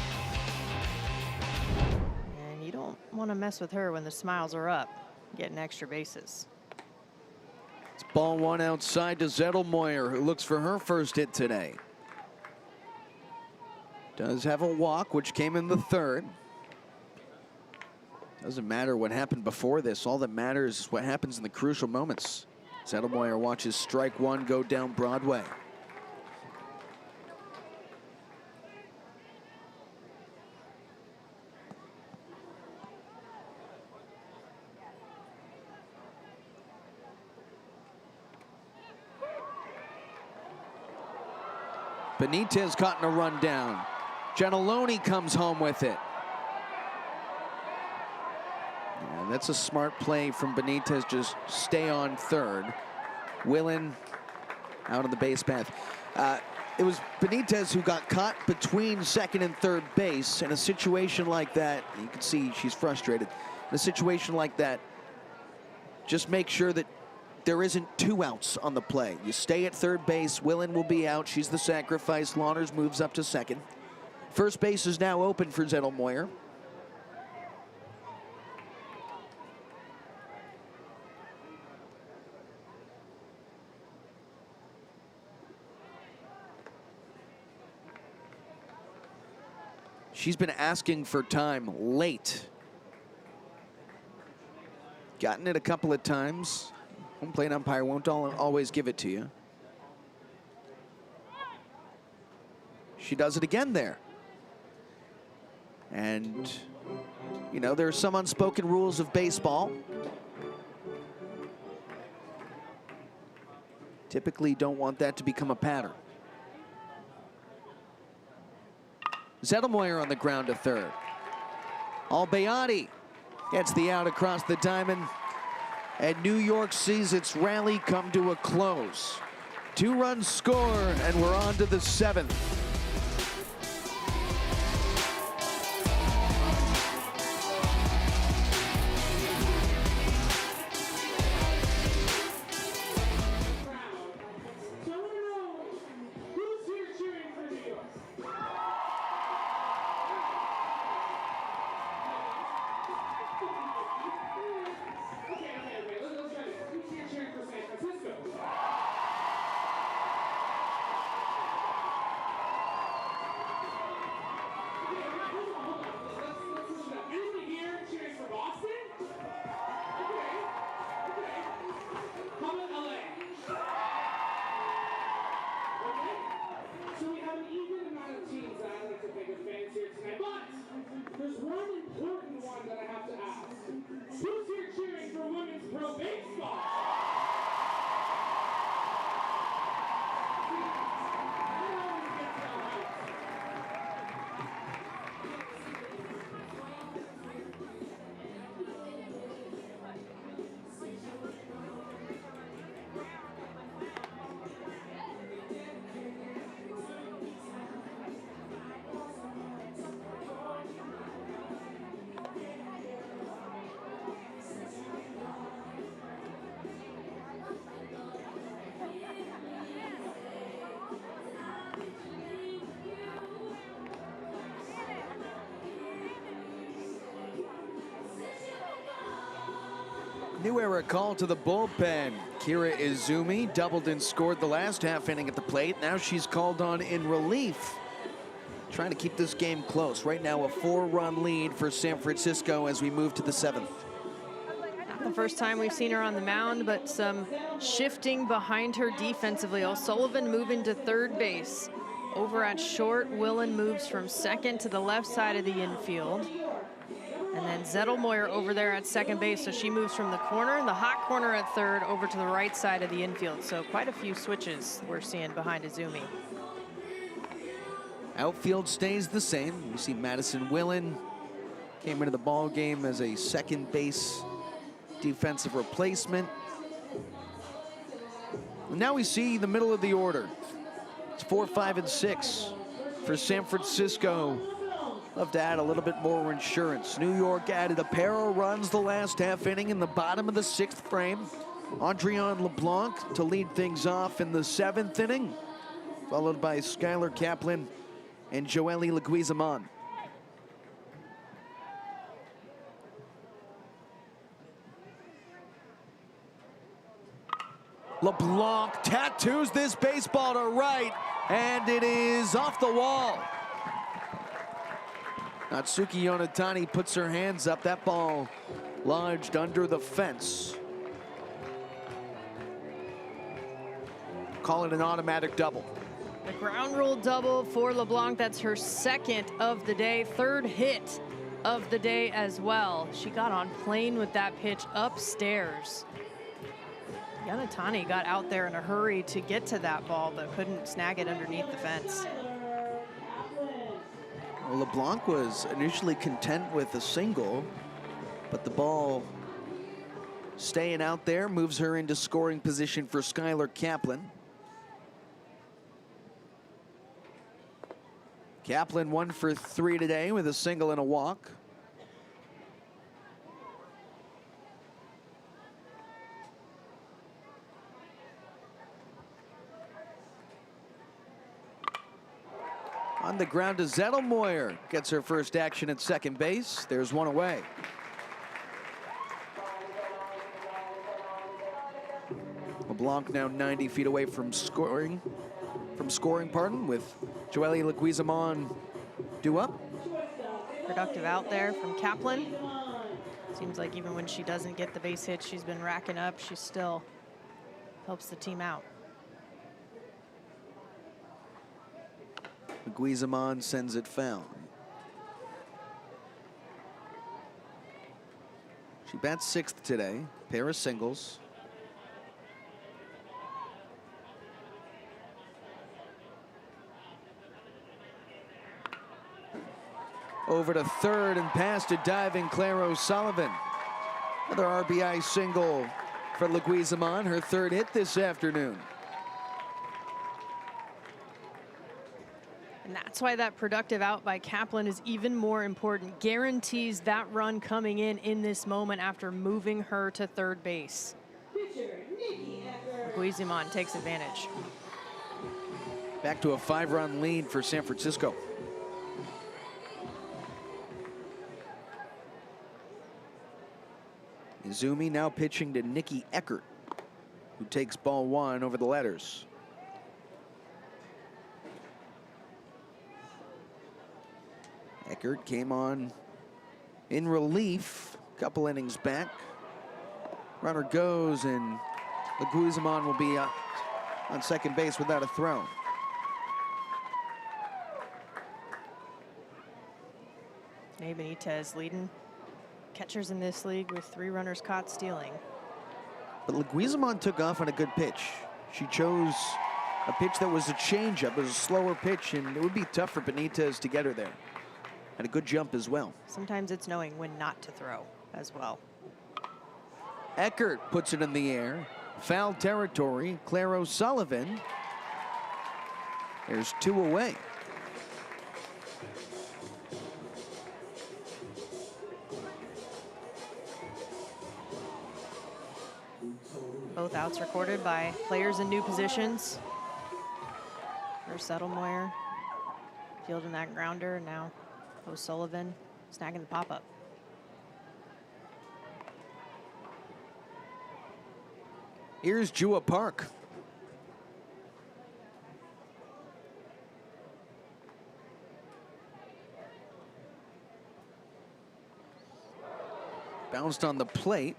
And you don't want to mess with her when the smiles are up, getting extra bases. It's ball 1 outside to Zettelmoyer, who looks for her first hit today. Does have a walk, which came in the 3rd. Doesn't matter what happened before this. All that matters is what happens in the crucial moments. Zettelmoyer watches strike 1 go down Broadway. Benitez caught in a run down. Gentiloni comes home with it. Yeah, that's a smart play from Benitez, just stay on 3rd. Willen out on the base path. It was Benitez who got caught between 2nd and 3rd base. In a situation like that, you can see she's frustrated. In a situation like that, just make sure that there isn't 2 outs on the play. You stay at 3rd base. Willen will be out. She's the sacrifice. Lawners moves up to 2nd. First base is now open for Zettelmoyer. She's been asking for time late. Gotten it a couple of times. Home plate umpire won't always give it to you. She does it again there. And, you know, there are some unspoken rules of baseball. Typically don't want that to become a pattern. Zettelmoyer on the ground to 3rd. Albayati gets the out across the diamond. And New York sees its rally come to a close. 2 runs score, and we're on to the 7th. New era call to the bullpen. Kira Izumi doubled and scored the last half inning at the plate. Now she's called on in relief. Trying to keep this game close. Right now a 4-run lead for San Francisco as we move to the 7th. first time we've seen her on the mound, but some shifting behind her defensively. O'Sullivan moving to third base. Over at short, Willen moves from second to the left side of the infield. And then Zettelmoyer over there at second base, so she moves from the corner, the hot corner at third, over to the right side of the infield. So quite a few switches we're seeing behind Izumi. Outfield stays the same. You see Madison Willen came into the ball game as a second base defensive replacement. And now we see the middle of the order. It's 4, 5, and 6 for San Francisco. Love to add a little bit more insurance. New York added a pair of runs the last half inning in the bottom of the 6th frame. Adrienne LeBlanc to lead things off in the 7th inning, followed by Skylar Kaplan and Joely Leguizamon. LeBlanc tattoos this baseball to right, and it is off the wall. Natsuki Yonatani puts her hands up. That ball lodged under the fence. Call it an automatic double. The ground rule double for LeBlanc. That's her second of the day, third hit of the day as well. She got on plane with that pitch upstairs. Yonatani got out there in a hurry to get to that ball, but couldn't snag it underneath the fence. Well, LeBlanc was initially content with a single, but the ball staying out there moves her into scoring position for Skylar Kaplan. Kaplan 1 for 3 today with a single and a walk. On the ground to Zettelmoyer. Gets her first action at second base. There's one away. LeBlanc now 90 feet away from scoring, with Joely Leguizamon due up. Productive out there from Kaplan. Seems like even when she doesn't get the base hit she's been racking up, she still helps the team out. Leguizamon sends it foul. She bats 6th today, pair of singles. Over to third and past a diving Claire O'Sullivan. Another RBI single for Leguizamon, her third hit this afternoon. And that's why that productive out by Kaplan is even more important. Guarantees that run coming in this moment after moving her to third base. Leguizamon takes advantage. Back to a 5-run lead for San Francisco. Izumi now pitching to Nikki Eckert, who takes ball 1 over the letters. Eckert came on in relief a couple innings back. Runner goes, and Leguizamon will be on second base without a throw. Denae Benites leading catchers in this league with 3 runners caught stealing. But Leguizamon took off on a good pitch. She chose a pitch that was a changeup. It was a slower pitch, and it would be tough for Benites to get her there. And a good jump as well. Sometimes it's knowing when not to throw as well. Eckert puts it in the air. Foul territory. Claire O'Sullivan. There's 2 away. Both outs recorded by players in new positions. First Zettelmoyer fielding that grounder, and now O'Sullivan snagging the pop-up. Here's Jua Park. Bounced on the plate.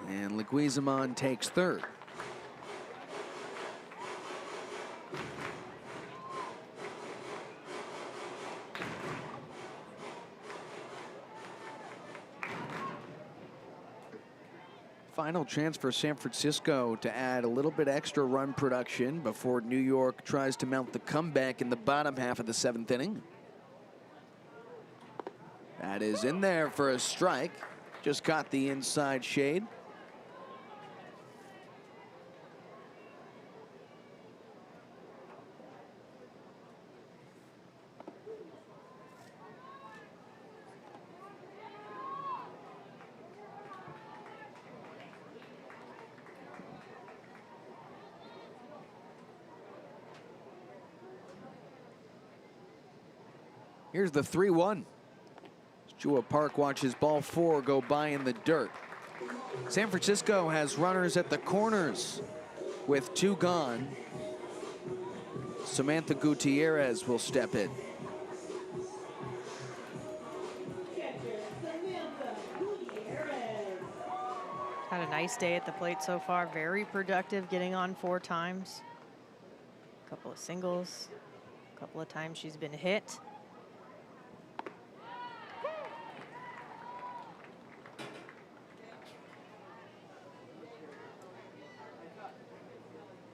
And Leguizamon takes third. Final chance for San Francisco to add a little bit extra run production before New York tries to mount the comeback in the bottom half of the 7th inning. That is in there for a strike. Just caught the inside shade. Here's the 3-1. Jua Park watches ball 4 go by in the dirt. San Francisco has runners at the corners with 2 gone. Samantha Gutierrez will step in. Had a nice day at the plate so far. Very productive, getting on 4 times. A couple of singles. A couple of times she's been hit.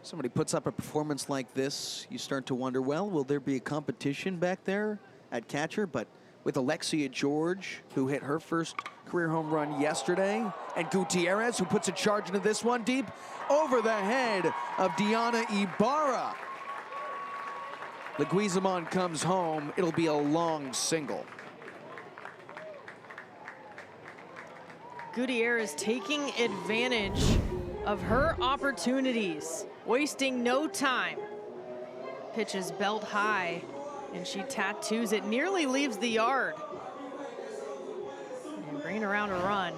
Somebody puts up a performance like this, you start to wonder, well, will there be a competition back there at catcher? But with Alexia George, who hit her first career home run yesterday, and Gutierrez, who puts a charge into this one deep over the head of Denae Ibarra. Leguizamon comes home. It'll be a long single. Gutierrez taking advantage of her opportunities, wasting no time. Pitches belt high, and she tattoos it, nearly leaves the yard. And bringing around a run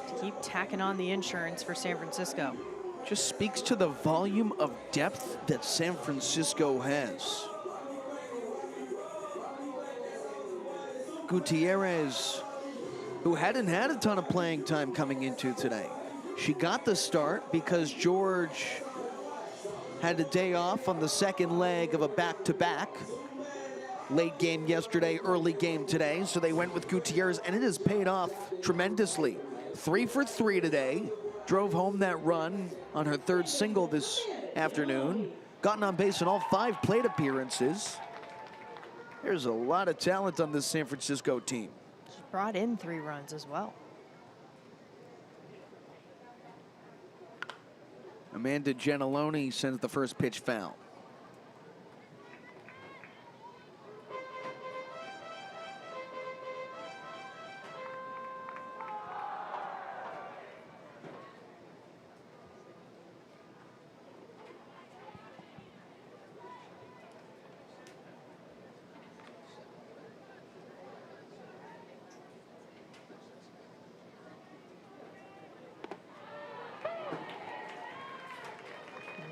to keep tacking on the insurance for San Francisco. Just speaks to the volume of depth that San Francisco has. Gutierrez, who hadn't had a ton of playing time coming into today. She got the start because George had a day off on the second leg of a back-to-back. Late game yesterday, early game today, so they went with Gutierrez, and it has paid off tremendously. 3 for 3 today. Drove home that run on her 3rd single this afternoon. Gotten on base in all 5 plate appearances. There's a lot of talent on this San Francisco team. She brought in 3 runs as well. Amanda Gentiloni sends the first pitch foul.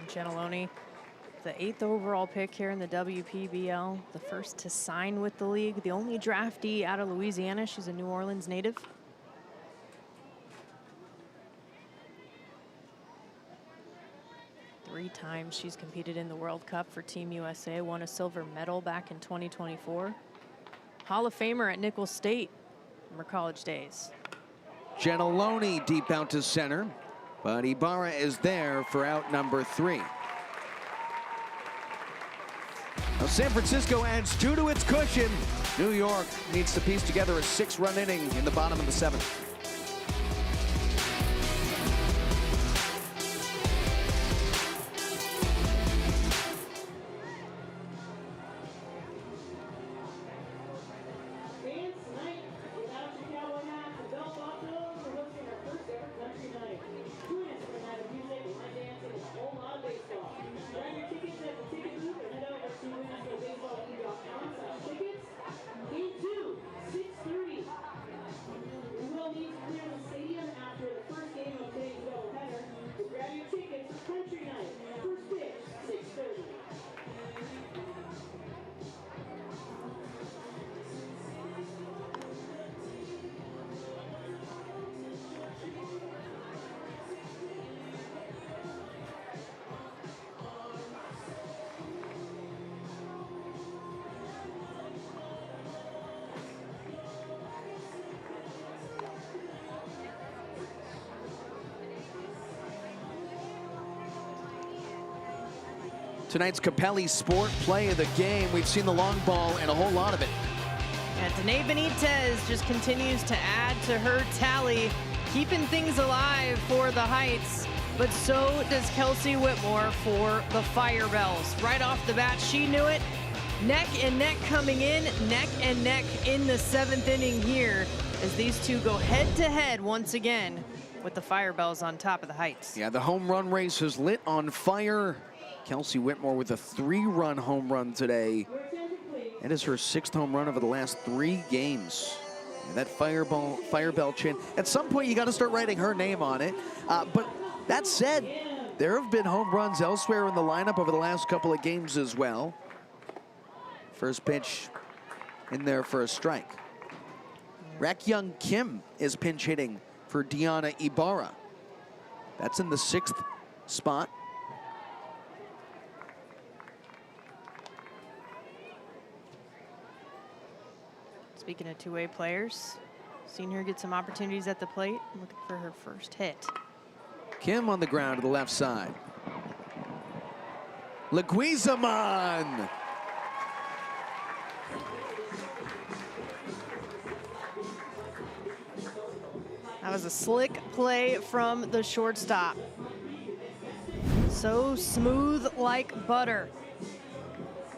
Gentiloni, the 8th overall pick here in the WPBL, the first to sign with the league, the only draftee out of Louisiana. She's a New Orleans native. Three times she's competed in the World Cup for Team USA, won a silver medal back in 2024. Hall of Famer at Nicholls State from her college days. Gentiloni deep out to center, but Ibarra is there for out number 3. Now San Francisco adds 2 to its cushion. New York needs to piece together a 6-run inning in the bottom of the 7th. We will need Tonight's Capelli Sport play of the game. We've seen the long ball and a whole lot of it. And Denae Benites just continues to add to her tally, keeping things alive for the Heights. But so does Kelsie Whitmore for the Firebells. Right off the bat, she knew it. Neck and neck coming in, neck and neck in the 7th inning here as these two go head to head once again with the Firebells on top of the Heights. Yeah, the home run race is lit on fire. Kelsie Whitmore with a 3-run home run today. That is her 6th home run over the last 3 games. And that Firebell chin. At some point, you got to start writing her name on it. But that said, there have been home runs elsewhere in the lineup over the last couple of games as well. First pitch in there for a strike. Rakyung Kim is pinch hitting for Diana Ibarra. That's in the 6th spot. Speaking of two-way players, seen her get some opportunities at the plate. Looking for her first hit. Kim on the ground to the left side. Leguizamon. That was a slick play from the shortstop. So smooth like butter.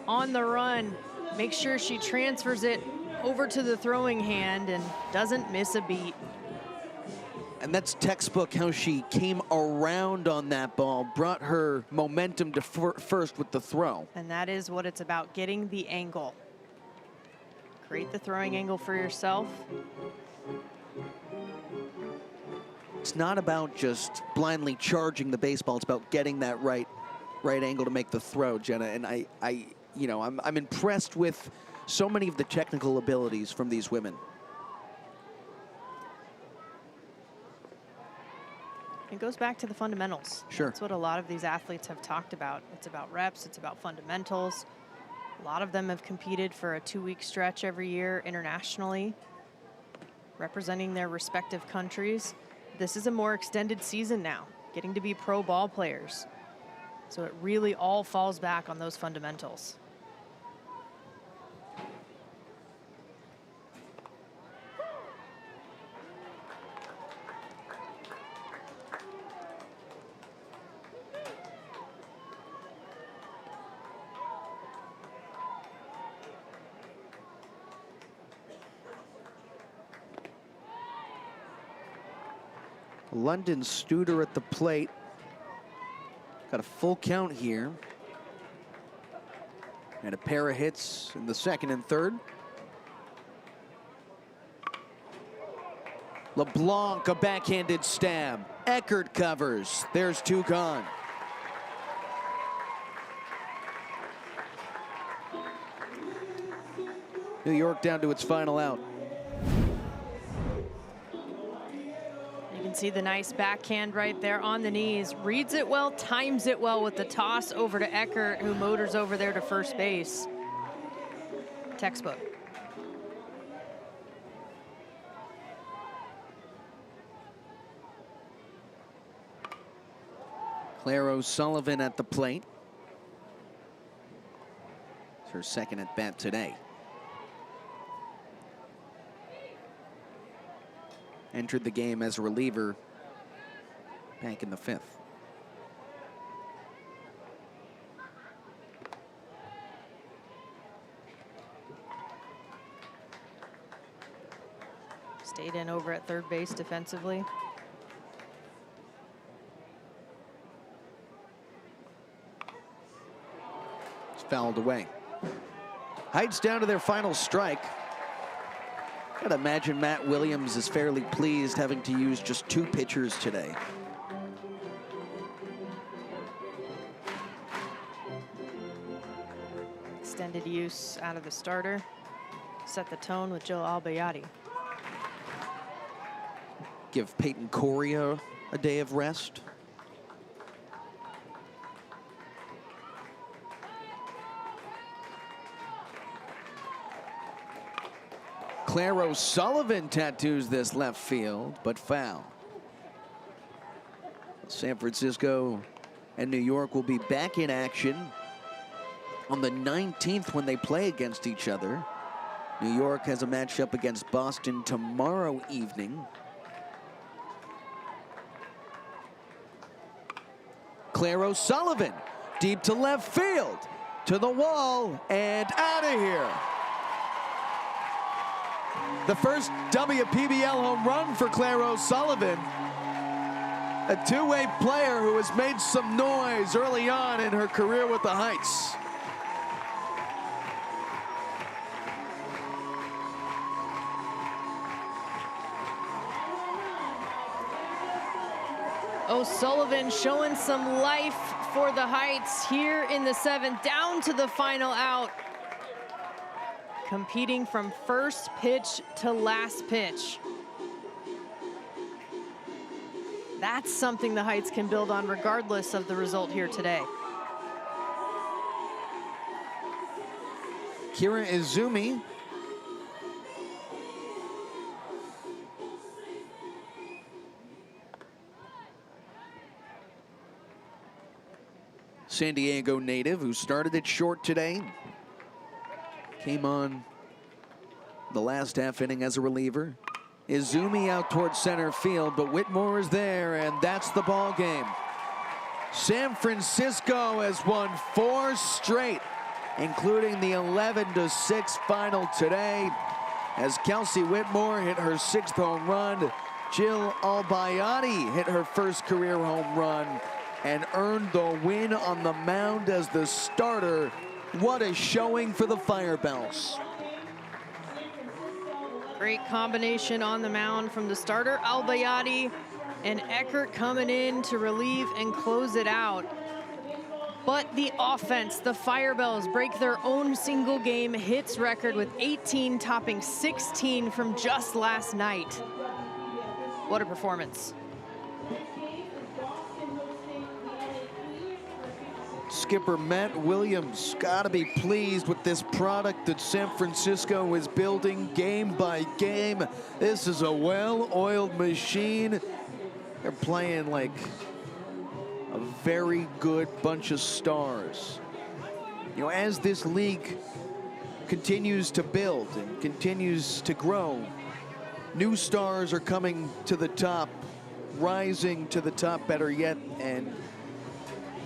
On the run. Make sure she transfers it over to the throwing hand and doesn't miss a beat. And that's textbook how she came around on that ball, brought her momentum to first with the throw. And that is what it's about, getting the angle. Create the throwing angle for yourself. It's not about just blindly charging the baseball. It's about getting that right angle to make the throw, Jenna. And I'm impressed with so many of the technical abilities from these women. It goes back to the fundamentals. Sure. That's what a lot of these athletes have talked about. It's about reps, it's about fundamentals. A lot of them have competed for a 2-week stretch every year internationally, representing their respective countries. This is a more extended season now, getting to be pro ball players. So it really all falls back on those fundamentals. London Studer at the plate. Got a full count here. And a pair of hits in the 2nd and 3rd. LeBlanc, a backhanded stab. Eckert covers. There's 2 gone. New York down to its final out. You can see the nice backhand right there on the knees. Reads it well, times it well with the toss over to Eckert, who motors over there to first base. Textbook. Claire O'Sullivan at the plate. It's her 2nd at bat today. Entered the game as a reliever back in the 5th. Stayed in over at third base defensively. It's fouled away. Heights down to their final strike. I'd imagine Matt Williams is fairly pleased having to use just 2 pitchers today. Extended use out of the starter. Set the tone with Joe Albayati. Give Peyton Correa a day of rest. Claire O'Sullivan tattoos this left field, but foul. San Francisco and New York will be back in action on the 19th when they play against each other. New York has a matchup against Boston tomorrow evening. Claire O'Sullivan, deep to left field, to the wall, and out of here. The first WPBL home run for Claire O'Sullivan. A two-way player who has made some noise early on in her career with the Heights. O'Sullivan showing some life for the Heights here in the 7th, down to the final out. Competing from first pitch to last pitch. That's something the Heights can build on regardless of the result here today. Kira Izumi. San Diego native who started it short today. Came on the last half inning as a reliever. Izumi out towards center field, but Whitmore is there, and that's the ball game. San Francisco has won 4 straight, including the 11-6 final today, as Kelsie Whitmore hit her 6th home run. Jill Albayati hit her first career home run and earned the win on the mound as the starter. What a showing for the Firebells. Great combination on the mound from the starter, Albayati, and Eckert coming in to relieve and close it out. But the offense, the Firebells break their own single game hits record with 18, topping 16 from just last night. What a performance. Skipper Matt Williams got to be pleased with this product that San Francisco is building game by game. This is a well-oiled machine. They're playing like a very good bunch of stars. You know, as this league continues to build and continues to grow, new stars are coming to the top, rising to the top, better yet, and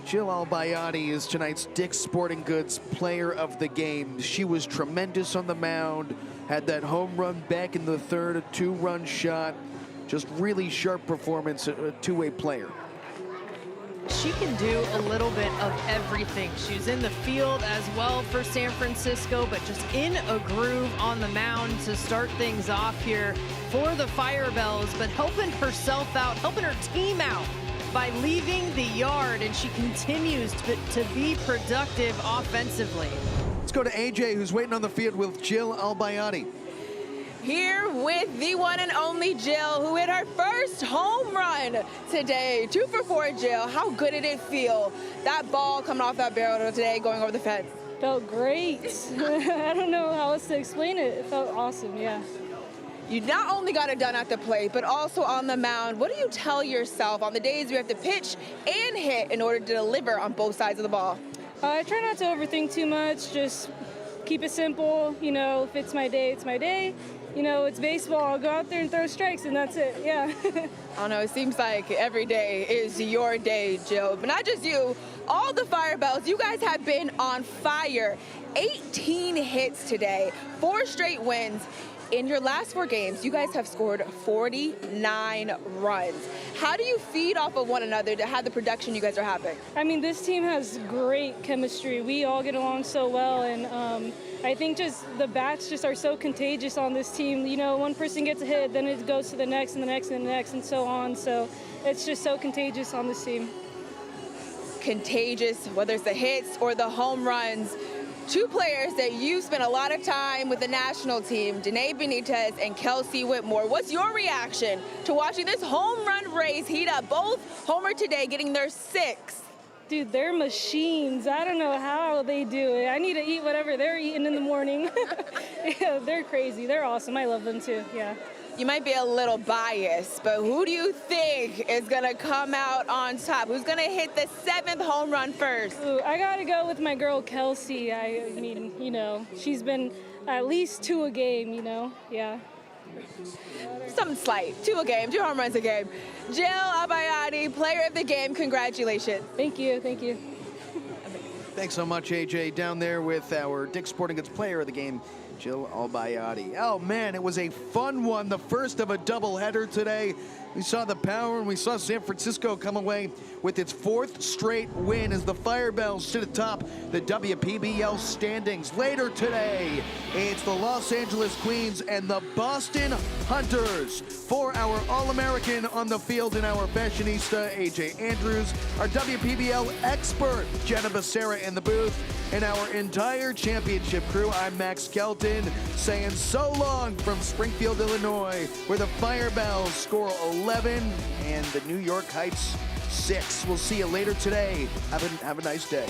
Jill Albayati is tonight's Dick's Sporting Goods Player of the Game. She was tremendous on the mound, had that home run back in the 3rd, a 2-run shot. Just really sharp performance, a two-way player. She can do a little bit of everything. She's in the field as well for San Francisco, but just in a groove on the mound to start things off here for the Firebells, but helping herself out, helping her team out by leaving the yard, and she continues to be productive offensively. Let's go to AJ, who's waiting on the field with Jill Albayati. Here with the one and only Jill, who hit her first home run today. 2 for 4, Jill. How good did it feel? That ball coming off that barrel today, going over the fence. Felt great. I don't know how else to explain it. It felt awesome, yeah. You not only got it done at the plate, but also on the mound. What do you tell yourself on the days you have to pitch and hit in order to deliver on both sides of the ball? I try not to overthink too much. Just keep it simple. You know, if it's my day, it's my day. You know, it's baseball. I'll go out there and throw strikes, and that's it. Yeah. I don't know. It seems like every day is your day, Jill. But not just you. All the Firebells, you guys have been on fire. 18 hits today, 4 straight wins. In your last 4 games, you guys have scored 49 runs. How do you feed off of one another to have the production you guys are having? I mean, this team has great chemistry. We all get along so well, and I think just the bats just are so contagious on this team. You know, one person gets a hit, then it goes to the next and the next and the next and so on. So it's just so contagious on this team. Contagious, whether it's the hits or the home runs. 2 players that you spent a lot of time with the national team, Denae Benites and Kelsie Whitmore. What's your reaction to watching this home run race heat up? Both homered today, getting their 6th. Dude, they're machines. I don't know how they do it. I need to eat whatever they're eating in the morning. Yeah, they're crazy. They're awesome. I love them too, yeah. you might be a little biased, but who do you think is going to come out on top? Who's going to hit the 7th home run first? Ooh, I got to go with my girl, Kelsie. I mean, you know, she's been at least 2 a game, you know, yeah. Something slight. 2 a game, 2 home runs a game. Jill Albayani, player of the game, congratulations. Thank you, thank you. Thanks so much, AJ. Down there with our Dick's Sporting Goods player of the game, Jill Albayani. Oh, man, it was a fun one, the first of a doubleheader today. We saw the power, and we saw San Francisco come away with its 4th straight win as the Firebells sit atop the WPBL standings. Later today, it's the Los Angeles Queens and the Boston Hunters. For our All-American on the field and our fashionista, AJ Andrews, our WPBL expert, Jenna Becerra in the booth, and our entire championship crew, I'm Max Kelton, saying so long from Springfield, Illinois, where the Firebells score 11 and the New York Heights 6. We'll see you later today. Have a nice day.